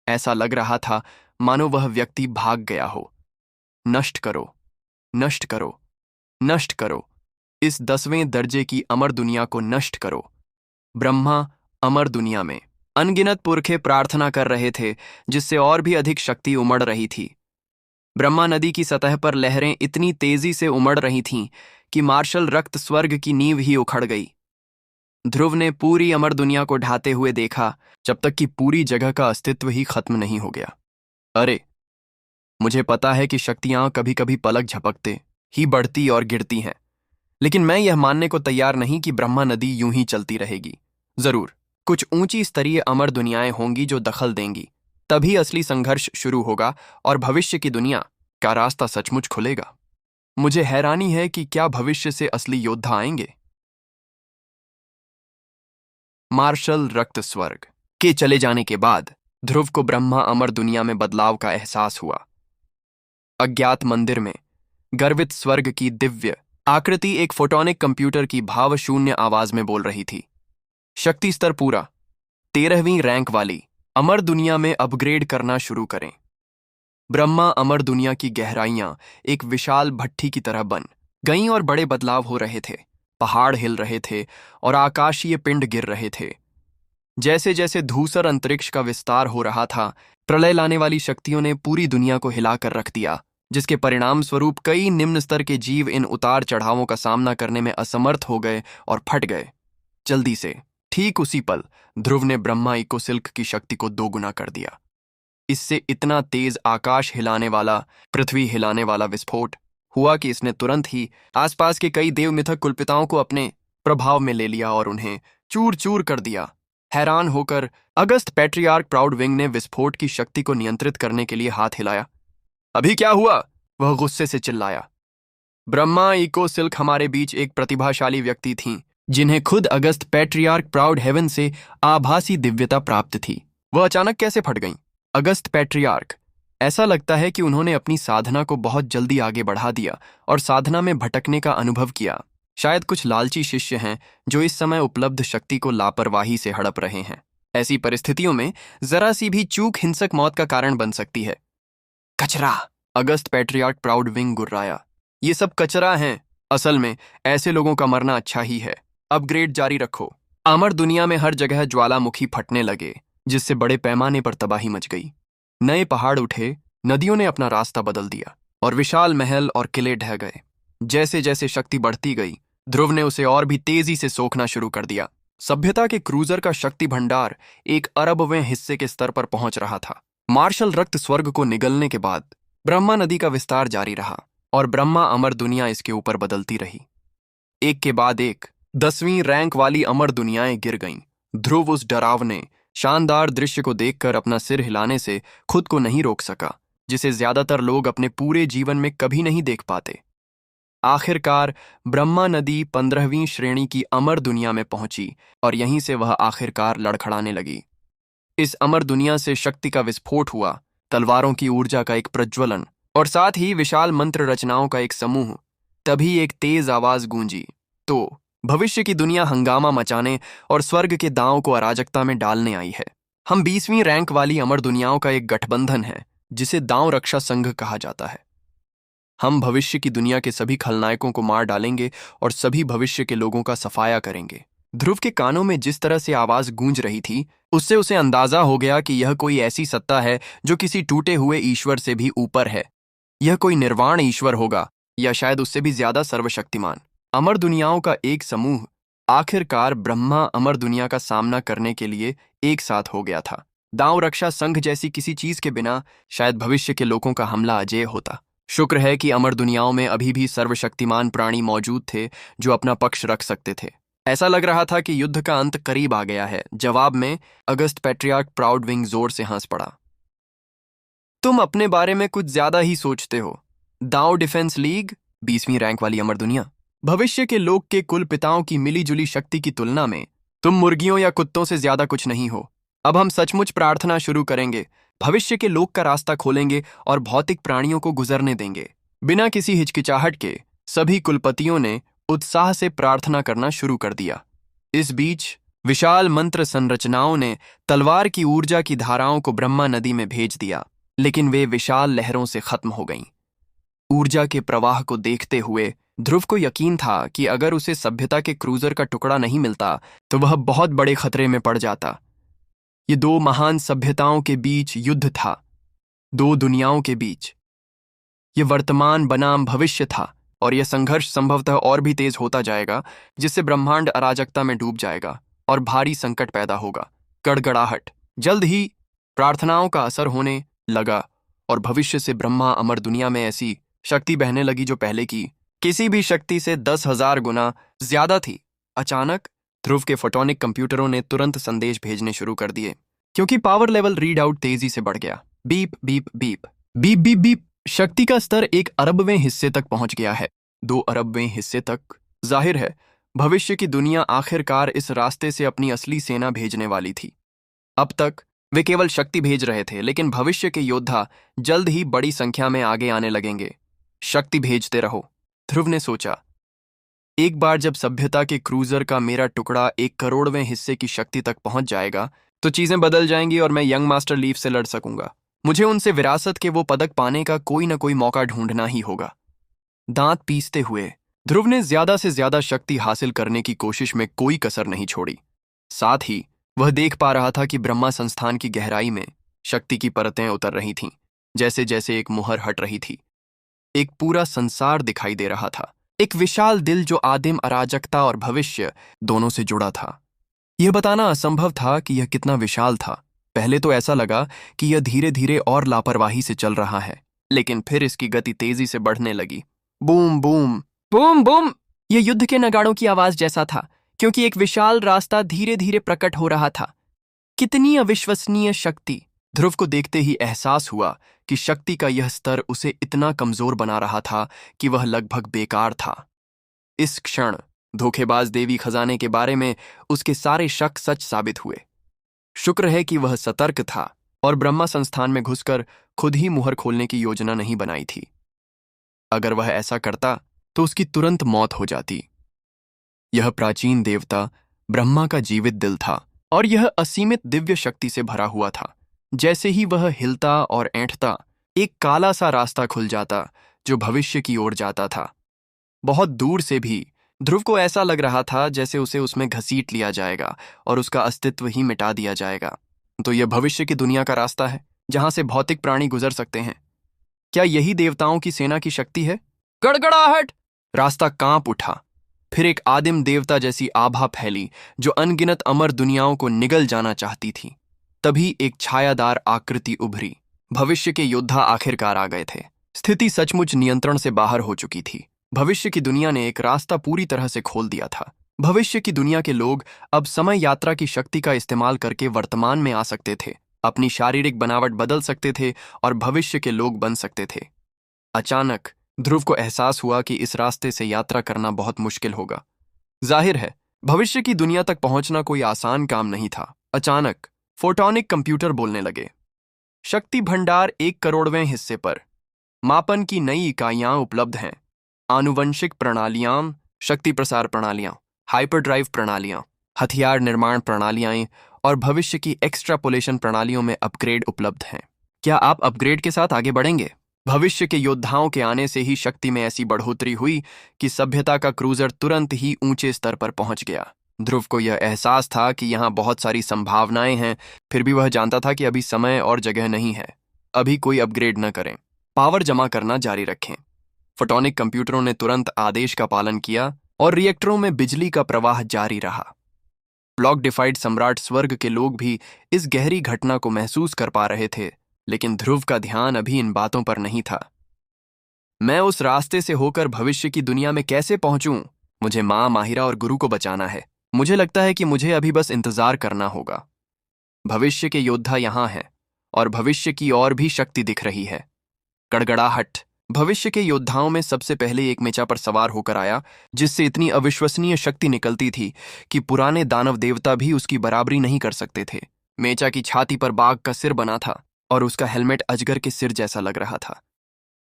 ऐसा लग रहा था मानो वह व्यक्ति भाग गया हो। नष्ट करो, नष्ट करो, नष्ट करो, इस 10वें दर्जे की अमर दुनिया को नष्ट करो। ब्रह्मा अमर दुनिया में अनगिनत पुरखे प्रार्थना कर रहे थे, जिससे और भी अधिक शक्ति उमड़ रही थी। ब्रह्मा नदी की सतह पर लहरें इतनी तेजी से उमड़ रही थीं कि मार्शल रक्त स्वर्ग की नींव ही उखड़ गई। ध्रुव ने पूरी अमर दुनिया को ढाते हुए देखा, जब तक कि पूरी जगह का अस्तित्व ही खत्म नहीं हो गया। अरे, मुझे पता है कि शक्तियां कभी कभी पलक झपकते ही बढ़ती और गिरती हैं, लेकिन मैं यह मानने को तैयार नहीं कि ब्रह्मा नदी यूं ही चलती रहेगी। जरूर कुछ ऊंची स्तरीय अमर दुनियाएं होंगी जो दखल देंगी। तभी असली संघर्ष शुरू होगा और भविष्य की दुनिया का रास्ता सचमुच खुलेगा। मुझे हैरानी है कि क्या भविष्य से असली योद्धा आएंगे। मार्शल रक्त स्वर्ग के चले जाने के बाद ध्रुव को ब्रह्मा अमर दुनिया में बदलाव का एहसास हुआ। अज्ञात मंदिर में गर्वित स्वर्ग की दिव्य आकृति एक फोटोनिक कंप्यूटर की भावशून्य आवाज में बोल रही थी। शक्ति स्तर पूरा, 13वीं रैंक वाली अमर दुनिया में अपग्रेड करना शुरू करें। ब्रह्मा अमर दुनिया की गहराइयां एक विशाल भट्ठी की तरह बन गईं और बड़े बदलाव हो रहे थे। पहाड़ हिल रहे थे और आकाशीय पिंड गिर रहे थे। जैसे जैसे धूसर अंतरिक्ष का विस्तार हो रहा था, प्रलय लाने वाली शक्तियों ने पूरी दुनिया को हिलाकर रख दिया, जिसके परिणाम स्वरूप कई निम्न स्तर के जीव इन उतार चढ़ावों का सामना करने में असमर्थ हो गए और फट गए। जल्दी से, ठीक उसी पल, ध्रुव ने ब्रह्मा इको सिल्क की शक्ति को 2 गुना कर दिया। इससे इतना तेज आकाश हिलाने वाला, पृथ्वी हिलाने वाला विस्फोट हुआ कि इसने तुरंत ही आसपास के कई देवमिथक कुलपिताओं को अपने प्रभाव में ले लिया और उन्हें चूर चूर कर दिया। हैरान होकर अगस्त पैट्रियार्क प्राउड विंग ने विस्फोट की शक्ति को नियंत्रित करने के लिए हाथ हिलाया। अभी क्या हुआ? वह गुस्से से चिल्लाया। ब्रह्मा इको सिल्क हमारे बीच एक प्रतिभाशाली व्यक्ति थीं, जिन्हें खुद अगस्त पैट्रियार्क प्राउड हेवन से आभासी दिव्यता प्राप्त थी। वह अचानक कैसे फट गईं? अगस्त पैट्रियार्क ऐसा लगता है कि उन्होंने अपनी साधना को बहुत जल्दी आगे बढ़ा दिया और साधना में भटकने का अनुभव किया। शायद कुछ लालची शिष्य हैं जो इस समय उपलब्ध शक्ति को लापरवाही से हड़प रहे हैं। ऐसी परिस्थितियों में जरा सी भी चूक हिंसक मौत का कारण बन सकती है। कचरा, अगस्त पैट्रियार्क प्राउड विंग गुर्राया। ये सब कचरा हैं। असल में ऐसे लोगों का मरना अच्छा ही है। अपग्रेड जारी रखो। अमर दुनिया में हर जगह ज्वालामुखी फटने लगे, जिससे बड़े पैमाने पर तबाही मच गई। नए पहाड़ उठे, नदियों ने अपना रास्ता बदल दिया और विशाल महल और किले ढह गए। जैसे जैसे शक्ति बढ़ती गई, ध्रुव ने उसे और भी तेजी से सोखना शुरू कर दिया। सभ्यता के क्रूजर का शक्ति भंडार 1 अरबवें हिस्से के स्तर पर पहुंच रहा था। मार्शल रक्त स्वर्ग को निगलने के बाद ब्रह्मा नदी का विस्तार जारी रहा और ब्रह्मा अमर दुनिया इसके ऊपर बदलती रही। एक के बाद एक 10वीं रैंक वाली अमर दुनियाएं गिर गईं। ध्रुव उस डरावने शानदार दृश्य को देखकर अपना सिर हिलाने से खुद को नहीं रोक सका, जिसे ज्यादातर लोग अपने पूरे जीवन में कभी नहीं देख पाते। आखिरकार ब्रह्मा नदी 15वीं श्रेणी की अमर दुनिया में पहुंची और यहीं से वह आखिरकार लड़खड़ाने लगी। इस अमर दुनिया से शक्ति का विस्फोट हुआ, तलवारों की ऊर्जा का एक प्रज्वलन और साथ ही विशाल मंत्र रचनाओं का एक समूह। तभी एक तेज आवाज गूंजी, तो भविष्य की दुनिया हंगामा मचाने और स्वर्ग के दांव को अराजकता में डालने आई है। हम 20वीं रैंक वाली अमर दुनियाओं का एक गठबंधन है, जिसे दांव रक्षा संघ कहा जाता है। हम भविष्य की दुनिया के सभी खलनायकों को मार डालेंगे और सभी भविष्य के लोगों का सफाया करेंगे। ध्रुव के कानों में जिस तरह से आवाज गूंज रही थी, उससे उसे अंदाजा हो गया कि यह कोई ऐसी सत्ता है जो किसी टूटे हुए ईश्वर से भी ऊपर है। यह कोई निर्वाण ईश्वर होगा, या शायद उससे भी ज्यादा सर्वशक्तिमान। अमर दुनियाओं का एक समूह आखिरकार ब्रह्मा अमर दुनिया का सामना करने के लिए एक साथ हो गया था। दांव रक्षा संघ जैसी किसी चीज के बिना शायद भविष्य के लोगों का हमला अजेय होता। शुक्र है कि अमर दुनियाओं में अभी भी सर्वशक्तिमान प्राणी मौजूद थे जो अपना पक्ष रख सकते थे। ऐसा लग रहा था कि युद्ध का अंत करीब आ गया है। जवाब में अगस्त पैट्रियार्क प्राउड विंग जोर से हंस पड़ा। तुम अपने बारे में कुछ ज्यादा ही सोचते हो। दांव डिफेंस लीग 20वीं रैंक वाली अमर दुनिया, भविष्य के लोक के कुल पिताओं की मिलीजुली शक्ति की तुलना में तुम मुर्गियों या कुत्तों से ज्यादा कुछ नहीं हो। अब हम सचमुच प्रार्थना शुरू करेंगे, भविष्य के लोक का रास्ता खोलेंगे और भौतिक प्राणियों को गुजरने देंगे। बिना किसी हिचकिचाहट के सभी कुलपतियों ने उत्साह से प्रार्थना करना शुरू कर दिया। इस बीच विशाल मंत्र संरचनाओं ने तलवार की ऊर्जा की धाराओं को ब्रह्मा नदी में भेज दिया, लेकिन वे विशाल लहरों से खत्म हो गईं। ऊर्जा के प्रवाह को देखते हुए ध्रुव को यकीन था कि अगर उसे सभ्यता के क्रूजर का टुकड़ा नहीं मिलता तो वह बहुत बड़े खतरे में पड़ जाता। ये 2 महान सभ्यताओं के बीच युद्ध था, 2 दुनियाओं के बीच। ये वर्तमान बनाम भविष्य था और यह संघर्ष संभवतः और भी तेज होता जाएगा, जिससे ब्रह्मांड अराजकता में डूब जाएगा और भारी संकट पैदा होगा। गड़गड़ाहट। जल्द ही प्रार्थनाओं का असर होने लगा और भविष्य से ब्रह्मा अमर दुनिया में ऐसी शक्ति बहने लगी जो पहले की किसी भी शक्ति से 10,000 गुना ज्यादा थी। अचानक ध्रुव के फोटोनिक कंप्यूटरों ने तुरंत संदेश भेजने शुरू कर दिए, क्योंकि पावर लेवल रीडआउट तेजी से बढ़ गया। Beep beep beep beep beep beep. शक्ति का स्तर 1 अरबवें हिस्से तक पहुंच गया है। 2 अरबवें हिस्से तक। जाहिर है भविष्य की दुनिया आखिरकार इस रास्ते से अपनी असली सेना भेजने वाली थी। अब तक वे केवल शक्ति भेज रहे थे, लेकिन भविष्य के योद्धा जल्द ही बड़ी संख्या में आगे आने लगेंगे। शक्ति भेजते रहो, ध्रुव ने सोचा। एक बार जब सभ्यता के क्रूजर का मेरा टुकड़ा 1 करोड़वें हिस्से की शक्ति तक पहुंच जाएगा तो चीजें बदल जाएंगी और मैं यंग मास्टर लीफ से लड़ सकूंगा। मुझे उनसे विरासत के वो पदक पाने का कोई न कोई मौका ढूंढना ही होगा। दांत पीसते हुए ध्रुव ने ज्यादा से ज्यादा शक्ति हासिल करने की कोशिश में कोई कसर नहीं छोड़ी। साथ ही वह देख पा रहा था कि ब्रह्मा संस्थान की गहराई में शक्ति की परतें उतर रही थीं। जैसे जैसे एक मुहर हट रही थी, एक पूरा संसार दिखाई दे रहा था। एक विशाल दिल जो आदिम अराजकता और भविष्य दोनों से जुड़ा था। यह बताना असंभव था कि यह कितना विशाल था। पहले तो ऐसा लगा कि यह धीरे धीरे और लापरवाही से चल रहा है, लेकिन फिर इसकी गति तेजी से बढ़ने लगी। Boom boom boom boom. यह युद्ध के नगाड़ों की आवाज जैसा था, क्योंकि एक विशाल रास्ता धीरे धीरे प्रकट हो रहा था। कितनी अविश्वसनीय शक्ति! ध्रुव को देखते ही एहसास हुआ कि शक्ति का यह स्तर उसे इतना कमजोर बना रहा था कि वह लगभग बेकार था। इस क्षण धोखेबाज देवी खजाने के बारे में उसके सारे शक सच साबित हुए। शुक्र है कि वह सतर्क था और ब्रह्मा संस्थान में घुसकर खुद ही मुहर खोलने की योजना नहीं बनाई थी। अगर वह ऐसा करता तो उसकी तुरंत मौत हो जाती। यह प्राचीन देवता ब्रह्मा का जीवित दिल था और यह असीमित दिव्य शक्ति से भरा हुआ था। जैसे ही वह हिलता और ऐंठता, एक काला सा रास्ता खुल जाता जो भविष्य की ओर जाता था। बहुत दूर से भी ध्रुव को ऐसा लग रहा था जैसे उसे उसमें घसीट लिया जाएगा और उसका अस्तित्व ही मिटा दिया जाएगा। तो यह भविष्य की दुनिया का रास्ता है जहां से भौतिक प्राणी गुजर सकते हैं। क्या यही देवताओं की सेना की शक्ति है? गड़गड़ाहट! रास्ता कांप उठा। फिर एक आदिम देवता जैसी आभा फैली जो अनगिनत अमर दुनियाओं को निगल जाना चाहती थी। तभी एक छायादार आकृति उभरी। भविष्य के योद्धा आखिरकार आ गए थे। स्थिति सचमुच नियंत्रण से बाहर हो चुकी थी। भविष्य की दुनिया ने एक रास्ता पूरी तरह से खोल दिया था। भविष्य की दुनिया के लोग अब समय यात्रा की शक्ति का इस्तेमाल करके वर्तमान में आ सकते थे, अपनी शारीरिक बनावट बदल सकते थे और भविष्य के लोग बन सकते थे। अचानक ध्रुव को एहसास हुआ कि इस रास्ते से यात्रा करना बहुत मुश्किल होगा। जाहिर है, भविष्य की दुनिया तक पहुंचना कोई आसान काम नहीं था। अचानक फोटोनिक कंप्यूटर बोलने लगे। शक्ति भंडार 1 करोड़वें हिस्से पर। मापन की नई इकाइयां उपलब्ध हैं। आनुवंशिक प्रणालियां, शक्ति प्रसार प्रणालियां, हाइपरड्राइव प्रणालियां, हथियार निर्माण प्रणालियां और भविष्य की एक्सट्रापोलेशन प्रणालियों में अपग्रेड उपलब्ध हैं। क्या आप अपग्रेड के साथ आगे बढ़ेंगे? भविष्य के योद्धाओं के आने से ही शक्ति में ऐसी बढ़ोतरी हुई कि सभ्यता का क्रूजर तुरंत ही ऊंचे स्तर पर पहुंच गया। ध्रुव को यह एहसास था कि यहाँ बहुत सारी संभावनाएं हैं, फिर भी वह जानता था कि अभी समय और जगह नहीं है। अभी कोई अपग्रेड न करें, पावर जमा करना जारी रखें। फोटोनिक कंप्यूटरों ने तुरंत आदेश का पालन किया और रिएक्टरों में बिजली का प्रवाह जारी रहा। ब्लॉक डिफाइड सम्राट स्वर्ग के लोग भी इस गहरी घटना को महसूस कर पा रहे थे, लेकिन ध्रुव का ध्यान अभी इन बातों पर नहीं था। मैं उस रास्ते से होकर भविष्य की दुनिया में कैसे पहुंचूं? मुझे माँ, माहिरा और गुरु को बचाना है। मुझे लगता है कि मुझे अभी बस इंतजार करना होगा। भविष्य के योद्धा यहाँ हैं और भविष्य की और भी शक्ति दिख रही है। गड़गड़ाहट! भविष्य के योद्धाओं में सबसे पहले एक मेचा पर सवार होकर आया जिससे इतनी अविश्वसनीय शक्ति निकलती थी कि पुराने दानव देवता भी उसकी बराबरी नहीं कर सकते थे। मेचा की छाती पर बाघ का सिर बना था और उसका हेलमेट अजगर के सिर जैसा लग रहा था।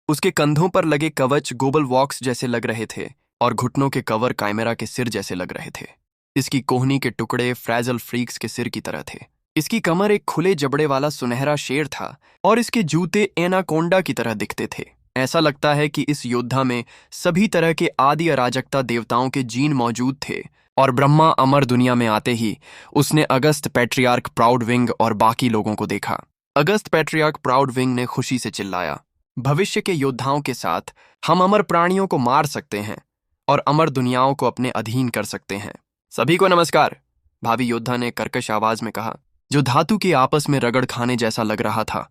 उसके कंधों पर लगे कवच गोबल वॉक्स जैसे लग रहे थे और घुटनों के कवर काइमेरा के सिर जैसे लग रहे थे। इसकी कोहनी के टुकड़े फ्रैजल फ्रीक्स के सिर की तरह थे। इसकी कमर एक खुले जबड़े वाला सुनहरा शेर था और इसके जूते एनाकोंडा की तरह दिखते थे। ऐसा लगता है कि इस योद्धा में सभी तरह के आदि अराजकता देवताओं के जीन मौजूद थे और ब्रह्मा अमर दुनिया में आते ही उसने अगस्त पैट्रियार्क प्राउडविंग और बाकी लोगों को देखा। अगस्त पैट्रियार्क प्राउडविंग ने खुशी से चिल्लाया, भविष्य के योद्धाओं के साथ हम अमर प्राणियों को मार सकते हैं और अमर दुनियाओं को अपने अधीन कर सकते हैं। सभी को नमस्कार, भावी योद्धा ने कर्कश आवाज में कहा, जो धातु के आपस में रगड़ खाने जैसा लग रहा था।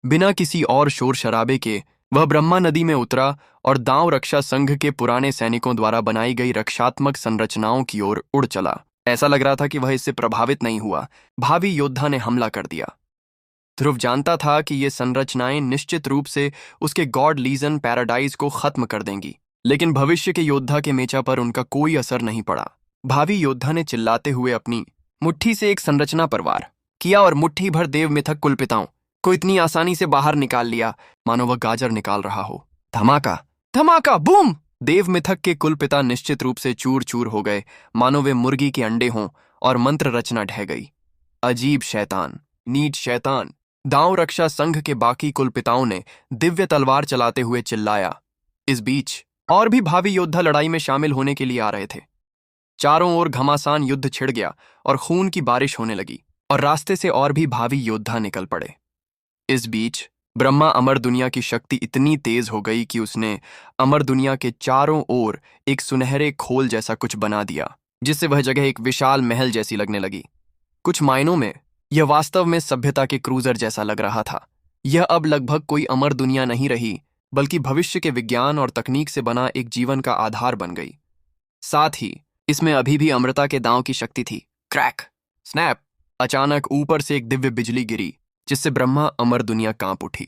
बिना किसी और शोर शराबे के वह ब्रह्मा नदी में उतरा और दांव रक्षा संघ के पुराने सैनिकों द्वारा बनाई गई रक्षात्मक संरचनाओं की ओर उड़ चला। ऐसा लग रहा था कि वह इससे प्रभावित नहीं हुआ। भावी योद्धा ने हमला कर दिया। ध्रुव जानता था कि ये संरचनाएं निश्चित रूप से उसके गॉड लीजन पैराडाइज को खत्म कर देंगी, लेकिन भविष्य के योद्धा के मेचा पर उनका कोई असर नहीं पड़ा। भावी योद्धा ने चिल्लाते हुए अपनी मुट्ठी से एक संरचना पर वार किया और मुट्ठी भर देव मिथक कुलपिताओं को इतनी आसानी से बाहर निकाल लिया मानो वह गाजर निकाल रहा हो। धमाका धमाका बूम! देव मिथक के कुलपिता निश्चित रूप से चूर चूर हो गए, मानो वे मुर्गी के अंडे हों, और मंत्र रचना ढह गई। अजीब शैतान, नीच शैतान! दांव रक्षा संघ के बाकी कुलपिताओं ने दिव्य तलवार चलाते हुए चिल्लाया। इस बीच और भी भावी योद्धा लड़ाई में शामिल होने के लिए आ रहे थे। चारों ओर घमासान युद्ध छिड़ गया और खून की बारिश होने लगी और रास्ते से और भी भावी योद्धा निकल पड़े। इस बीच ब्रह्मा अमर दुनिया की शक्ति इतनी तेज हो गई कि उसने अमर दुनिया के चारों ओर एक सुनहरे खोल जैसा कुछ बना दिया, जिससे वह जगह एक विशाल महल जैसी लगने लगी। कुछ मायनों में यह वास्तव में सभ्यता के क्रूजर जैसा लग रहा था। यह अब लगभग कोई अमर दुनिया नहीं रही, बल्कि भविष्य के विज्ञान और तकनीक से बना एक जीवन का आधार बन गई। साथ ही इसमें अभी भी अमृता के दांव की शक्ति थी। Crack snap! अचानक ऊपर से एक दिव्य बिजली गिरी, जिससे ब्रह्मा अमर दुनिया कांप उठी।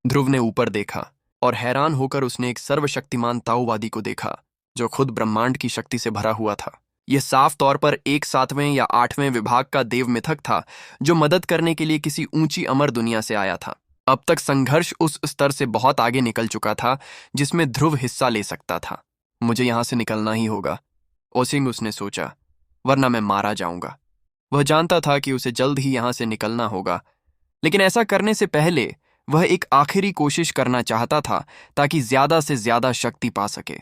ध्रुव ने ऊपर देखा और हैरान होकर उसने एक सर्वशक्तिमान ताओवादी को देखा जो खुद ब्रह्मांड की शक्ति से भरा हुआ था। यह साफ तौर पर एक 7वें या 8वें विभाग का देव मिथक था जो मदद करने के लिए किसी ऊंची अमर दुनिया से आया था। अब तक संघर्ष उस स्तर से बहुत आगे निकल चुका था जिसमें ध्रुव हिस्सा ले सकता था। मुझे यहां से निकलना ही होगा, ओसिंग उसने सोचा, वरना मैं मारा जाऊंगा। वह जानता था कि उसे जल्द ही यहां से निकलना होगा, लेकिन ऐसा करने से पहले वह एक आखिरी कोशिश करना चाहता था ताकि ज्यादा से ज्यादा शक्ति पा सके।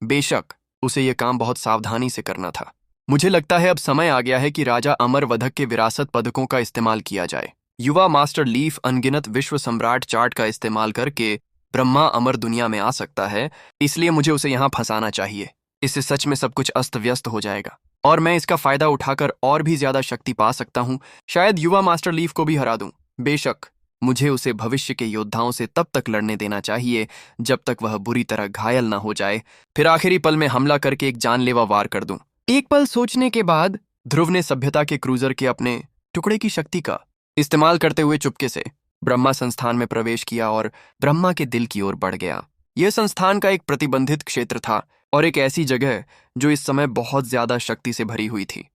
बेशक उसे यह काम बहुत सावधानी से करना था। मुझे लगता है अब समय आ गया है कि राजा अमरवधक के विरासत पदकों का इस्तेमाल किया जाए। युवा मास्टर लीफ अनगिनत विश्व सम्राट चार्ट का इस्तेमाल करके ब्रह्मा अमर दुनिया में आ सकता है, इसलिए मुझे उसे यहां फंसाना चाहिए। इससे सच में सब कुछ अस्त व्यस्त हो जाएगा और मैं इसका फायदा उठाकर और भी ज्यादा शक्ति पा सकता हूं। शायद युवा मास्टर लीफ को भी हरा दूं। बेशक मुझे उसे भविष्य के योद्धाओं से तब तक लड़ने देना चाहिए जब तक वह बुरी तरह घायल ना हो जाए, फिर आखिरी पल में हमला करके एक जानलेवा वार कर दूं। एक पल सोचने के बाद ध्रुव ने सभ्यता के क्रूजर के अपने टुकड़े की शक्ति का इस्तेमाल करते हुए चुपके से ब्रह्मा संस्थान में प्रवेश किया और ब्रह्मा के दिल की ओर बढ़ गया। यह संस्थान का एक प्रतिबंधित क्षेत्र था और एक ऐसी जगह जो इस समय बहुत ज्यादा शक्ति से भरी हुई थी।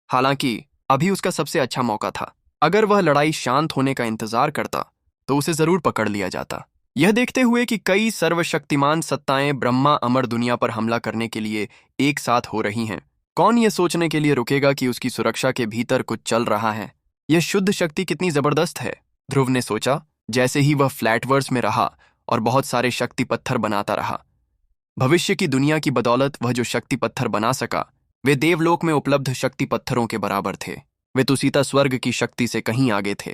हालांकि अभी उसका सबसे अच्छा मौका था। अगर वह लड़ाई शांत होने का इंतजार करता तो उसे जरूर पकड़ लिया जाता। यह देखते हुए कि कई सर्वशक्तिमान सत्ताएं ब्रह्मा अमर दुनिया पर हमला करने के लिए एक साथ हो रही हैं, कौन यह सोचने के लिए रुकेगा कि उसकी सुरक्षा के भीतर कुछ चल रहा है? यह शुद्ध शक्ति कितनी जबरदस्त है, ध्रुव ने सोचा जैसे ही वह फ्लैटवर्स में रहा और बहुत सारे शक्ति पत्थर बनाता रहा। भविष्य की दुनिया की बदौलत वह जो शक्ति पत्थर बना सका वे देवलोक में उपलब्ध शक्ति पत्थरों के बराबर थे। वे तुसीता स्वर्ग की शक्ति से कहीं आगे थे।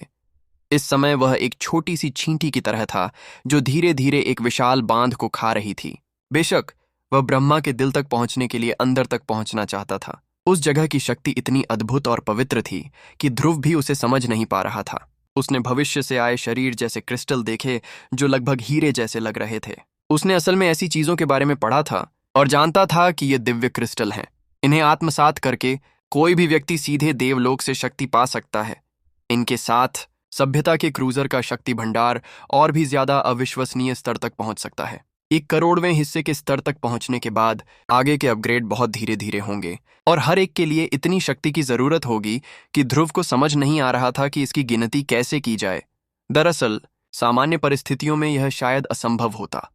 इस समय वह एक छोटी सी छींटी की तरह था जो धीरे धीरे एक विशाल बांध को खा रही थी। बेशक वह ब्रह्मा के दिल तक पहुंचने के लिए अंदर तक पहुंचना चाहता था। उस जगह की शक्ति इतनी अद्भुत और पवित्र थी कि ध्रुव भी उसे समझ नहीं पा रहा था। उसने भविष्य से आए शरीर जैसे क्रिस्टल देखे जो लगभग हीरे जैसे लग रहे थे। उसने असल में ऐसी चीजों के बारे में पढ़ा था और जानता था कि ये दिव्य क्रिस्टल हैं। इन्हें आत्मसात करके कोई भी व्यक्ति सीधे देवलोक से शक्ति पा सकता है। इनके साथ सभ्यता के क्रूजर का शक्ति भंडार और भी ज्यादा अविश्वसनीय स्तर तक पहुंच सकता है। 1/करोड़वें हिस्से के स्तर तक पहुंचने के बाद आगे के अपग्रेड बहुत धीरे धीरे होंगे और हर एक के लिए इतनी शक्ति की जरूरत होगी कि ध्रुव को समझ नहीं आ रहा था कि इसकी गिनती कैसे की जाए। दरअसल सामान्य परिस्थितियों में यह शायद असंभव होता।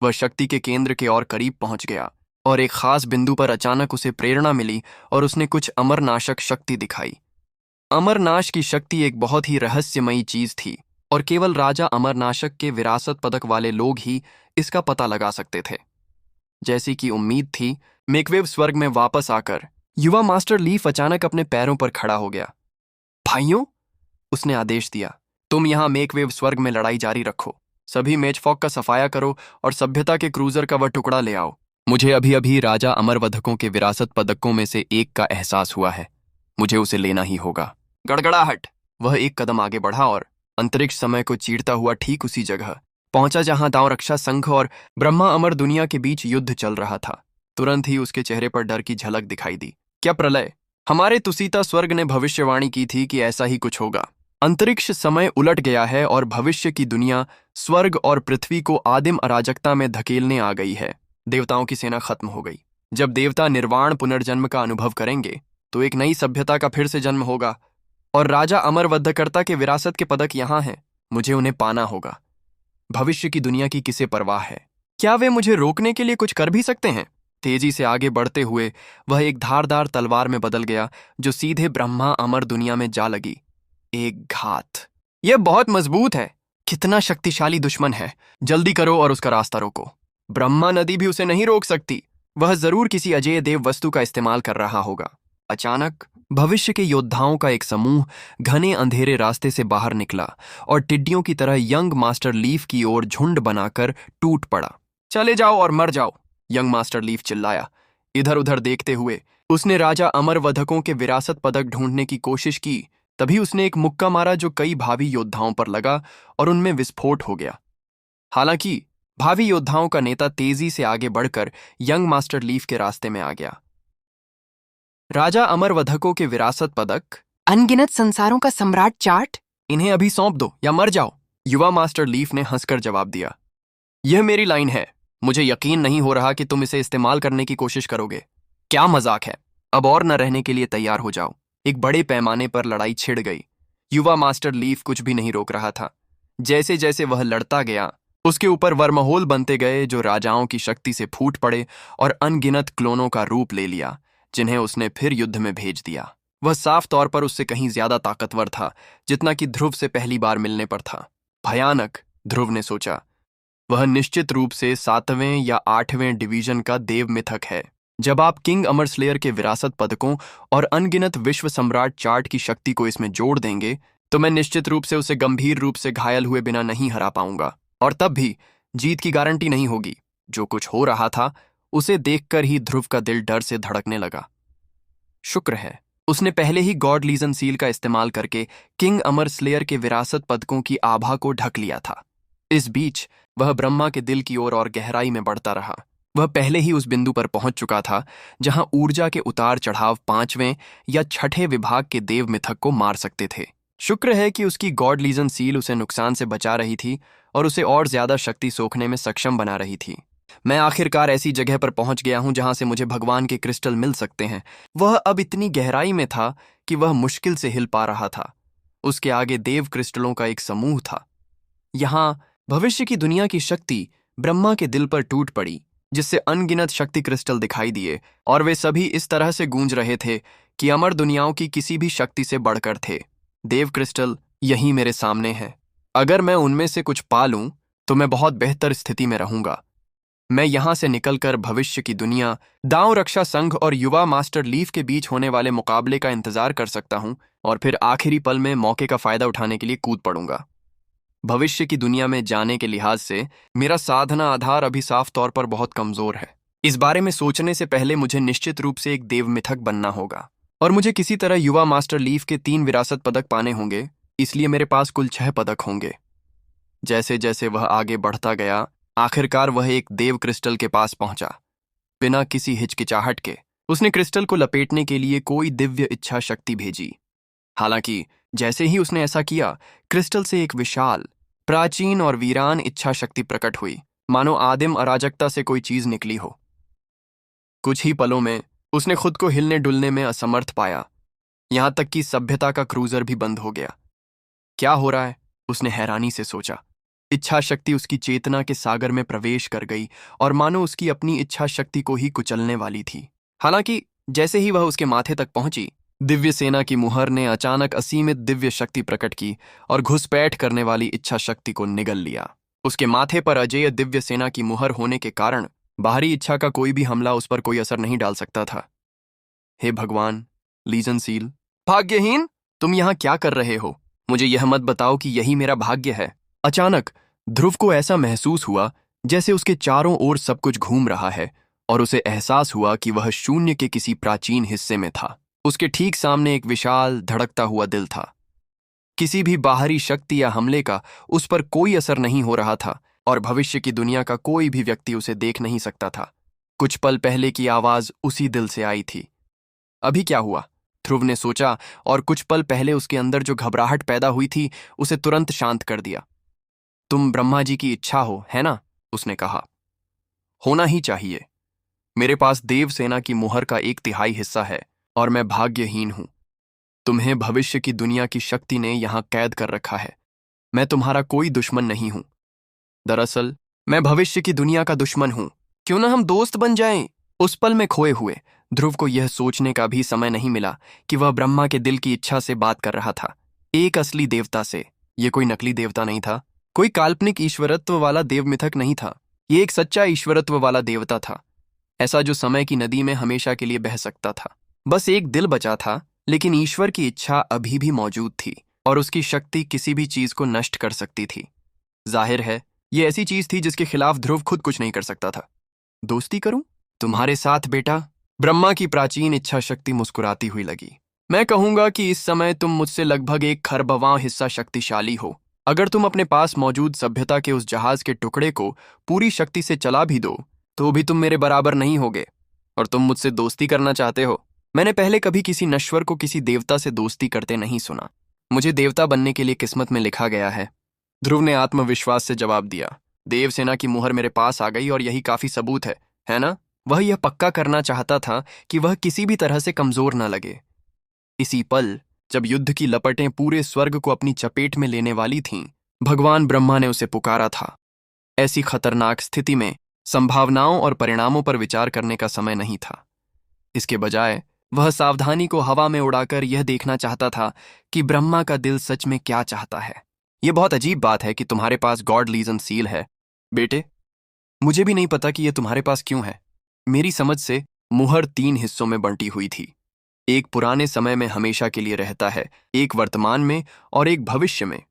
वह शक्ति के केंद्र के और करीब पहुंच गया और एक खास बिंदु पर अचानक उसे प्रेरणा मिली और उसने कुछ अमरनाशक शक्ति दिखाई। अमरनाश की शक्ति एक बहुत ही रहस्यमयी चीज थी और केवल राजा अमरनाशक के विरासत पदक वाले लोग ही इसका पता लगा सकते थे। जैसी कि उम्मीद थी, मेकवेव स्वर्ग में वापस आकर युवा मास्टर लीफ अचानक अपने पैरों पर खड़ा हो गया। भाइयों, उसने आदेश दिया, तुम यहां मेकवेव स्वर्ग में लड़ाई जारी रखो। सभी मेचफॉक का सफाया करो और सभ्यता के क्रूजर का वह टुकड़ा ले आओ। मुझे अभी अभी राजा अमरवधकों के विरासत पदकों में से एक का एहसास हुआ है। मुझे उसे लेना ही होगा। गड़गड़ाहट। वह एक कदम आगे बढ़ा और अंतरिक्ष समय को चीरता हुआ ठीक उसी जगह पहुंचा जहां दांव रक्षा संघ और ब्रह्मा अमर दुनिया के बीच युद्ध चल रहा था। तुरंत ही उसके चेहरे पर डर की झलक दिखाई दी। क्या प्रलय! हमारे तुसीता स्वर्ग ने भविष्यवाणी की थी कि ऐसा ही कुछ होगा। अंतरिक्ष समय उलट गया है और भविष्य की दुनिया स्वर्ग और पृथ्वी को आदिम अराजकता में धकेलने आ गई है। देवताओं की सेना खत्म हो गई। जब देवता निर्वाण पुनर्जन्म का अनुभव करेंगे तो एक नई सभ्यता का फिर से जन्म होगा और राजा अमरवधकर्ता के विरासत के पदक यहां हैं। मुझे उन्हें पाना होगा। भविष्य की दुनिया की किसे परवाह है? क्या वे मुझे रोकने के लिए कुछ कर भी सकते हैं? तेजी से आगे बढ़ते हुए वह एक धारदार तलवार में बदल गया जो सीधे ब्रह्मा अमर दुनिया में जा लगी। एक घात। यह बहुत मजबूत है। कितना शक्तिशाली दुश्मन है। जल्दी करो और उसका रास्ता रोको। ब्रह्मा नदी भी उसे नहीं रोक सकती। वह जरूर किसी अजेय देव वस्तु का इस्तेमाल कर रहा होगा। अचानक भविष्य के योद्धाओं का एक समूह घने अंधेरे रास्ते से बाहर निकला और टिड्डियों की तरह यंग मास्टर लीफ की ओर झुंड बनाकर टूट पड़ा। चले जाओ और मर जाओ, यंग मास्टर लीफ चिल्लाया। इधर उधर देखते हुए उसने राजा अमरवधकों के विरासत पदक ढूंढने की कोशिश की। तभी उसने एक मुक्का मारा जो कई भावी योद्धाओं पर लगा और उनमें विस्फोट हो गया। हालांकि भावी योद्धाओं का नेता तेजी से आगे बढ़कर यंग मास्टर लीफ के रास्ते में आ गया। राजा अमरवधकों के विरासत पदक, अनगिनत संसारों का सम्राट चार्ट, इन्हें अभी सौंप दो या मर जाओ, युवा मास्टर लीफ ने हंसकर जवाब दिया। यह मेरी लाइन है। मुझे यकीन नहीं हो रहा कि तुम इसे इस्तेमाल करने की कोशिश करोगे। क्या मजाक है। अब और न रहने के लिए तैयार हो जाओ। एक बड़े पैमाने पर लड़ाई छिड़ गई। युवा मास्टर लीफ कुछ भी नहीं रोक रहा था। जैसे जैसे वह लड़ता गया, उसके ऊपर वर्महोल बनते गए जो राजाओं की शक्ति से फूट पड़े और अनगिनत क्लोनों का रूप ले लिया, जिन्हें उसने फिर युद्ध में भेज दिया। वह साफ तौर पर उससे कहीं ज्यादा ताकतवर था, जितना कि ध्रुव से पहली बार मिलने पर था। भयानक, ध्रुव ने सोचा। वह निश्चित रूप से 7वें या 8वें डिवीजन का देव मिथक है। जब आप किंग अमरस्लेयर के विरासत पदकों और अनगिनत विश्व सम्राट चार्ट की शक्ति को इसमें जोड़ देंगे, तो मैं निश्चित रूप से उसे गंभीर रूप से घायल हुए बिना नहीं हरा पाऊंगा, और तब भी जीत की गारंटी नहीं होगी। जो कुछ हो रहा था उसे देखकर ही ध्रुव का दिल डर से धड़कने लगा। शुक्र है उसने पहले ही गॉड लीजन सील का इस्तेमाल करके किंग अमरस्लेयर के विरासत पदकों की आभा को ढक लिया था। इस बीच वह ब्रह्मा के दिल की ओर और गहराई में बढ़ता रहा। वह पहले ही उस बिंदु पर पहुंच चुका था जहां ऊर्जा के उतार चढ़ाव 5वें या 6ठे विभाग के देव मिथक को मार सकते थे। शुक्र है कि उसकी गॉड लीजन सील उसे नुकसान से बचा रही थी और उसे और ज्यादा शक्ति सोखने में सक्षम बना रही थी। मैं आखिरकार ऐसी जगह पर पहुंच गया हूं जहां से मुझे भगवान के क्रिस्टल मिल सकते हैं। वह अब इतनी गहराई में था कि वह मुश्किल से हिल पा रहा था। उसके आगे देव क्रिस्टलों का एक समूह था। यहां भविष्य की दुनिया की शक्ति ब्रह्मा के दिल पर टूट पड़ी, जिससे अनगिनत शक्ति क्रिस्टल दिखाई दिए, और वे सभी इस तरह से गूंज रहे थे कि अमर दुनियाओं की किसी भी शक्ति से बढ़कर थे। देव क्रिस्टल यहीं मेरे सामने हैं। अगर मैं उनमें से कुछ पा लूं तो मैं बहुत बेहतर स्थिति में रहूंगा। मैं यहां से निकलकर भविष्य की दुनिया, दांव रक्षा संघ और युवा मास्टर लीफ के बीच होने वाले मुकाबले का इंतजार कर सकता हूं, और फिर आखिरी पल में मौके का फायदा उठाने के लिए कूद पड़ूंगा। भविष्य की दुनिया में जाने के लिहाज से मेरा साधना आधार अभी साफ तौर पर बहुत कमजोर है। इस बारे में सोचने से पहले मुझे निश्चित रूप से एक देव मिथक बनना होगा, और मुझे किसी तरह युवा मास्टर लीफ के 3 विरासत पदक पाने होंगे, इसलिए मेरे पास कुल 6 पदक होंगे। जैसे जैसे वह आगे बढ़ता गया, आखिरकार वह एक देव क्रिस्टल के पास पहुंचा। बिना किसी हिचकिचाहट के उसने क्रिस्टल को लपेटने के लिए कोई दिव्य इच्छा शक्ति भेजी। हालांकि जैसे ही उसने ऐसा किया, क्रिस्टल से एक विशाल, प्राचीन और वीरान इच्छा शक्ति प्रकट हुई, मानो आदिम अराजकता से कोई चीज निकली हो। कुछ ही पलों में उसने खुद को हिलने डुलने में असमर्थ पाया, यहां तक कि सभ्यता का क्रूजर भी बंद हो गया। क्या हो रहा है, उसने हैरानी से सोचा। इच्छा शक्ति उसकी चेतना के सागर में प्रवेश कर गई और मानो उसकी अपनी इच्छा शक्ति को ही कुचलने वाली थी। हालांकि जैसे ही वह उसके माथे तक पहुंची, दिव्य सेना की मुहर ने अचानक असीमित दिव्य शक्ति प्रकट की और घुसपैठ करने वाली इच्छा शक्ति को निगल लिया। उसके माथे पर अजेय दिव्य सेना की मुहर होने के कारण बाहरी इच्छा का कोई भी हमला उस पर कोई असर नहीं डाल सकता था। हे भगवान, लीजन सील, भाग्यहीन, तुम यहां क्या कर रहे हो? मुझे यह मत बताओ कि यही मेरा भाग्य है। अचानक ध्रुव को ऐसा महसूस हुआ जैसे उसके चारों ओर सब कुछ घूम रहा है, और उसे एहसास हुआ कि वह शून्य के किसी प्राचीन हिस्से में था। उसके ठीक सामने एक विशाल धड़कता हुआ दिल था। किसी भी बाहरी शक्ति या हमले का उस पर कोई असर नहीं हो रहा था, और भविष्य की दुनिया का कोई भी व्यक्ति उसे देख नहीं सकता था। कुछ पल पहले की आवाज उसी दिल से आई थी। अभी क्या हुआ, ध्रुव ने सोचा, और कुछ पल पहले उसके अंदर जो घबराहट पैदा हुई थी उसे तुरंत शांत कर दिया। तुम ब्रह्मा जी की इच्छा हो, है ना? उसने कहा। होना ही चाहिए। मेरे पास देव सेना की मुहर का 1/3 हिस्सा है, और मैं भाग्यहीन हूं। तुम्हें भविष्य की दुनिया की शक्ति ने यहां कैद कर रखा है। मैं तुम्हारा कोई दुश्मन नहीं हूं। दरअसल मैं भविष्य की दुनिया का दुश्मन हूं। क्यों ना हम दोस्त बन जाएं? उस पल में खोए हुए ध्रुव को यह सोचने का भी समय नहीं मिला कि वह ब्रह्मा के दिल की इच्छा से बात कर रहा था, एक असली देवता से। यह कोई नकली देवता नहीं था, कोई काल्पनिक ईश्वरत्व वाला देव मिथक नहीं था। ये एक सच्चा ईश्वरत्व वाला देवता था, ऐसा जो समय की नदी में हमेशा के लिए बह सकता था। बस एक दिल बचा था, लेकिन ईश्वर की इच्छा अभी भी मौजूद थी, और उसकी शक्ति किसी भी चीज को नष्ट कर सकती थी। जाहिर है ये ऐसी चीज थी जिसके खिलाफ ध्रुव खुद कुछ नहीं कर सकता था। दोस्ती करूं तुम्हारे साथ बेटा? ब्रह्मा की प्राचीन इच्छा शक्ति मुस्कुराती हुई लगी। मैं कहूंगा कि इस समय तुम मुझसे लगभग 1 खरबवां हिस्सा शक्तिशाली हो। अगर तुम अपने पास मौजूद सभ्यता के उस जहाज के टुकड़े को पूरी शक्ति से चला भी दो, तो भी तुम मेरे बराबर नहीं होगे, और तुम मुझसे दोस्ती करना चाहते हो। मैंने पहले कभी किसी नश्वर को किसी देवता से दोस्ती करते नहीं सुना। मुझे देवता बनने के लिए किस्मत में लिखा गया है। ध्रुव ने आत्मविश्वास से जवाब दिया। देवसेना की मुहर मेरे पास आ गई, और यही काफी सबूत है ना? वह यह पक्का करना चाहता था कि वह किसी भी तरह से कमजोर न लगे। इसी पल, जब युद्ध की लपटें पूरे स्वर्ग को अपनी चपेट में लेने वाली थीं, भगवान ब्रह्मा ने उसे पुकारा था। ऐसी खतरनाक स्थिति में संभावनाओं और परिणामों पर विचार करने का समय नहीं था। इसके बजाय वह सावधानी को हवा में उड़ाकर यह देखना चाहता था कि ब्रह्मा का दिल सच में क्या चाहता है। यह बहुत अजीब बात है कि तुम्हारे पास गॉड लीजन सील है, बेटे। मुझे भी नहीं पता कि यह तुम्हारे पास क्यों है। मेरी समझ से मुहर 3 हिस्सों में बंटी हुई थी। एक पुराने समय में हमेशा के लिए रहता है, एक वर्तमान में और एक भविष्य में।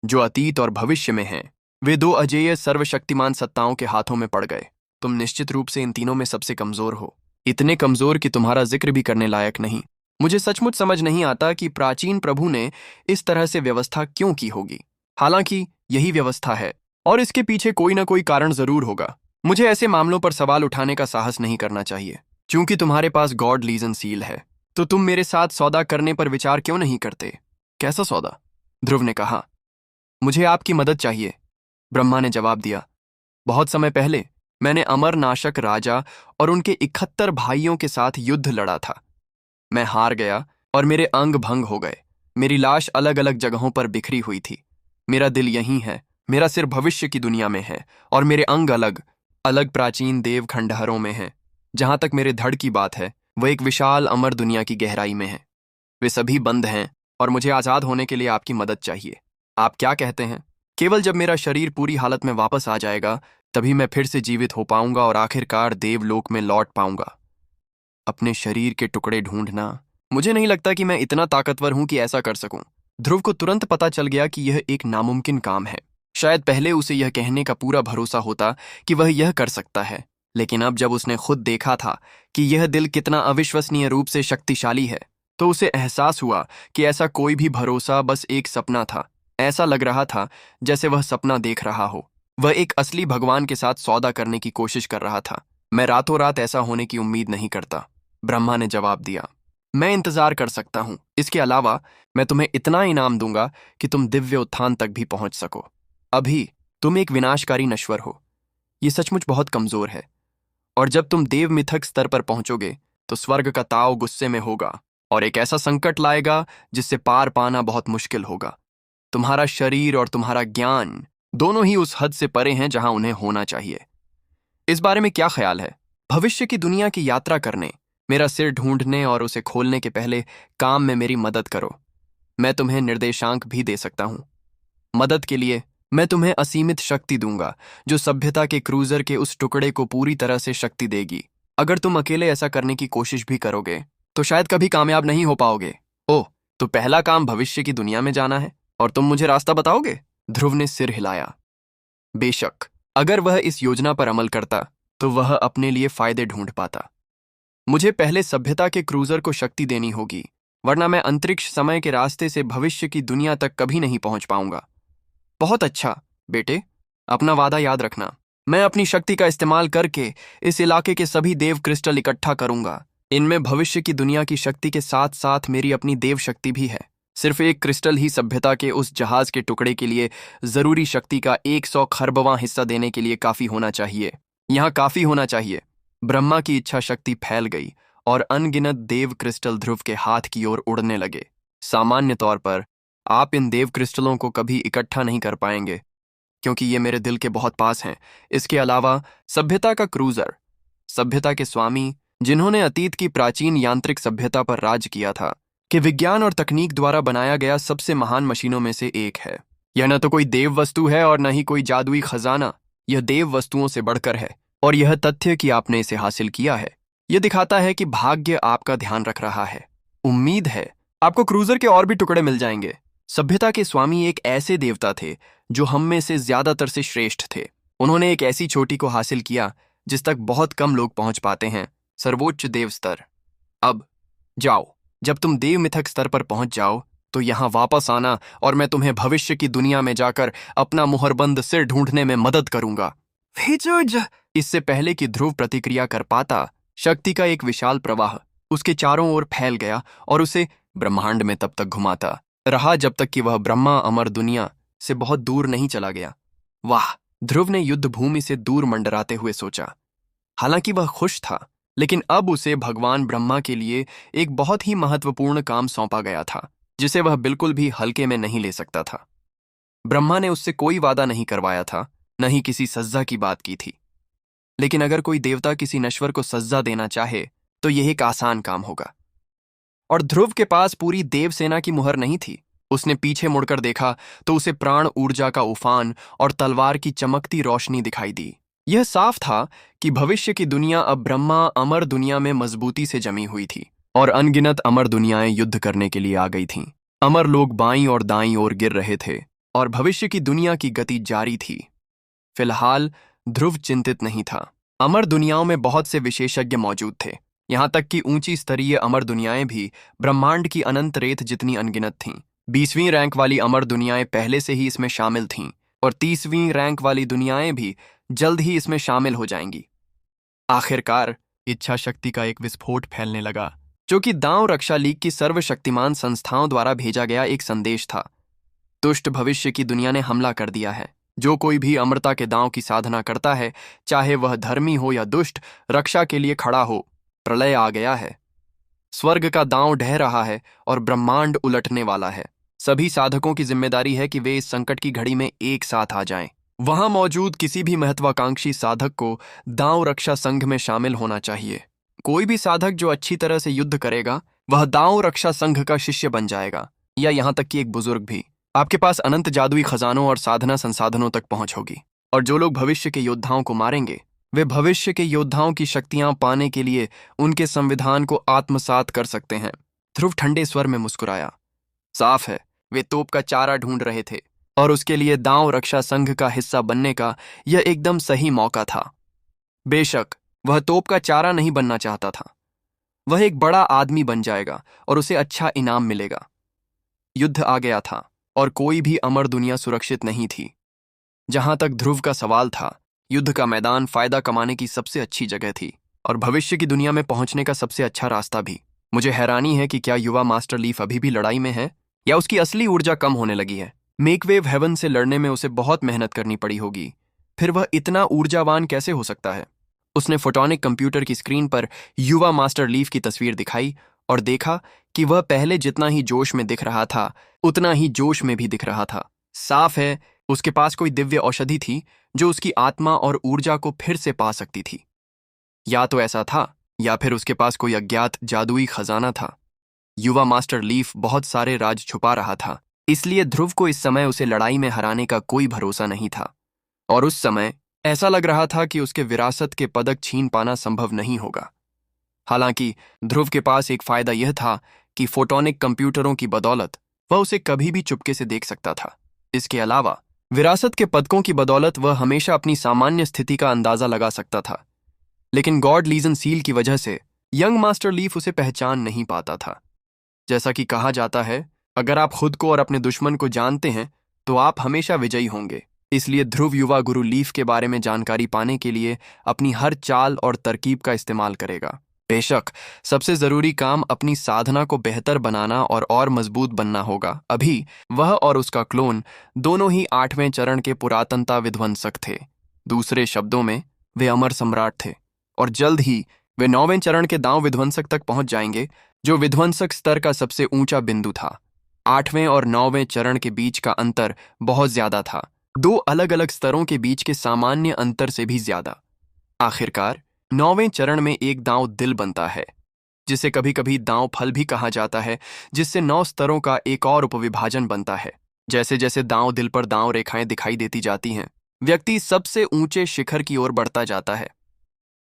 जो अतीत और भविष्य में हैं, वे 2 अजेय सर्वशक्तिमान सत्ताओं के हाथों में पड़ गए। तुम निश्चित रूप से इन तीनों में सबसे कमजोर हो, इतने कमजोर कि तुम्हारा जिक्र भी करने लायक नहीं। मुझे सचमुच समझ नहीं आता कि प्राचीन प्रभु ने इस तरह से व्यवस्था क्यों की होगी। हालांकि यही व्यवस्था है और इसके पीछे कोई ना कोई कारण जरूर होगा। मुझे ऐसे मामलों पर सवाल उठाने का साहस नहीं करना चाहिए। चूंकि तुम्हारे पास गॉड लीजन सील है, तो तुम मेरे साथ सौदा करने पर विचार क्यों नहीं करते? कैसा सौदा? ध्रुव ने कहा। मुझे आपकी मदद चाहिए, ब्रह्मा ने जवाब दिया। बहुत समय पहले मैंने अमरनाशक राजा और उनके 71 भाइयों के साथ युद्ध लड़ा था। मैं हार गया और मेरे अंग भंग हो गए। मेरी लाश अलग अलग जगहों पर बिखरी हुई थी। मेरा दिल यहीं है, मेरा सिर भविष्य की दुनिया में है और मेरे अंग अलग अलग प्राचीन देव खंडहरों में हैं। जहां तक मेरे धड़ की बात है, वह एक विशाल अमर दुनिया की गहराई में है। वे सभी बंद हैं और मुझे आजाद होने के लिए आपकी मदद चाहिए। आप क्या कहते हैं? केवल जब मेरा शरीर पूरी हालत में वापस आ जाएगा, तभी मैं फिर से जीवित हो पाऊंगा और आखिरकार देवलोक में लौट पाऊंगा। अपने शरीर के टुकड़े ढूंढना। मुझे नहीं लगता कि मैं इतना ताकतवर हूं कि ऐसा कर सकूं। ध्रुव को तुरंत पता चल गया कि यह एक नामुमकिन काम है। शायद पहले उसे यह कहने का पूरा भरोसा होता कि वह यह कर सकता है, लेकिन अब जब उसने खुद देखा था कि यह दिल कितना अविश्वसनीय रूप से शक्तिशाली है, तो उसे एहसास हुआ कि ऐसा कोई भी भरोसा बस एक सपना था। ऐसा लग रहा था जैसे वह सपना देख रहा हो। वह एक असली भगवान के साथ सौदा करने की कोशिश कर रहा था। मैं रातों रात ऐसा होने की उम्मीद नहीं करता, ब्रह्मा ने जवाब दिया। मैं इंतजार कर सकता हूं। इसके अलावा मैं तुम्हें इतना इनाम दूंगा कि तुम दिव्य उत्थान तक भी पहुंच सको। अभी तुम एक विनाशकारी नश्वर हो। ये सचमुच बहुत कमजोर है, और जब तुम देव मिथक स्तर पर पहुंचोगे तो स्वर्ग का ताव गुस्से में होगा और एक ऐसा संकट लाएगा जिससे पार पाना बहुत मुश्किल होगा। तुम्हारा शरीर और तुम्हारा ज्ञान दोनों ही उस हद से परे हैं जहां उन्हें होना चाहिए। इस बारे में क्या ख्याल है? भविष्य की दुनिया की यात्रा करने, मेरा सिर ढूंढने और उसे खोलने के पहले काम में मेरी मदद करो। मैं तुम्हें निर्देशांक भी दे सकता हूं। मदद के लिए मैं तुम्हें असीमित शक्ति दूंगा, जो सभ्यता के क्रूजर के उस टुकड़े को पूरी तरह से शक्ति देगी। अगर तुम अकेले ऐसा करने की कोशिश भी करोगे तो शायद कभी कामयाब नहीं हो पाओगे। ओह, तो पहला काम भविष्य की दुनिया में जाना है और तुम मुझे रास्ता बताओगे? ध्रुव ने सिर हिलाया। बेशक, अगर वह इस योजना पर अमल करता तो वह अपने लिए फायदे ढूंढ पाता। मुझे पहले सभ्यता के क्रूजर को शक्ति देनी होगी, वरना मैं अंतरिक्ष समय के रास्ते से भविष्य की दुनिया तक कभी नहीं पहुंच पाऊंगा। बहुत अच्छा बेटे, अपना वादा याद रखना। मैं अपनी शक्ति का इस्तेमाल करके इस इलाके के सभी देव क्रिस्टल इकट्ठा करूंगा। इनमें भविष्य की दुनिया की शक्ति के साथ साथ मेरी अपनी देव शक्ति भी है। सिर्फ एक क्रिस्टल ही सभ्यता के उस जहाज के टुकड़े के लिए जरूरी शक्ति का 100 खरबवां हिस्सा देने के लिए काफी होना चाहिए। यहाँ काफी होना चाहिए। ब्रह्मा की इच्छा शक्ति फैल गई और अनगिनत देव क्रिस्टल ध्रुव के हाथ की ओर उड़ने लगे। सामान्य तौर पर आप इन देव क्रिस्टलों को कभी इकट्ठा नहीं कर पाएंगे, क्योंकि ये मेरे दिल के बहुत पास हैं। इसके अलावा सभ्यता का क्रूजर, सभ्यता के स्वामी, जिन्होंने अतीत की प्राचीन यांत्रिक सभ्यता पर राज किया था, कि विज्ञान और तकनीक द्वारा बनाया गया सबसे महान मशीनों में से एक है। यह न तो कोई देव वस्तु है और न ही कोई जादुई खजाना। यह देव वस्तुओं से बढ़कर है, और यह तथ्य कि आपने इसे हासिल किया है, यह दिखाता है कि भाग्य आपका ध्यान रख रहा है। उम्मीद है आपको क्रूजर के और भी टुकड़े मिल जाएंगे। सभ्यता के स्वामी एक ऐसे देवता थे जो हम में से ज्यादातर से श्रेष्ठ थे। उन्होंने एक ऐसी चोटी को हासिल किया जिस तक बहुत कम लोग पहुंच पाते हैं, सर्वोच्च देव स्तर। अब जाओ, जब तुम देव मिथक स्तर पर पहुंच जाओ तो यहां वापस आना और मैं तुम्हें भविष्य की दुनिया में जाकर अपना मुहरबंद सिर ढूंढने में मदद करूंगा। इससे पहले कि ध्रुव प्रतिक्रिया कर पाता, शक्ति का एक विशाल प्रवाह उसके चारों ओर फैल गया और उसे ब्रह्मांड में तब तक घुमाता रहा जब तक कि वह ब्रह्मा अमर दुनिया से बहुत दूर नहीं चला गया। वाह, ध्रुव ने युद्ध भूमि से दूर मंडराते हुए सोचा। हालांकि वह खुश था, लेकिन अब उसे भगवान ब्रह्मा के लिए एक बहुत ही महत्वपूर्ण काम सौंपा गया था, जिसे वह बिल्कुल भी हल्के में नहीं ले सकता था। ब्रह्मा ने उससे कोई वादा नहीं करवाया था, न ही किसी सज्जा की बात की थी। लेकिन अगर कोई देवता किसी नश्वर को सज्जा देना चाहे तो यह एक आसान काम होगा। और ध्रुव के पास पूरी देवसेना की मुहर नहीं थी। उसने पीछे मुड़कर देखा तो उसे प्राण ऊर्जा का उफान और तलवार की चमकती रोशनी दिखाई दी। यह साफ था कि भविष्य की दुनिया अब ब्रह्मा अमर दुनिया में मजबूती से जमी हुई थी और अनगिनत अमर दुनियाएं युद्ध करने के लिए आ गई थीं। अमर लोग बाईं और दाईं ओर गिर रहे थे और भविष्य की दुनिया की गति जारी थी। फिलहाल ध्रुव चिंतित नहीं था। अमर दुनियाओं में बहुत से विशेषज्ञ मौजूद थे, यहां तक कि ऊंची स्तरीय अमर दुनियाएं भी ब्रह्मांड की अनंत रेत जितनी अनगिनत थीं। 20वीं रैंक वाली अमर दुनियाएं पहले से ही इसमें शामिल थीं और 30वीं रैंक वाली दुनियाएं भी जल्द ही इसमें शामिल हो जाएंगी। आखिरकार इच्छा शक्ति का एक विस्फोट फैलने लगा, जो कि दांव रक्षा लीग की सर्वशक्तिमान संस्थाओं द्वारा भेजा गया एक संदेश था। दुष्ट भविष्य की दुनिया ने हमला कर दिया है। जो कोई भी अमरता के दांव की साधना करता है, चाहे वह धर्मी हो या दुष्ट, रक्षा के लिए खड़ा हो। प्रलय आ गया है। स्वर्ग का दांव ढह रहा है और ब्रह्मांड उलटने वाला है। सभी साधकों की जिम्मेदारी है कि वे इस संकट की घड़ी में एक साथ आ जाएं। वहां मौजूद किसी भी महत्वाकांक्षी साधक को दांव रक्षा संघ में शामिल होना चाहिए। कोई भी साधक जो अच्छी तरह से युद्ध करेगा वह दांव रक्षा संघ का शिष्य बन जाएगा, या यहां तक कि एक बुजुर्ग भी। आपके पास अनंत जादुई खजानों और साधना संसाधनों तक पहुंच होगी। और जो लोग भविष्य के योद्धाओं को मारेंगे वे भविष्य के योद्धाओं की शक्तियां पाने के लिए उनके संविधान को आत्मसात कर सकते हैं। ध्रुव ठंडे स्वर में मुस्कुराया। साफ है, वे तोप का चारा ढूंढ रहे थे और उसके लिए दांव रक्षा संघ का हिस्सा बनने का यह एकदम सही मौका था। बेशक वह तोप का चारा नहीं बनना चाहता था। वह एक बड़ा आदमी बन जाएगा और उसे अच्छा इनाम मिलेगा। युद्ध आ गया था और कोई भी अमर दुनिया सुरक्षित नहीं थी। जहां तक ध्रुव का सवाल था, युद्ध का मैदान फायदा कमाने की सबसे अच्छी जगह थी और भविष्य की दुनिया में पहुंचने का सबसे अच्छा रास्ता भी। मुझे हैरानी है कि क्या युवा मास्टर लीफ अभी भी लड़ाई में है या उसकी असली ऊर्जा कम होने लगी है। मेकवेव हेवन से लड़ने में उसे बहुत मेहनत करनी पड़ी होगी, फिर वह इतना ऊर्जावान कैसे हो सकता है। उसने फोटोनिक कंप्यूटर की स्क्रीन पर युवा मास्टर लीफ की तस्वीर दिखाई और देखा कि वह पहले जितना ही जोश में दिख रहा था उतना ही जोश में भी दिख रहा था। साफ है, उसके पास कोई दिव्य औषधि थी जो उसकी आत्मा और ऊर्जा को फिर से पा सकती थी। या तो ऐसा था या फिर उसके पास कोई अज्ञात जादुई खजाना था। युवा मास्टर लीफ बहुत सारे राज छुपा रहा था, इसलिए ध्रुव को इस समय उसे लड़ाई में हराने का कोई भरोसा नहीं था। और उस समय ऐसा लग रहा था कि उसके विरासत के पदक छीन पाना संभव नहीं होगा। हालांकि ध्रुव के पास एक फायदा यह था कि फोटोनिक कंप्यूटरों की बदौलत वह उसे कभी भी चुपके से देख सकता था। इसके अलावा विरासत के पदकों की बदौलत वह हमेशा अपनी सामान्य स्थिति का अंदाजा लगा सकता था। लेकिन गॉड लीजन सील की वजह से यंग मास्टर लीफ उसे पहचान नहीं पाता था। जैसा कि कहा जाता है, अगर आप खुद को और अपने दुश्मन को जानते हैं तो आप हमेशा विजयी होंगे। इसलिए ध्रुव युवा गुरु लीफ के बारे में जानकारी पाने के लिए अपनी हर चाल और तरकीब का इस्तेमाल करेगा। बेशक सबसे जरूरी काम अपनी साधना को बेहतर बनाना और मजबूत बनना होगा। अभी वह और उसका क्लोन दोनों ही 8वें चरण के पुरातनता विध्वंसक थे। दूसरे शब्दों में वे अमर सम्राट थे और जल्द ही वे 9वें चरण के दांव विध्वंसक तक पहुंच जाएंगे, जो विध्वंसक स्तर का सबसे ऊंचा बिंदु था। 8वें और 9वें चरण के बीच का अंतर बहुत ज्यादा था, 2 अलग अलग स्तरों के बीच के सामान्य अंतर से भी ज्यादा। आखिरकार 9वें चरण में एक दांव दिल बनता है, जिसे कभी कभी दांव फल भी कहा जाता है, जिससे 9 स्तरों का एक और उपविभाजन बनता है। जैसे जैसे दांव दिल पर दांव रेखाएं दिखाई देती जाती हैं, व्यक्ति सबसे ऊंचे शिखर की ओर बढ़ता जाता है।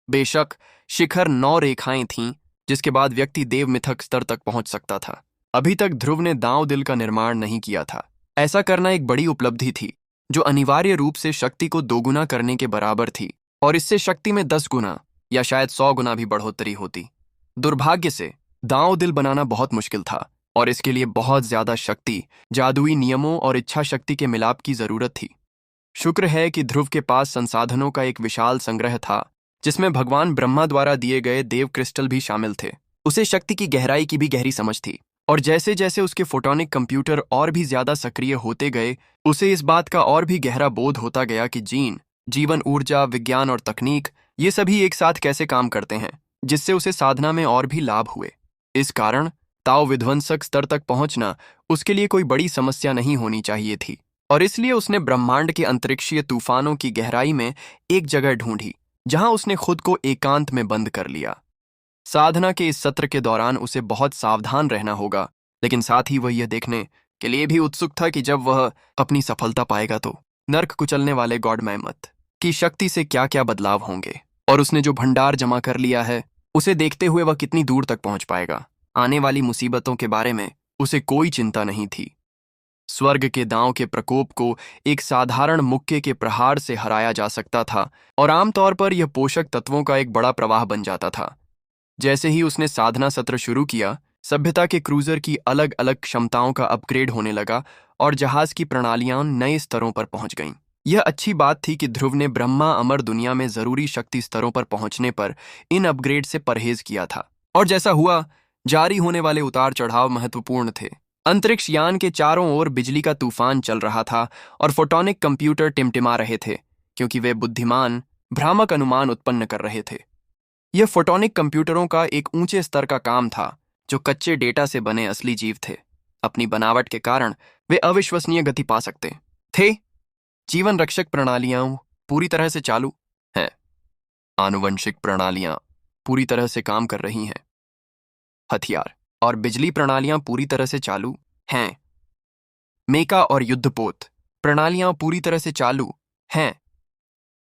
बेशक शिखर 9 रेखाएं थीं, जिसके बाद व्यक्ति देव मिथक स्तर तक पहुंच सकता था। अभी तक ध्रुव ने दांव दिल का निर्माण नहीं किया था। ऐसा करना एक बड़ी उपलब्धि थी, जो अनिवार्य रूप से शक्ति को दोगुना करने के बराबर थी, और इससे शक्ति में 10 गुना या शायद 100 गुना भी बढ़ोतरी होती। दुर्भाग्य से दांव दिल बनाना बहुत मुश्किल था और इसके लिए बहुत ज्यादा शक्ति, जादुई नियमों और इच्छा शक्ति के मिलाप की जरूरत थी। शुक्र है कि ध्रुव के पास संसाधनों का एक विशाल संग्रह था, जिसमें भगवान ब्रह्मा द्वारा दिए गए देव क्रिस्टल भी शामिल थे। उसे शक्ति की गहराई की भी गहरी समझ थी, और जैसे जैसे उसके फोटोनिक कंप्यूटर और भी ज्यादा सक्रिय होते गए, उसे इस बात का और भी गहरा बोध होता गया कि जीवन, ऊर्जा, विज्ञान और तकनीक, ये सभी एक साथ कैसे काम करते हैं, जिससे उसे साधना में और भी लाभ हुए। इस कारण ताओ विध्वंसक स्तर तक पहुंचना उसके लिए कोई बड़ी समस्या नहीं होनी चाहिए थी। और इसलिए उसने ब्रह्मांड के अंतरिक्षीय तूफानों की गहराई में एक जगह ढूंढी जहां उसने खुद को एकांत में बंद कर लिया। साधना के इस सत्र के दौरान उसे बहुत सावधान रहना होगा, लेकिन साथ ही वह यह देखने के लिए भी उत्सुक था कि जब वह अपनी सफलता पाएगा तो नर्क कुचलने वाले गॉड मैमथ की शक्ति से क्या क्या बदलाव होंगे, और उसने जो भंडार जमा कर लिया है उसे देखते हुए वह कितनी दूर तक पहुंच पाएगा। आने वाली मुसीबतों के बारे में उसे कोई चिंता नहीं थी। स्वर्ग के दांव के प्रकोप को एक साधारण मुक्के के प्रहार से हराया जा सकता था, और आमतौर पर यह पोषक तत्वों का एक बड़ा प्रवाह बन जाता था। जैसे ही उसने साधना सत्र शुरू किया, सभ्यता के क्रूजर की अलग अलग क्षमताओं का अपग्रेड होने लगा और जहाज की प्रणालियां नए स्तरों पर पहुंच गईं। यह अच्छी बात थी कि ध्रुव ने ब्रह्मा अमर दुनिया में जरूरी शक्ति स्तरों पर पहुंचने पर इन अपग्रेड से परहेज किया था, और जैसा हुआ, जारी होने वाले उतार चढ़ाव महत्वपूर्ण थे। अंतरिक्ष यान के चारों ओर बिजली का तूफान चल रहा था और फोटोनिक कंप्यूटर टिमटिमा रहे थे, क्योंकि वे बुद्धिमान भ्रामक अनुमान उत्पन्न कर रहे थे। यह फोटोनिक कंप्यूटरों का एक ऊंचे स्तर का काम था, जो कच्चे डेटा से बने असली जीव थे। अपनी बनावट के कारण वे अविश्वसनीय गति पा सकते थे। जीवन रक्षक प्रणालियां पूरी तरह से चालू हैं। आनुवंशिक प्रणालियां पूरी तरह से काम कर रही हैं। हथियार और बिजली प्रणालियां पूरी तरह से चालू हैं। मेका और युद्धपोत प्रणालियां पूरी तरह से चालू हैं।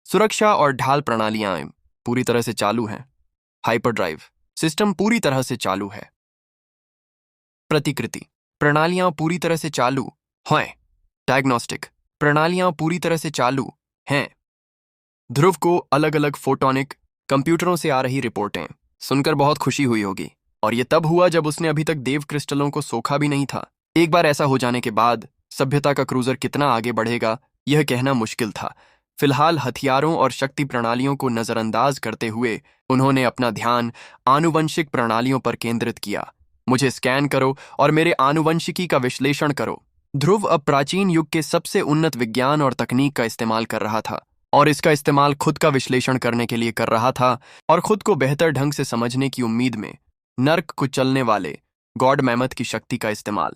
सुरक्षा और ढाल प्रणालियां पूरी तरह से चालू हैं। हाइपरड्राइव सिस्टम पूरी तरह से चालू है। प्रतिकृति प्रणालियां पूरी तरह से चालू हैं। डायग्नोस्टिक प्रणालियां पूरी तरह से चालू हैं। ध्रुव को अलग अलग फोटोनिक कंप्यूटरों से आ रही रिपोर्टें सुनकर बहुत खुशी हुई होगी, और यह तब हुआ जब उसने अभी तक देव क्रिस्टलों को सोखा भी नहीं था। एक बार ऐसा हो जाने के बाद सभ्यता का क्रूजर कितना आगे बढ़ेगा यह कहना मुश्किल था। फिलहाल हथियारों और शक्ति प्रणालियों को नजरअंदाज करते हुए उन्होंने अपना ध्यान आनुवंशिक प्रणालियों पर केंद्रित किया। मुझे स्कैन करो और मेरे आनुवंशिकी का विश्लेषण करो। ध्रुव अब प्राचीन युग के सबसे उन्नत विज्ञान और तकनीक का इस्तेमाल कर रहा था, और इसका इस्तेमाल खुद का विश्लेषण करने के लिए कर रहा था, और खुद को बेहतर ढंग से समझने की उम्मीद में नर्क को चलने वाले गॉड मैमथ की शक्ति का इस्तेमाल।